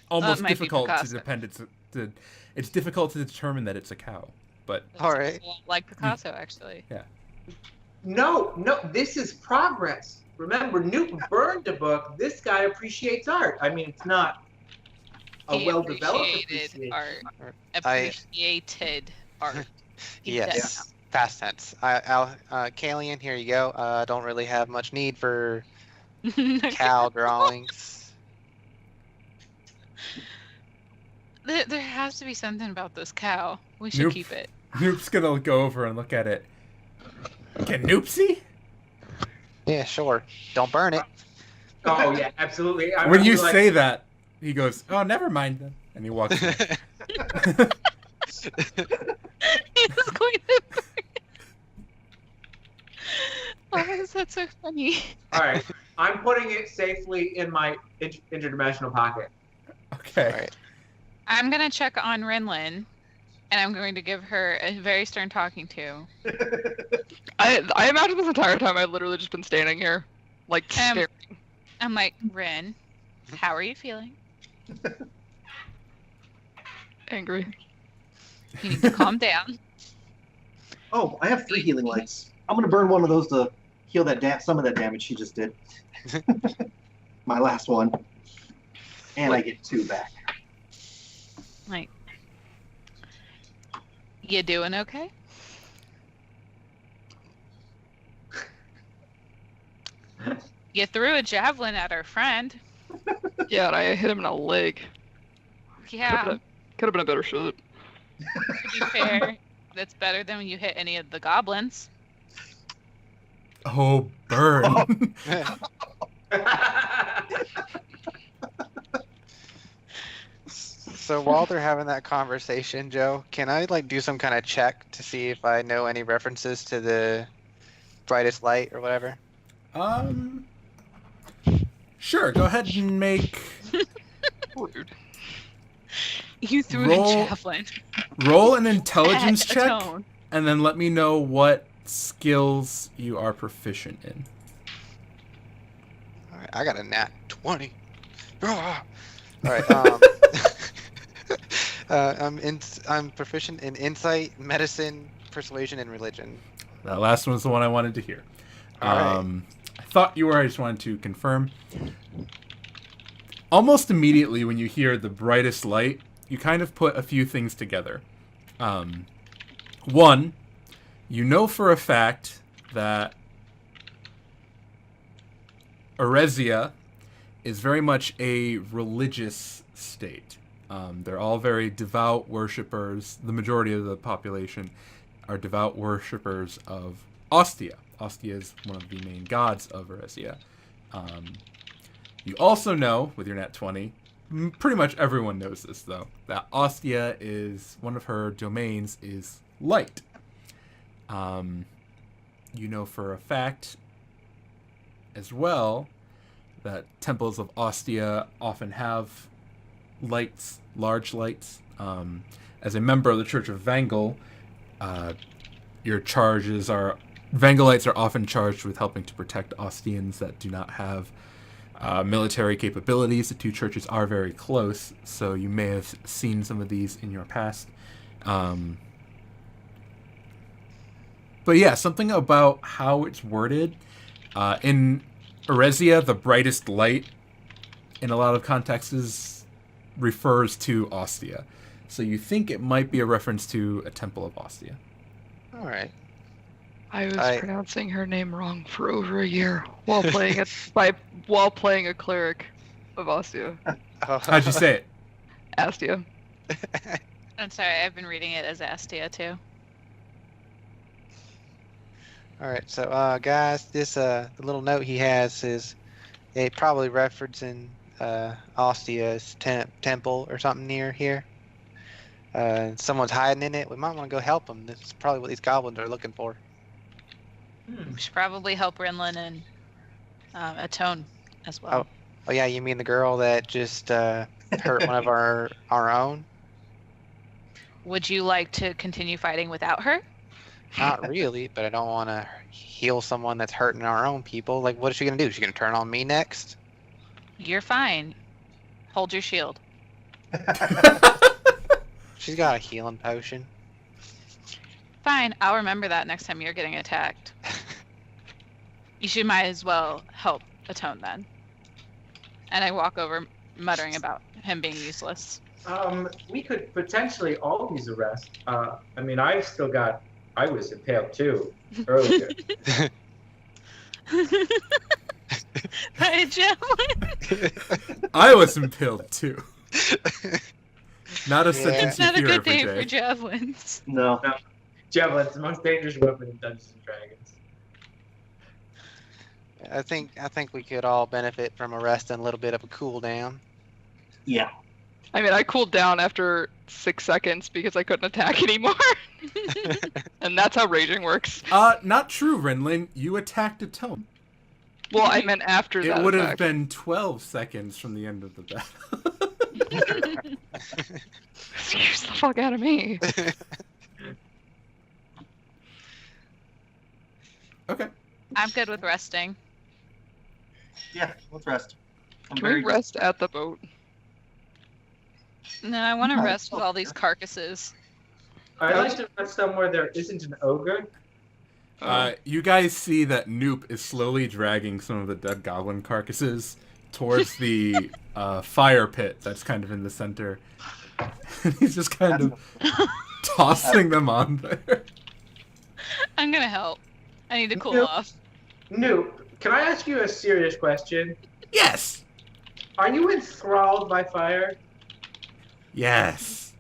almost
might be
difficult to
Picasso.
depend. It's difficult to determine that it's a cow, but
It's
All right.
a lot like Picasso, actually.
No, this is progress. Remember, Newton burned the book. This guy appreciates art. I mean, it's not a
He
well-developed
appreciated
appreciation.
art.
I-
Appreciated art. He does.
Yes. Past tense. Kalian, here you go. Don't really have much need for cow drawings.
There has to be something about this cow. We should
Nope.
keep it.
Noop's gonna go over and look at it. Can Noopsy?
Yeah, sure. Don't burn it.
Oh yeah, absolutely. I
When
mean,
you
like,
say that, he goes, "Oh, never mind then," and he walks away.
He's going to. Why is that so funny?
all right, I'm putting it safely in my interdimensional pocket.
Okay.
All right.
I'm gonna check on Rinlin, and I'm going to give her a very stern talking to.
I imagine this entire time I've literally just been standing here, like staring.
I'm like, Rin, how are you feeling?
Angry.
You need to calm down.
Oh, I have 3 healing lights. I'm gonna burn one of those to heal that some of that damage she just did. My last one, and I get 2 back.
Like, you doing okay? You threw a javelin at our friend.
Yeah, and I hit him in the leg.
Yeah,
Could have been a better shot.
to be fair, that's better than when you hit any of the goblins.
Oh, burn!
So while they're having that conversation, Joe, can I like do some kind of check to see if I know any references to the brightest light or whatever?
Sure. Go ahead and make
Rude.
You threw
Roll-
a javelin.
roll an intelligence
at a
check,
tone.
and then let me know what skills you are proficient in.
All right, I got a nat 20. Ah! All right. I'm proficient in insight, medicine, persuasion, and religion.
That last one was the one I wanted to hear.
All right.
I thought you were. I just wanted to confirm. Almost immediately when you hear the brightest light, you kind of put a few things together. One, you know for a fact that Eresia is very much a religious state. They're all very devout worshippers. The majority of the population are devout worshippers of Ostia. Ostia is one of the main gods of Eresia. You also know, with your nat 20, pretty much everyone knows this though, that Ostia is, one of her domains is light. You know for a fact as well that temples of Ostia often have lights, large lights. As a member of the Church of Vangal, your charges are... Vangalites are often charged with helping to protect Ostians that do not have military capabilities. The two churches are very close, so you may have seen some of these in your past. But yeah, something about how it's worded. In Eresia, the brightest light, in a lot of contexts, refers to Ostia. So you think it might be a reference to a temple of Ostia.
All right.
I was pronouncing her name wrong for over a year while playing a cleric of Ostia.
How'd you say it?
Astia.
I'm sorry, I've been reading it as Astia too.
All right, so guys, this the little note he has is it probably referencing Ostia's temple or something near here. Someone's hiding in it. We might want to go help them. This is probably what these goblins are looking for.
We should probably help Rinlin and Atone as well.
Oh yeah, you mean the girl that just hurt one of our own?
Would you like to continue fighting without her?
Not really, but I don't want to heal someone that's hurting our own people. Like, what is she gonna do? Is she gonna turn on me next?
You're fine. Hold your shield.
She's got a healing potion.
Fine, I'll remember that next time you're getting attacked. You might as well help Atone then. And I walk over muttering about him being useless.
We could potentially all use a rest. I mean, I was impaled too earlier.
By a javelin?
I was impaled too. Not a sentence
It's not a
you hear
good day
every
for javelins.
No.
Javelin's the most dangerous weapon in Dungeons and Dragons.
I think we could all benefit from a rest and a little bit of a cool down.
Yeah.
I mean, I cooled down after 6 seconds because I couldn't attack anymore. And that's how raging works.
Not true, Rinlin. You attacked Atone.
Well, I meant after that
It would have
attack.
been 12 seconds from the end of the battle.
Excuse the fuck out of me.
Okay.
I'm good with resting.
Yeah, let's rest.
Can we rest at the boat?
No, I want to rest with all these carcasses.
I'd like to rest somewhere there isn't an ogre.
You guys see that Noop is slowly dragging some of the dead goblin carcasses towards the fire pit that's kind of in the center. He's just kind of tossing them on there.
I'm gonna help. I need to cool
Nope.
off.
Noop, can I ask you a serious question?
Yes!
Are you enthralled by fire?
Yes.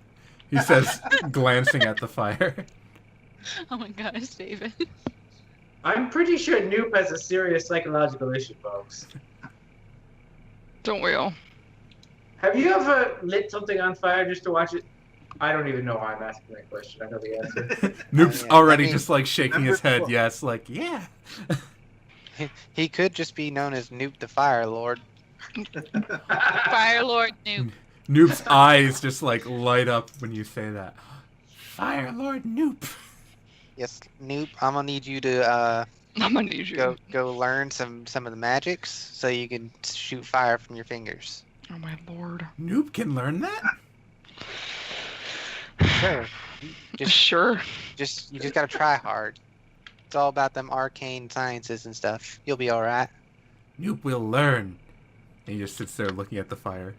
He says, glancing at the fire.
Oh my gosh, David.
I'm pretty sure Noop has a serious psychological issue, folks.
Don't we all?
Have you ever lit something on fire just to watch it? I don't even know why I'm asking that question. I know the answer.
Noop's
Yeah,
already
I mean,
just like shaking his head, yes, like, yeah.
He could just be known as Noop the Fire Lord.
Fire Lord Noob.
Noop's eyes just like light up when you say that. Fire Lord Noop.
Yes, Noop, I'm gonna need you to
I'm gonna need you.
go learn some of the magics so you can shoot fire from your fingers.
Oh my lord.
Noop can learn that?
Sure.
You just
You just gotta try hard. It's all about them arcane sciences and stuff. You'll be all right.
Noop will learn. And he just sits there looking at the fire.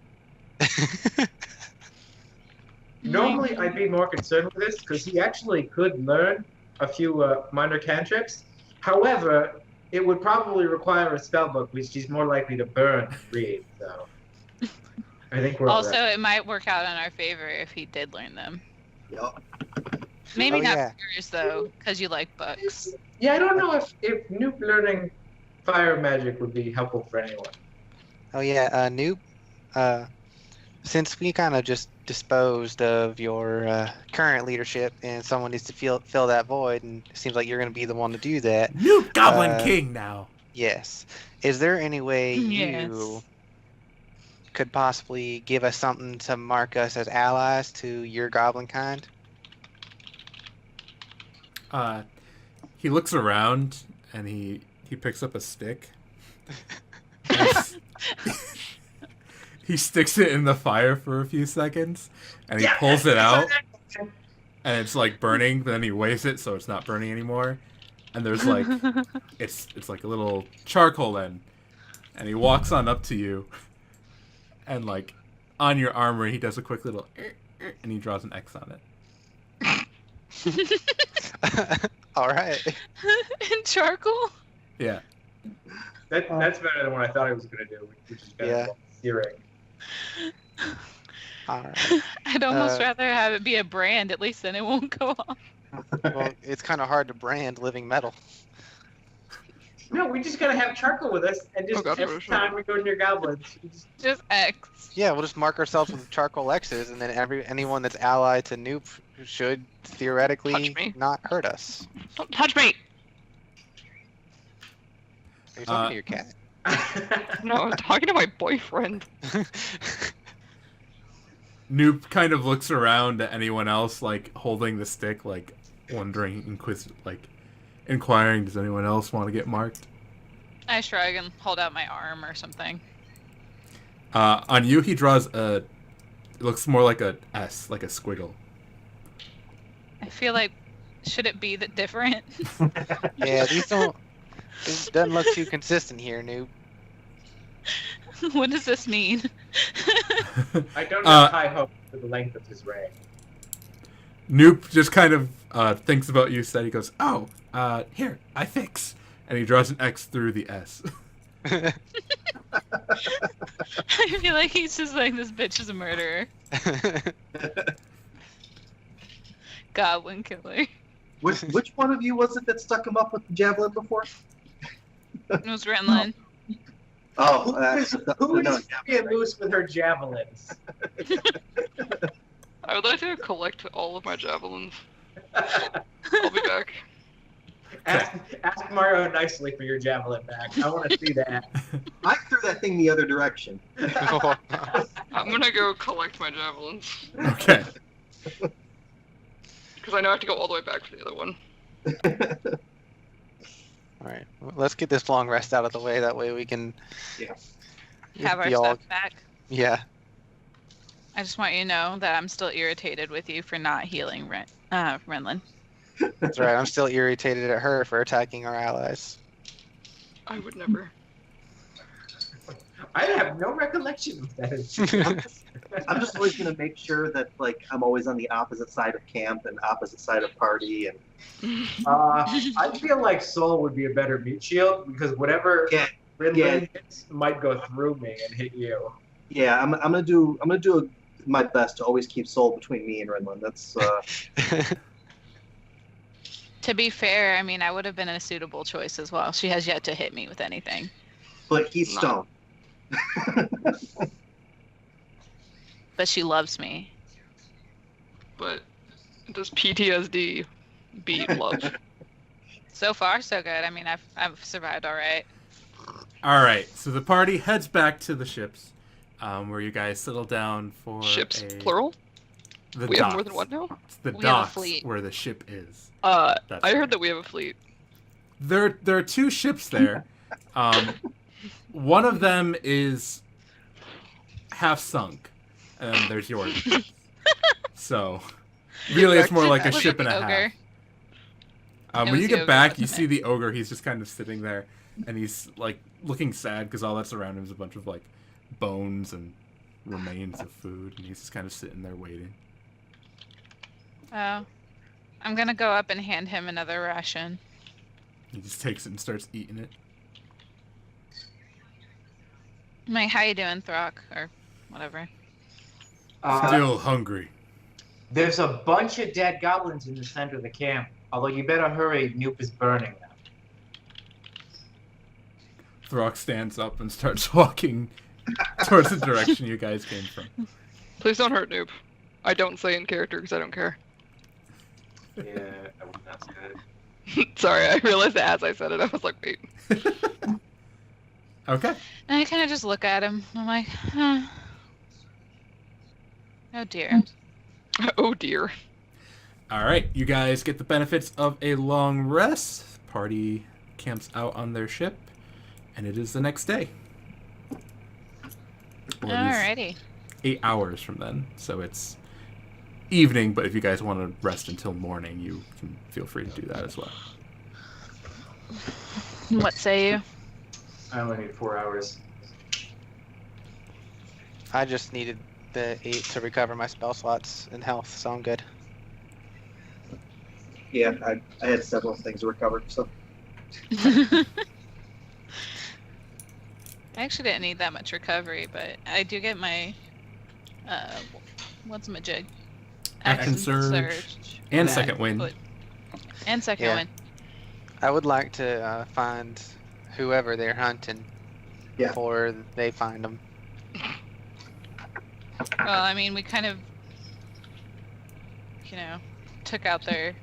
Normally, I'd be more concerned with this because he actually could learn a few minor cantrips. However, it would probably require a spellbook, which he's more likely to burn and read. So, I think we're all
Also,
right.
it might work out in our favor if he did learn them.
Yup.
Maybe
Oh,
not
yeah.
yours though, because you like books.
Yeah, I don't know if Noop learning fire magic would be helpful for anyone.
Oh yeah, Noop. Since we kind of just disposed of your current leadership and someone needs to fill that void, and it seems like you're going to be the one to do that.
New Goblin King now.
Yes. Is there any way
Yes.
you could possibly give us something to mark us as allies to your goblin kind?
He looks around and he picks up a stick. He sticks it in the fire for a few seconds, and he pulls it out, and it's like burning. But then he waves it so it's not burning anymore, and there's like it's like a little charcoal end, and he walks on up to you, and like on your armor he does a quick little and he draws an X on it.
All right.
In charcoal?
Yeah.
That's better than what I thought I was going to do, which is kind of searing.
All right.
I'd almost rather have it be a brand. At least then it won't go off.
Well, it's kind of hard to brand living metal.
No, we just gotta have charcoal with us, and just every time we go near goblins,
just X.
Yeah, we'll just mark ourselves with charcoal X's, and then anyone that's allied to Noop should theoretically not hurt us.
Don't touch me!
Are you talking to your cat?
No, I'm talking to my boyfriend.
Noop kind of looks around at anyone else, like holding the stick, like wondering, inquiring, does anyone else want to get marked?
I shrug and hold out my arm or something.
On you, he draws it looks more like a S, like a squiggle.
I feel like, should it be that different?
Yeah, this doesn't look too consistent here, Noob.
What does this mean?
I don't have high hopes for the length of his ray.
Noop just kind of thinks about you, said he goes, "Oh, here, I fix," and he draws an X through the S.
I feel like he's just like, this bitch is a murderer. Goblin killer.
Which one of you was it that stuck him up with the javelin before?
It was Renlin.
Oh,
who is being loose with her javelins?
I would like to collect all of my javelins. I'll be back.
Ask Mario nicely for your javelin back. I want to see that.
I threw that thing the other direction.
I'm gonna go collect my javelins.
Okay.
Because I know I have to go all the way back for the other one.
Alright, well, let's get this long rest out of the way. That way we can
Have our
be all-
stuff back.
Yeah.
I just want you to know that I'm still irritated with you for not healing Renlin.
That's right. I'm still irritated at her for attacking our allies.
I would never.
I have no recollection of that.
I'm just always gonna make sure that I'm always on the opposite side of camp and opposite side of party, and
I feel like Soul would be a better meat shield because whatever Ridley hits might go through me and hit you.
Yeah, I'm gonna do my best to always keep Soul between me and Renlin. That's
To be fair, I mean, I would have been a suitable choice as well. She has yet to hit me with anything.
but he's stoned.
But she loves me.
But does PTSD beat love?
So far, so good. I mean, I've survived all right.
All right, so the party heads back to the ships, where you guys settle down for
Ships, plural?
The
We
docks.
have more than one now?
It's the
We have a
docks
fleet.
where the ship is.
I
That's
heard that we have a fleet.
There are two ships there. One of them is half sunk, and there's yours. So, really, it's more like a
Look at
ship and
the
a half.
ogre.
When
was
you
the
get
ogre,
back, you
wasn't
see
it?
the ogre. He's just kind of sitting there, and he's like looking sad because all that's around him is a bunch of like bones and remains of food, and he's just kind of sitting there waiting.
Oh. I'm gonna go up and hand him another ration.
He just takes it and starts eating it.
I'm like, how you doing, Throck? Or whatever.
Still hungry.
There's a bunch of dead goblins in the center of the camp. Although you better hurry, Noop is burning them.
Throck stands up and starts walking towards the direction you guys came from.
Please don't hurt Noob. I don't say in character because I don't care.
Yeah, I would not say that.
Sorry, I realized that as I said it. I was like, wait.
Okay.
And I kind of just look at him. I'm like, huh. Oh dear.
Oh dear.
All right, you guys get the benefits of a long rest. Party camps out on their ship, and it is the next day. Well, it is
Alrighty.
8 hours from then, so it's evening. But if you guys want to rest until morning, you can feel free to do that as well.
What say you?
I only need 4 hours.
I just needed the 8 to recover my spell slots and health, so I'm good.
Yeah, I had several things to recover, so.
I actually didn't need that much recovery, but I do get my what's my jig?
Action surge. And
Yeah.
second wind.
Foot. And second
Yeah.
one.
I would like to find whoever they're hunting
Yeah.
before they find them.
Well, I mean, we kind of, took out their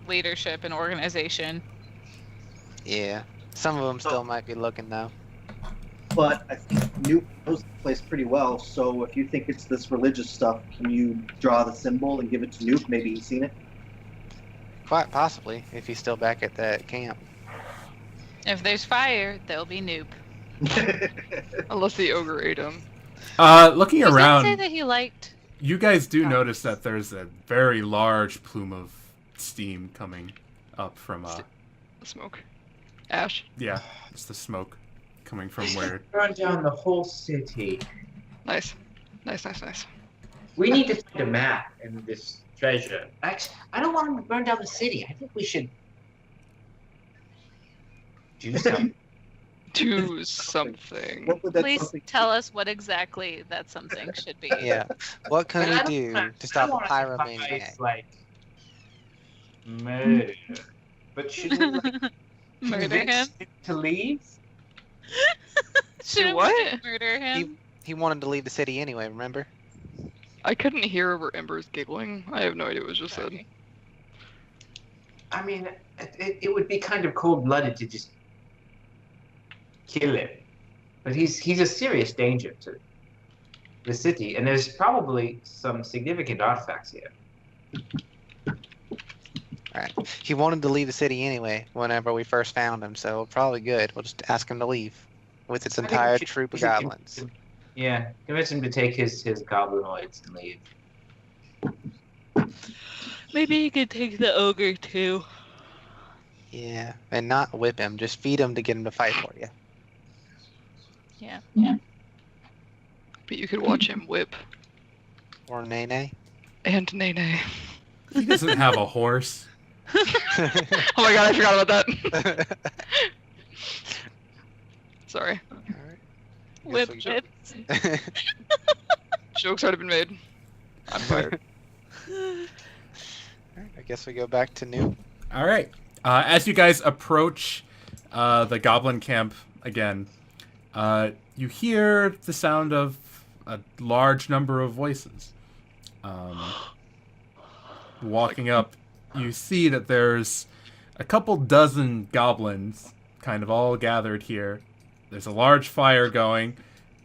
leadership and organization.
Yeah. Some of them still might be looking though.
But I think Nuke knows the place pretty well, so if you think it's this religious stuff, can you draw the symbol and give it to Nuke? Maybe he's seen it?
Quite possibly, if he's still back at that camp.
If there's fire, there'll be noob.
Unless the ogre ate him.
Looking
He did say
around,
that he liked.
you guys do
Oh.
notice that there's a very large plume of steam coming up from,
Smoke. Ash.
yeah, it's the smoke coming from where...
Burn down the whole city.
Nice. Nice.
We need to find a map and this treasure. Actually, I don't want to burn down the city. I think we should do something.
Do something.
What would that
Please
something
tell us what exactly that something should be.
Yeah. What can
I
we
don't
do
want-
to stop
I
a
want
pyromaniac?
advice, like murder. But should we like
Murder him?
convince him to leave?
Should
what?
Murder him?
He wanted to leave the city anyway, remember?
I couldn't hear over Ember's giggling. I have no idea what was just said.
Okay. I mean, it would be kind of cold-blooded to just kill him, but he's a serious danger to the city, and there's probably some significant artifacts here.
Alright. He wanted to leave the city anyway whenever we first found him, so probably good. We'll just ask him to leave with its
I think we
entire
should-
troop
we
of
should
goblins.
Yeah, convince him to take his goblinoids and leave.
Maybe he could take the ogre too.
Yeah, and not whip him. Just feed him to get him to fight for you.
Yeah.
But you could watch him whip.
Or Nene.
And Nene.
He doesn't have a horse.
Oh my god, I forgot about that. Sorry.
Whip
Guess
it.
Joke's already been made. I'm fired.
I guess we go back to New.
All right. As you guys approach the goblin camp again, you hear the sound of a large number of voices. Walking up, you see that there's a couple dozen goblins kind of all gathered here. There's a large fire going,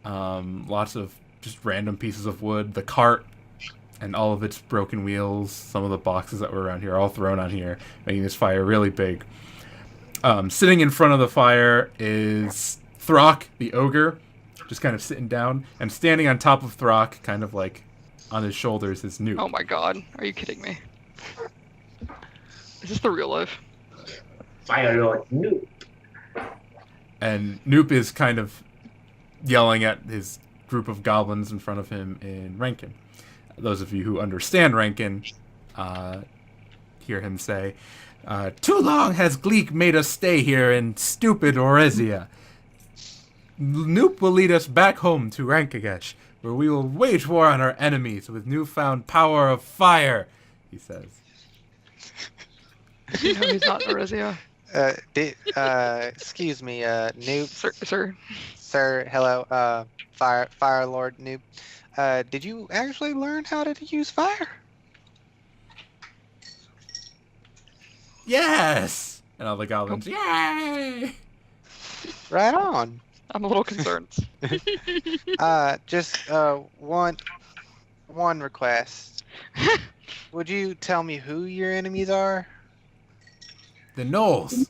lots of just random pieces of wood, the cart and all of its broken wheels, some of the boxes that were around here, all thrown on here, making this fire really big. Sitting in front of the fire is Throck, the ogre, just kind of sitting down, and standing on top of Throck, kind of like on his shoulders, is Newt.
Oh my god, are you kidding me? Is this the real life?
Fire Lord Noob.
And Noop is kind of yelling at his group of goblins in front of him in Rankin. Those of you who understand Rankin hear him say, "Too long has Gleek made us stay here in stupid Orezia. Noop will lead us back home to Rankagesh, where we will wage war on our enemies with newfound power of fire," he says.
No, he's not in Orezia.
Excuse me, Noob.
Sir.
Sir, hello, Fire Lord Noob. did you actually learn how to use fire?
Yes! And all the goblins, yay!
Right on.
I'm a little concerned.
Just one request. Would you tell me who your enemies are?
The gnolls.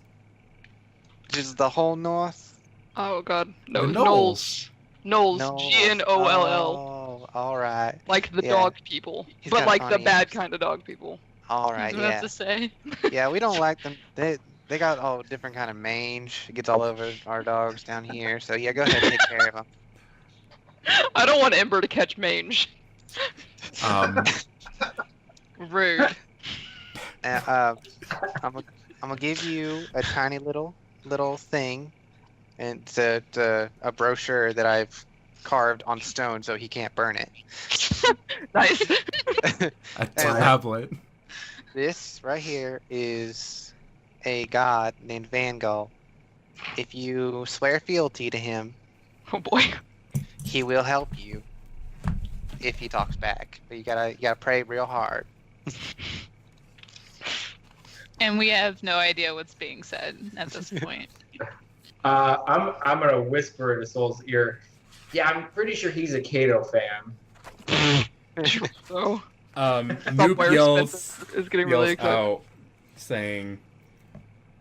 Just the whole north?
Oh god, no,
The
Knowles. Knowles,
Knowles.
Gnoll.
Oh, all right.
Like the
Yeah.
dog people,
He's
but
kinda
like the
funny.
bad kind of dog people.
All
I
right,
was about
yeah.
to say.
Yeah, we don't like them. They got all different kind of mange. It gets all over our dogs down here. So yeah, go ahead, take care of them.
I don't want Ember to catch mange. Rude.
I'm gonna give you a tiny little thing, and it's a brochure that I've carved on stone so he can't burn it.
Nice.
A tablet.
This right here is a god named Van Gogh. If you swear fealty to him,
Oh boy.
he will help you if he talks back. But you gotta pray real hard.
And we have no idea what's being said at this point.
I'm gonna whisper into Soul's ear. Yeah, I'm pretty sure he's a Kato fan.
So
Noop
somewhere
yells
Spencer is getting really excited.
out, saying,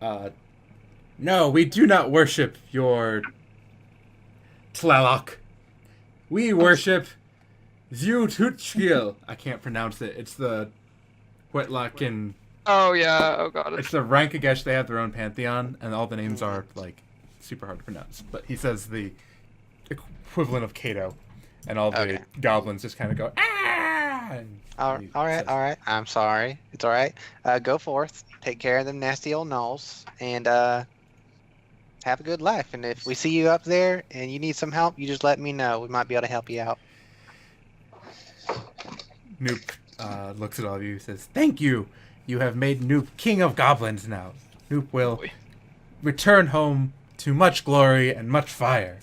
"No, we do not worship your Tlaloc. We worship Zututchgil." I can't pronounce it. It's the Whitlock and
Oh yeah. Oh god.
it's the Rankagesh. They have their own pantheon, and all the names are like super hard to pronounce. But he says the equivalent of Kato, and all the
Okay.
goblins just kind of go ah. And
All
he
right,
says-
all right. I'm sorry. It's all right. Go forth, take care of them nasty old gnolls, and have a good life. And if we see you up there and you need some help, you just let me know. We might be able to help you out.
Noop looks at all of you and says, "Thank you. You have made Noop king of goblins now. Noop will
Boy.
return home to much glory and much fire."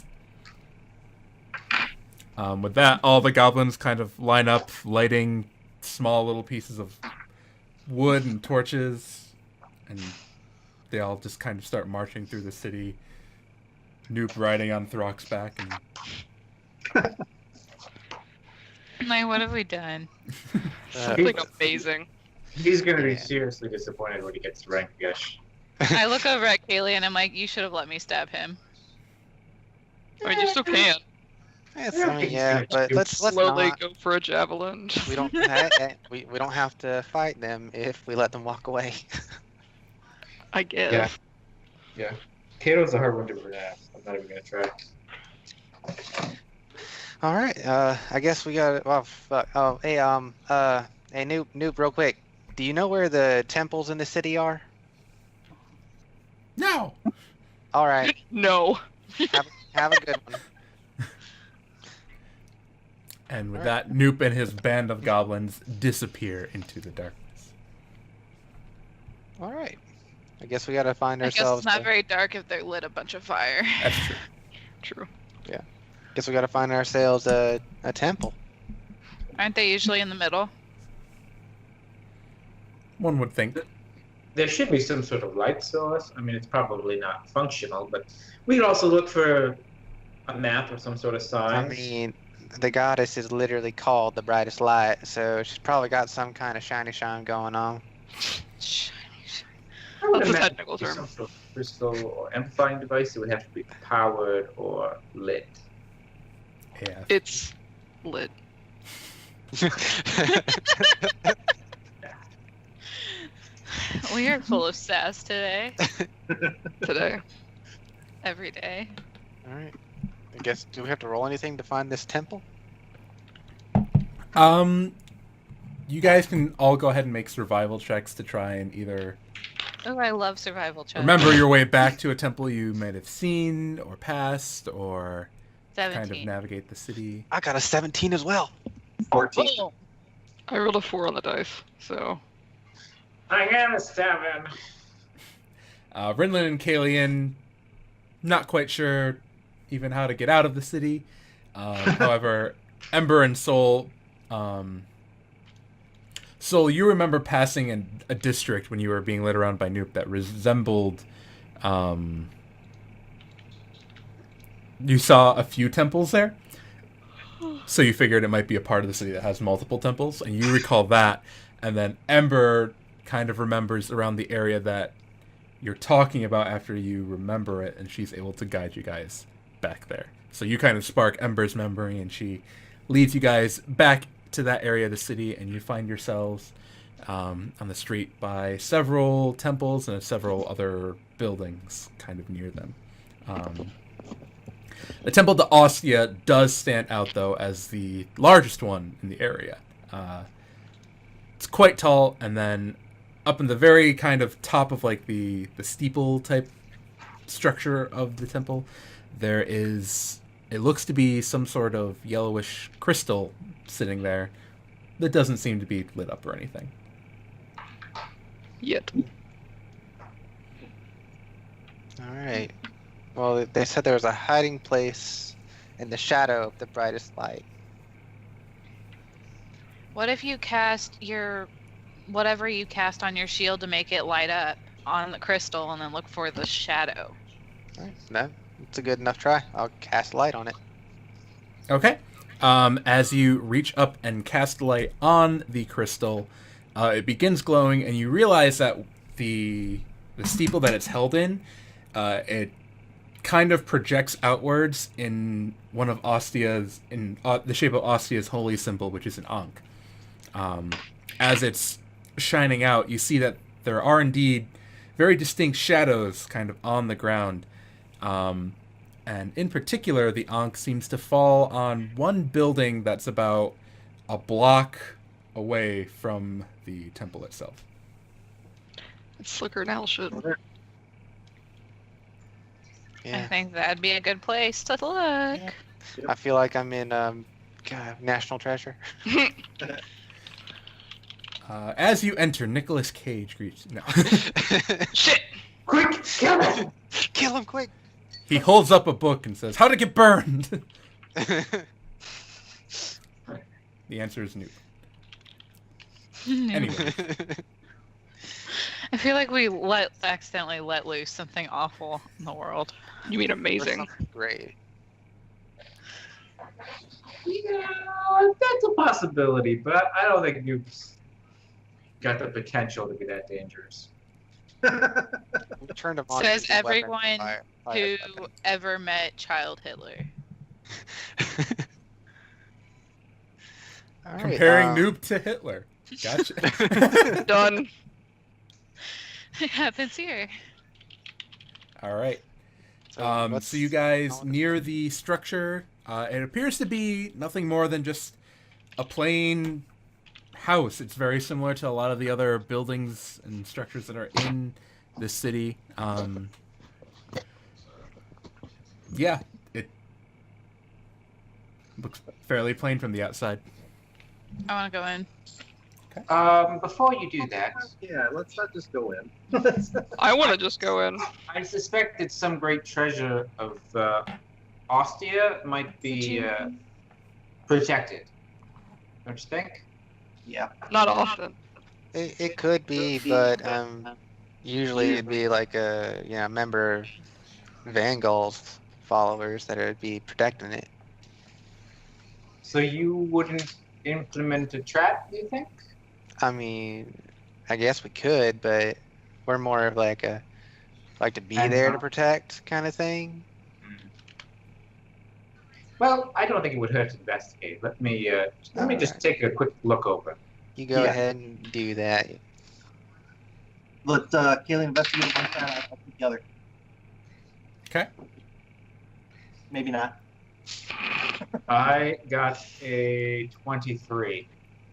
With that, all the goblins kind of line up, lighting small little pieces of wood and torches, and they all just kind of start marching through the city. Noop riding on Throk's back, and
Like, what have we done?
Something amazing.
He's gonna be
Yeah.
seriously disappointed when he gets to Rankagesh.
I look over at Kaylee and I'm like, you should have let me stab him.
I mean, you still can.
Yeah, but let's
Slowly
not.
go for a javelin.
We don't. We don't have to fight them if we let them walk away.
I guess.
Yeah. Kato's a hard one to pronounce. I'm not even gonna try.
All right. I guess we got. Well, fuck. Oh, hey, hey, Noob, real quick. Do you know where the temples in the city are?
no.
All right.
No.
Have a good one.
And with that, Noop and his band of goblins disappear into the darkness.
All right. I guess we gotta find
I guess
ourselves.
it's not very dark if they lit a bunch of fire.
That's true.
True.
Guess we gotta find ourselves a temple.
Aren't they usually in the middle?
One would think.
There should be some sort of light source. I mean, it's probably not functional, but we could also look for a map or some sort of sign.
I mean, the goddess is literally called the brightest light, so she's probably got some kind of shiny shine going on.
I would
That's a
imagine
technical
it'd be
term.
some sort of crystal or amplifying device. It would have to be powered or lit.
Yeah.
It's lit.
We are full of sass today.
Today.
Every day.
All right. I guess do we have to roll anything to find this temple?
You guys can all go ahead and make survival checks to try and either
Oh, I love survival checks.
remember your way back to a temple you might have seen or passed, or
17.
kind of navigate the city.
I got a 17 as well.
14.
Oh,
I rolled a 4 on the dice, so
I got a 7.
Rinlin and Kalian, not quite sure even how to get out of the city. However, Ember and Soul. Soul, you remember passing a district when you were being led around by Noop that resembled. You saw a few temples there, so you figured it might be a part of the city that has multiple temples, and you recall that. And then Ember kind of remembers around the area that you're talking about after you remember it, and she's able to guide you guys back there. So you kind of spark Ember's memory, and she leads you guys back to that area of the city, and you find yourselves on the street by several temples and several other buildings kind of near them. The Temple to Ostia does stand out, though, as the largest one in the area. It's quite tall, and then up in the very kind of top of like the steeple type structure of the temple, there is, it looks to be some sort of yellowish crystal sitting there that doesn't seem to be lit up or anything.
Yet.
All right. Well, they said there was a hiding place in the shadow of the brightest light.
What if you cast whatever you cast on your shield to make it light up on the crystal, and then look for the shadow?
All right. No, it's a good enough try. I'll cast light on it.
Okay. As you reach up and cast light on the crystal, it begins glowing, and you realize that the steeple that it's held in, it kind of projects outwards in one of Ostia's, in the shape of Ostia's holy symbol, which is an Ankh. As it's shining out, you see that there are indeed very distinct shadows kind of on the ground. And in particular, the Ankh seems to fall on one building that's about a block away from the temple itself.
It's slicker than hell shit.
I
Yeah.
think that'd be a good place to look.
I feel like I'm in National Treasure.
As you enter, Nicolas Cage greets. No.
Shit!
Quick, kill him!
Kill him quick!
He holds up a book and says, "How to get burned?" The answer is Noop. Anyway.
I feel like we accidentally let loose something awful in the world.
You mean amazing.
Great.
Yeah, that's a possibility, but I don't think Noop's got the potential to be that dangerous.
We turned him on.
Says
to his weapon,
everyone
fire
Who
weapon.
ever met Child Hitler?
All right,
Comparing Noob to Hitler. Gotcha.
Done.
It happens here.
All right.
So
So you guys near the structure, it appears to be nothing more than just a plain house. It's very similar to a lot of the other buildings and structures that are in this city. Yeah, it looks fairly plain from the outside.
I want to go in.
Before you do that,
Yeah, let's not just go in.
I want to just go in.
I suspect that some great treasure of Ostia might be protected. Don't you think?
Yeah.
Not often.
It could be, but usually it'd be like a member of Vanguard's followers that would be protecting it.
So you wouldn't implement a trap, do you think?
I mean, I guess we could, but we're more of like to be there to protect kind of thing.
Well, I don't think it would hurt to investigate. Let me just take a quick look over.
You go
Yeah.
ahead and do that.
Let Kaylee investigate one side, I'll put the other.
Okay.
Maybe not.
I got a 23.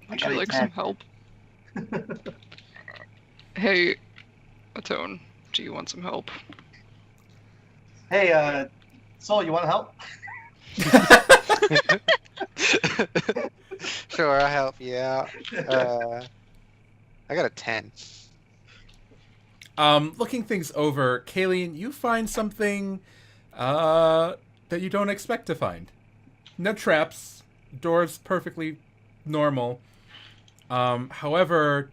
Would you like some help? Hey, Atone, do you want some help?
Hey, Soul, you want to help?
Sure, I'll help you out. I got a 10.
Looking things over, Kayleen, you find something that you don't expect to find. No traps, Door's perfectly normal. However,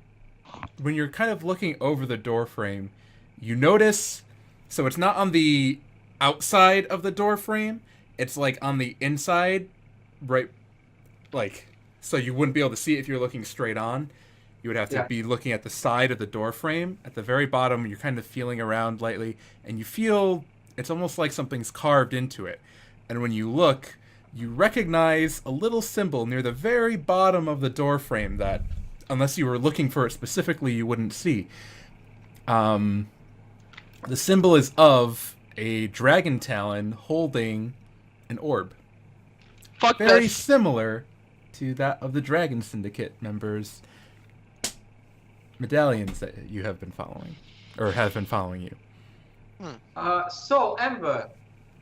when you're kind of looking over the door frame, you notice, so it's not on the outside of the door frame, it's like on the inside, right, like, so you wouldn't be able to see it if you're looking straight on. You would have to be looking at the side of the door frame. At the very bottom, you're kind of feeling around lightly, and you feel it's almost like something's carved into it. And when you look, you recognize a little symbol near the very bottom of the door frame that, unless you were looking for it specifically, you wouldn't see. The symbol is of a dragon talon holding an orb.
Fuck
Very
this.
similar to that of the Dragon Syndicate members' medallions that you have been following, or have been following you.
So, Ember,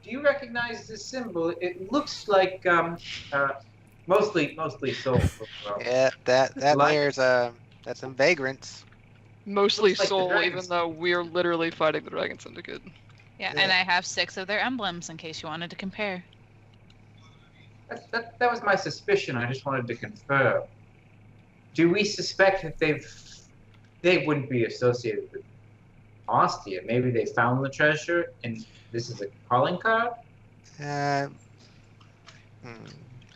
do you recognize this symbol? It looks like mostly Soul.
Yeah, that
Like-
there's that's some vagrants.
Mostly
Looks like the
Soul, even
dragons.
though we're literally fighting the Dragon Syndicate.
Yeah,
Yeah.
and I have 6 of their emblems in case you wanted to compare.
That was my suspicion. I just wanted to confirm. Do we suspect that they wouldn't be associated with Ostia? Maybe they found the treasure and this is a calling card?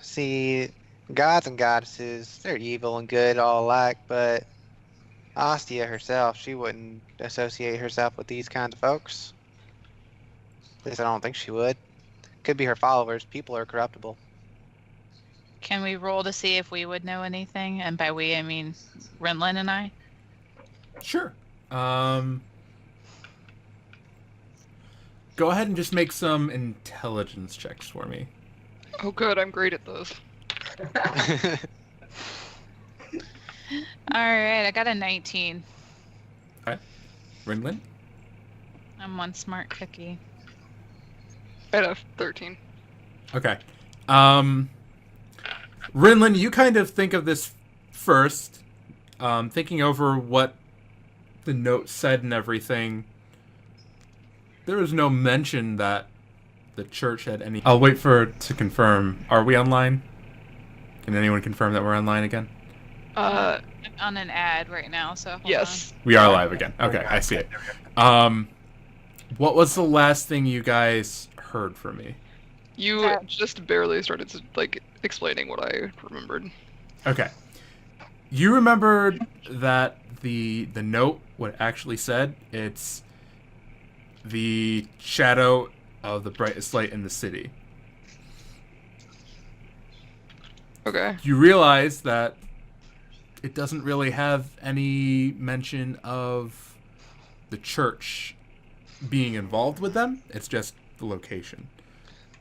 See, gods and goddesses, they're evil and good all alike, but Ostia herself, she wouldn't associate herself with these kinds of folks. At least I don't think she would. Could be her followers. People are corruptible.
Can we roll to see if we would know anything? And by we, I mean Renlin and I.
Sure. Go ahead and just make some intelligence checks for me.
Oh good, I'm great at those.
Alright, I got a 19.
Rinlin?
I'm one smart cookie.
I had a 13.
Okay. Rinlin, you kind of think of this first, thinking over what the note said and everything. There was no mention that the church had any... I'll wait for it to confirm. Are we online? Can anyone confirm that we're online again?
I'm on an ad right now, so hold
Yes.
We are live again. Okay, I see it. What was the last thing you guys heard from me?
You just barely started explaining what I remembered.
Okay. You remembered that the note, what it actually said, it's the shadow of the brightest light in the city.
Okay.
You realize that it doesn't really have any mention of the church being involved with them. It's just the location.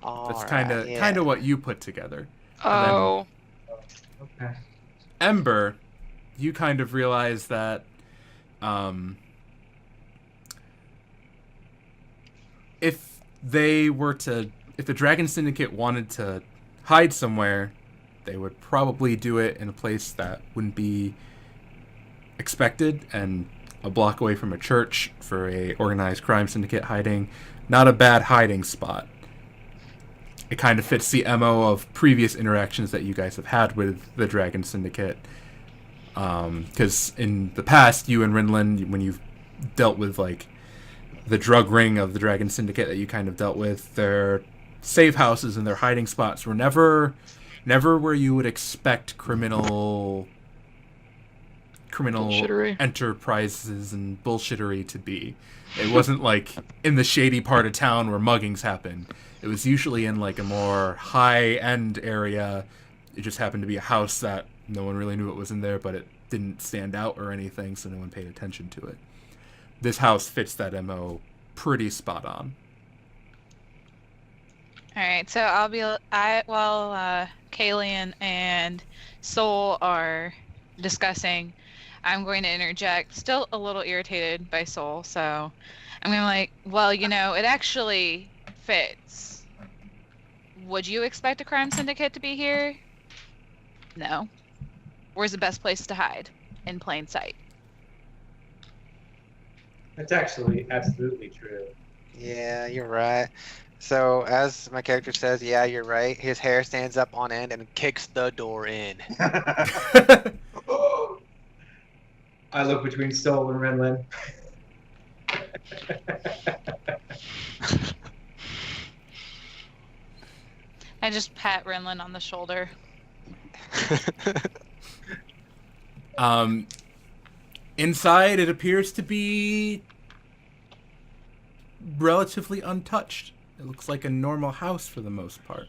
That's kind of what you put together.
Oh.
Okay.
Ember, you kind of realize that if the Dragon Syndicate wanted to hide somewhere, they would probably do it in a place that wouldn't be expected, and a block away from a church for a organized crime syndicate hiding. Not a bad hiding spot. It kind of fits the MO of previous interactions that you guys have had with the Dragon Syndicate. Because in the past, you and Rinlin, when you've dealt with like the drug ring of the Dragon Syndicate that you kind of dealt with, their safe houses and their hiding spots were never where you would expect criminal
Bullshittery.
enterprises and bullshittery to be. It wasn't like in the shady part of town where muggings happen. It was usually in like a more high-end area. It just happened to be a house that no one really knew what was in there, but it didn't stand out or anything, so no one paid attention to it. This house fits that MO pretty spot on.
Alright, so while Kalian and Soul are discussing, I'm going to interject, still a little irritated by Soul, so I'm going to it actually fits. Would you expect a crime syndicate to be here? No. Where's the best place to hide? In plain sight.
That's actually absolutely true.
Yeah, you're right. So, as my character says, yeah, you're right. His hair stands up on end and kicks the door in.
I look between Stoll and Renlin.
I just pat Renlin on the shoulder.
Inside, it appears to be relatively untouched. It looks like a normal house for the most part.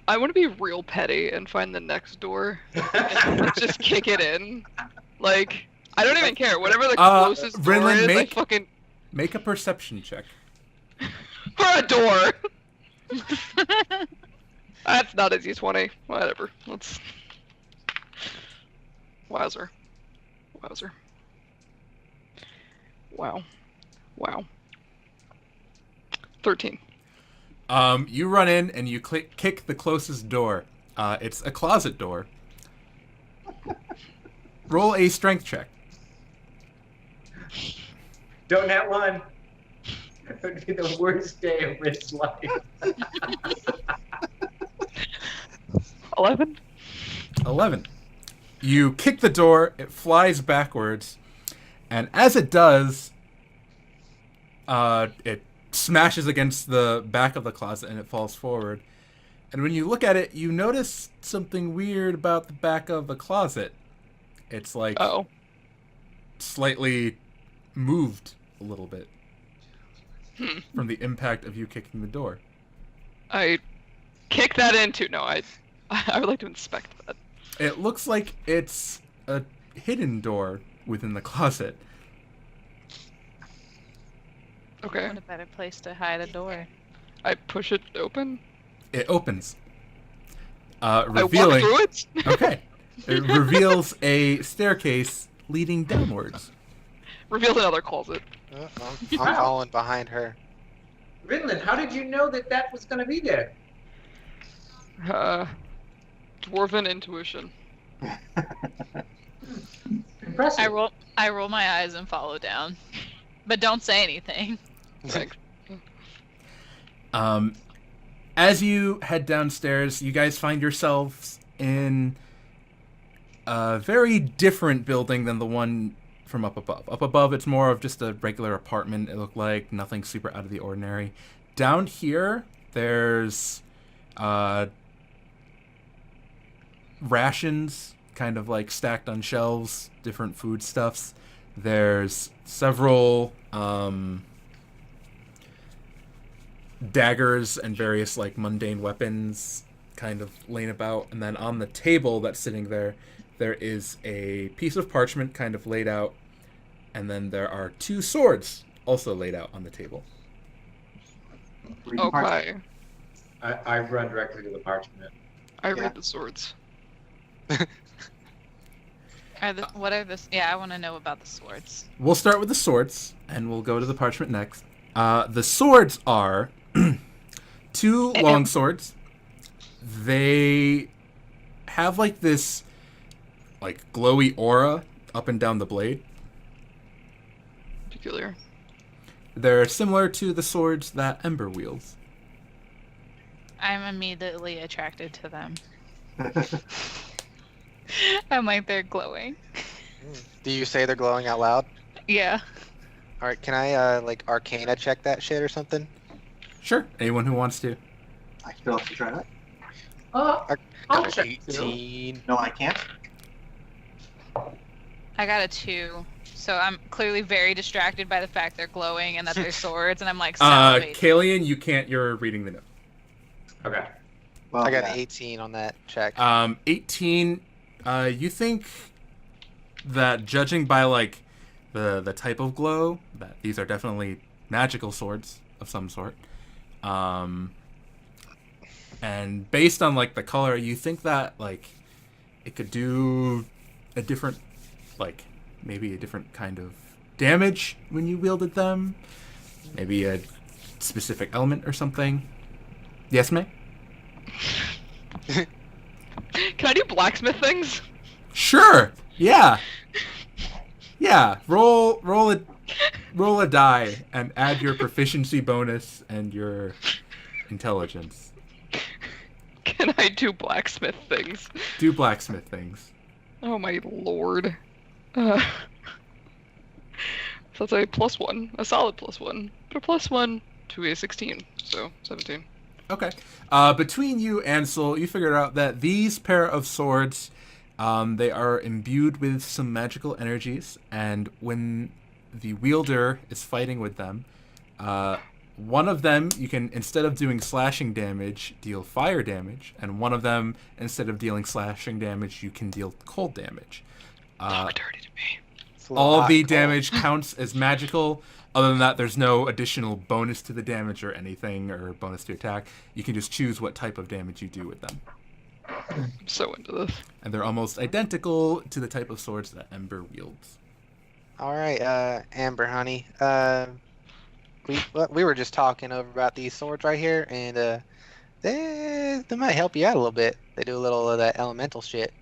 I want to be real petty and find the next door and just kick it in. Like, I don't even care. Whatever the closest door
Renlin,
is, I
make-
fucking...
Make a perception check.
For a door! That's not easy 20. Whatever. Let's... Wowzer. Wowzer. Wow. Wow. 13.
You run in and you kick the closest door. It's a closet door. Roll a strength check.
Don't nat one. It would be the worst day of Rick's life.
11.
11. You kick the door, it flies backwards, and as it does, it smashes against the back of the closet and it falls forward. And when you look at it, you notice something weird about the back of the closet. It's like slightly moved a little bit from the impact of you kicking the door.
I kick that into... No, I would like to inspect that.
It looks like it's a hidden door within the closet.
Okay.
What a better place to hide a door.
I push it open.
It opens.
I walk
Revealing...
through it.
Okay. It reveals a staircase leading downwards.
Reveals another closet.
I'm following behind her.
Renlin, how did you know that that was going to be there?
Dwarven intuition.
Impressive.
I roll my eyes and follow down, but don't say anything.
Thanks.
As you head downstairs, you guys find yourselves in a very different building than the one from up above. Up above, it's more of just a regular apartment. It looked like nothing super out of the ordinary. Down here, there's rations kind of like stacked on shelves, different foodstuffs. There's several daggers and various like mundane weapons kind of laying about, and then on the table that's sitting there is a piece of parchment kind of laid out, and then there are 2 swords also laid out on the table.
Okay.
I run directly to the parchment.
I read the swords.
What are this? Yeah, I want to know about the swords.
We'll start with the swords, and we'll go to the parchment next. The swords are 2 long swords. They have like this like glowy aura up and down the blade.
Peculiar.
They're similar to the swords that Ember wields.
I'm immediately attracted to them. I'm like, they're glowing.
Do you say they're glowing out loud?
Yeah.
All right, can I like Arcana check that shit or something?
Sure. Anyone who wants to.
I can also try that.
I'll
Got an
check
18.
No, I can't.
I got a 2. So I'm clearly very distracted by the fact they're glowing and that they're swords, and I'm like salivating.
Kalian, you can't. You're reading the note.
Okay.
Well,
I got
yeah.
an 18 on that check.
18. You think that judging by like the type of glow, that these are definitely magical swords of some sort. And based on like the color, you think that like it could do a different, like maybe a different kind of damage when you wielded them. Maybe a specific element or something. Yes, May?
Can I do blacksmith things?
Sure. Yeah. Yeah. Roll a roll a die and add your proficiency bonus and your intelligence.
Can I do blacksmith things?
Do blacksmith things.
Oh my lord. So that's a +1, a solid +1, but a +1 to a 16, so 17.
Okay. Between you and Sol, you figured out that these pair of swords, they are imbued with some magical energies, and when the wielder is fighting with them, one of them you can, instead of doing slashing damage, deal fire damage, and one of them, instead of dealing slashing damage, you can deal cold damage.
Talk dirty to me.
All the damage counts as magical. Other than that, there's no additional bonus to the damage or anything, or bonus to attack. You can just choose what type of damage you do with them.
I'm so into this.
And they're almost identical to the type of swords that Ember wields.
All right, Amber, honey. We were just talking over about these swords right here, and they might help you out a little bit. They do a little of that elemental shit.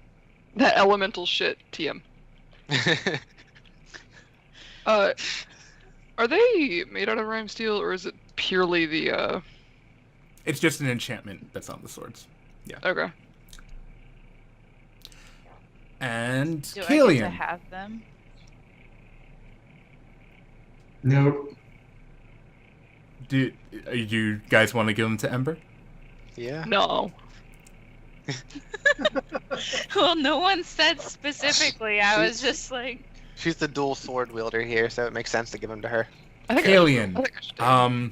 That elemental shit, TM. Are they made out of rhyme steel, or is it purely the,
It's just an enchantment that's on the swords. Yeah.
Okay.
And
Do I get to
Kalian.
have them?
Nope.
Do you guys want to give them to Ember?
Yeah.
No.
Well, no one said specifically. I was just like,
She's the dual sword wielder here, so it makes sense to give them to her.
I think
Kalian.
I should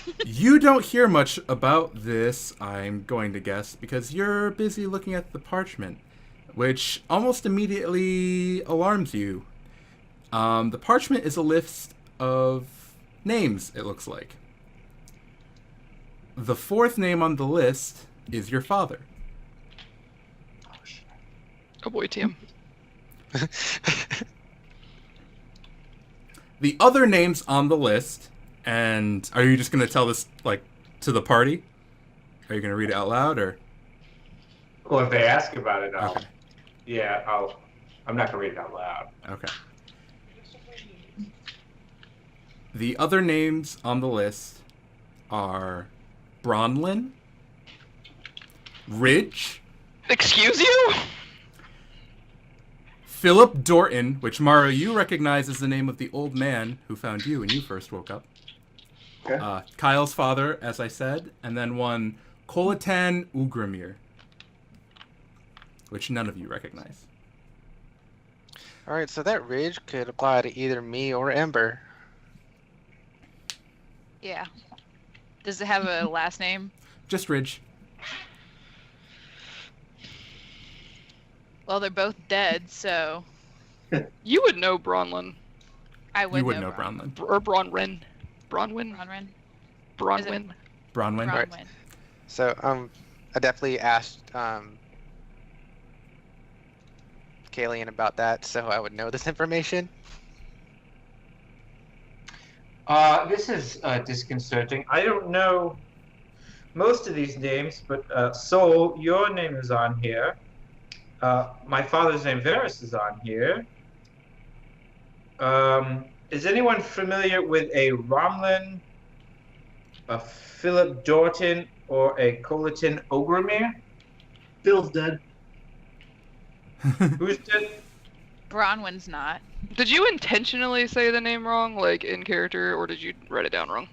take it.
You don't hear much about this, I'm going to guess, because you're busy looking at the parchment, which almost immediately alarms you. The parchment is a list of names, it looks like. The fourth name on the list is your father.
Oh boy, TM.
The other names on the list, and are you just going to tell this, like, to the party? Are you going to read it out loud, or?
Well, if they ask about it, I'll.
Okay.
Yeah, I'm not gonna read it out loud.
Okay. The other names on the list are Bronlin, Ridge,
Excuse you?
Philip Dorton, which, Mara, you recognize as the name of the old man who found you when you first woke up.
Okay.
Kyle's father, as I said, and then one Kolatan Ugramir, which none of you recognize.
All right, so that ridge could apply to either me or Ember.
yeah. Does it have a last name?
Just Ridge.
Well, they're both dead, so
You would know Bronlin.
I would
You would know
Bron-
Bronlin.
Or Bronwyn. Bronwyn?
Bronwyn.
Bronwyn.
Bronwyn.
Bronwyn.
So I definitely asked Kalian about that, so I would know this information.
This is disconcerting. I don't know most of these names, but Sol, your name is on here. My father's name, Varus, is on here. Is anyone familiar with a Romlin, a Philip Dorton, or a Colleton Ogramir?
Phil's dead.
Who's dead?
Bronwyn's not.
Did you intentionally say the name wrong, like in character, or did you write it down wrong?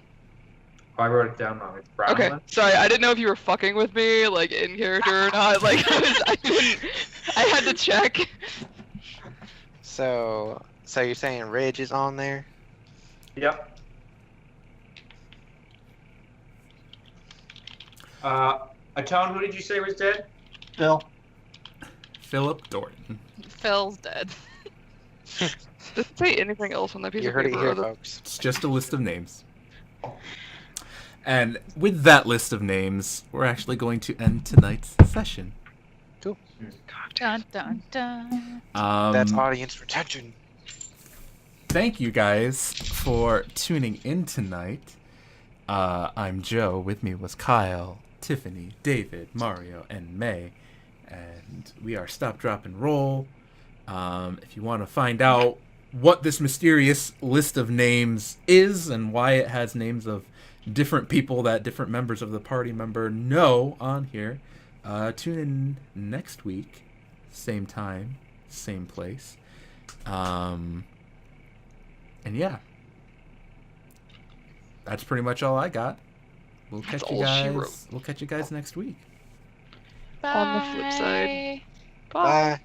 Oh, I wrote it down wrong. It's Bromlin.
Okay, sorry, I didn't know if you were fucking with me, like in character or not. Like I had to check.
So you're saying Ridge is on there?
Yep. Atone, who did you say was dead?
Phil.
Philip Dorton.
Phil's dead.
Does it say anything else on that piece
You
of
heard it
paper?
here,
other-
folks.
It's just a list of names. And with that list of names, we're actually going to end tonight's session.
Dun dun dun.
That's audience retention.
Thank you guys for tuning in tonight. I'm Joe. With me was Kyle, Tiffany, David, Mario, and May. And we are Stop, Drop, and Roll. If you want to find out what this mysterious list of names is and why it has names of different people that different members of the party member know on here. Tune in next week, same time, same place. And yeah, that's pretty much all I got. We'll
That's
catch you
all she
guys.
wrote.
We'll catch you guys next week.
On the flip side.
Bye.
Bye.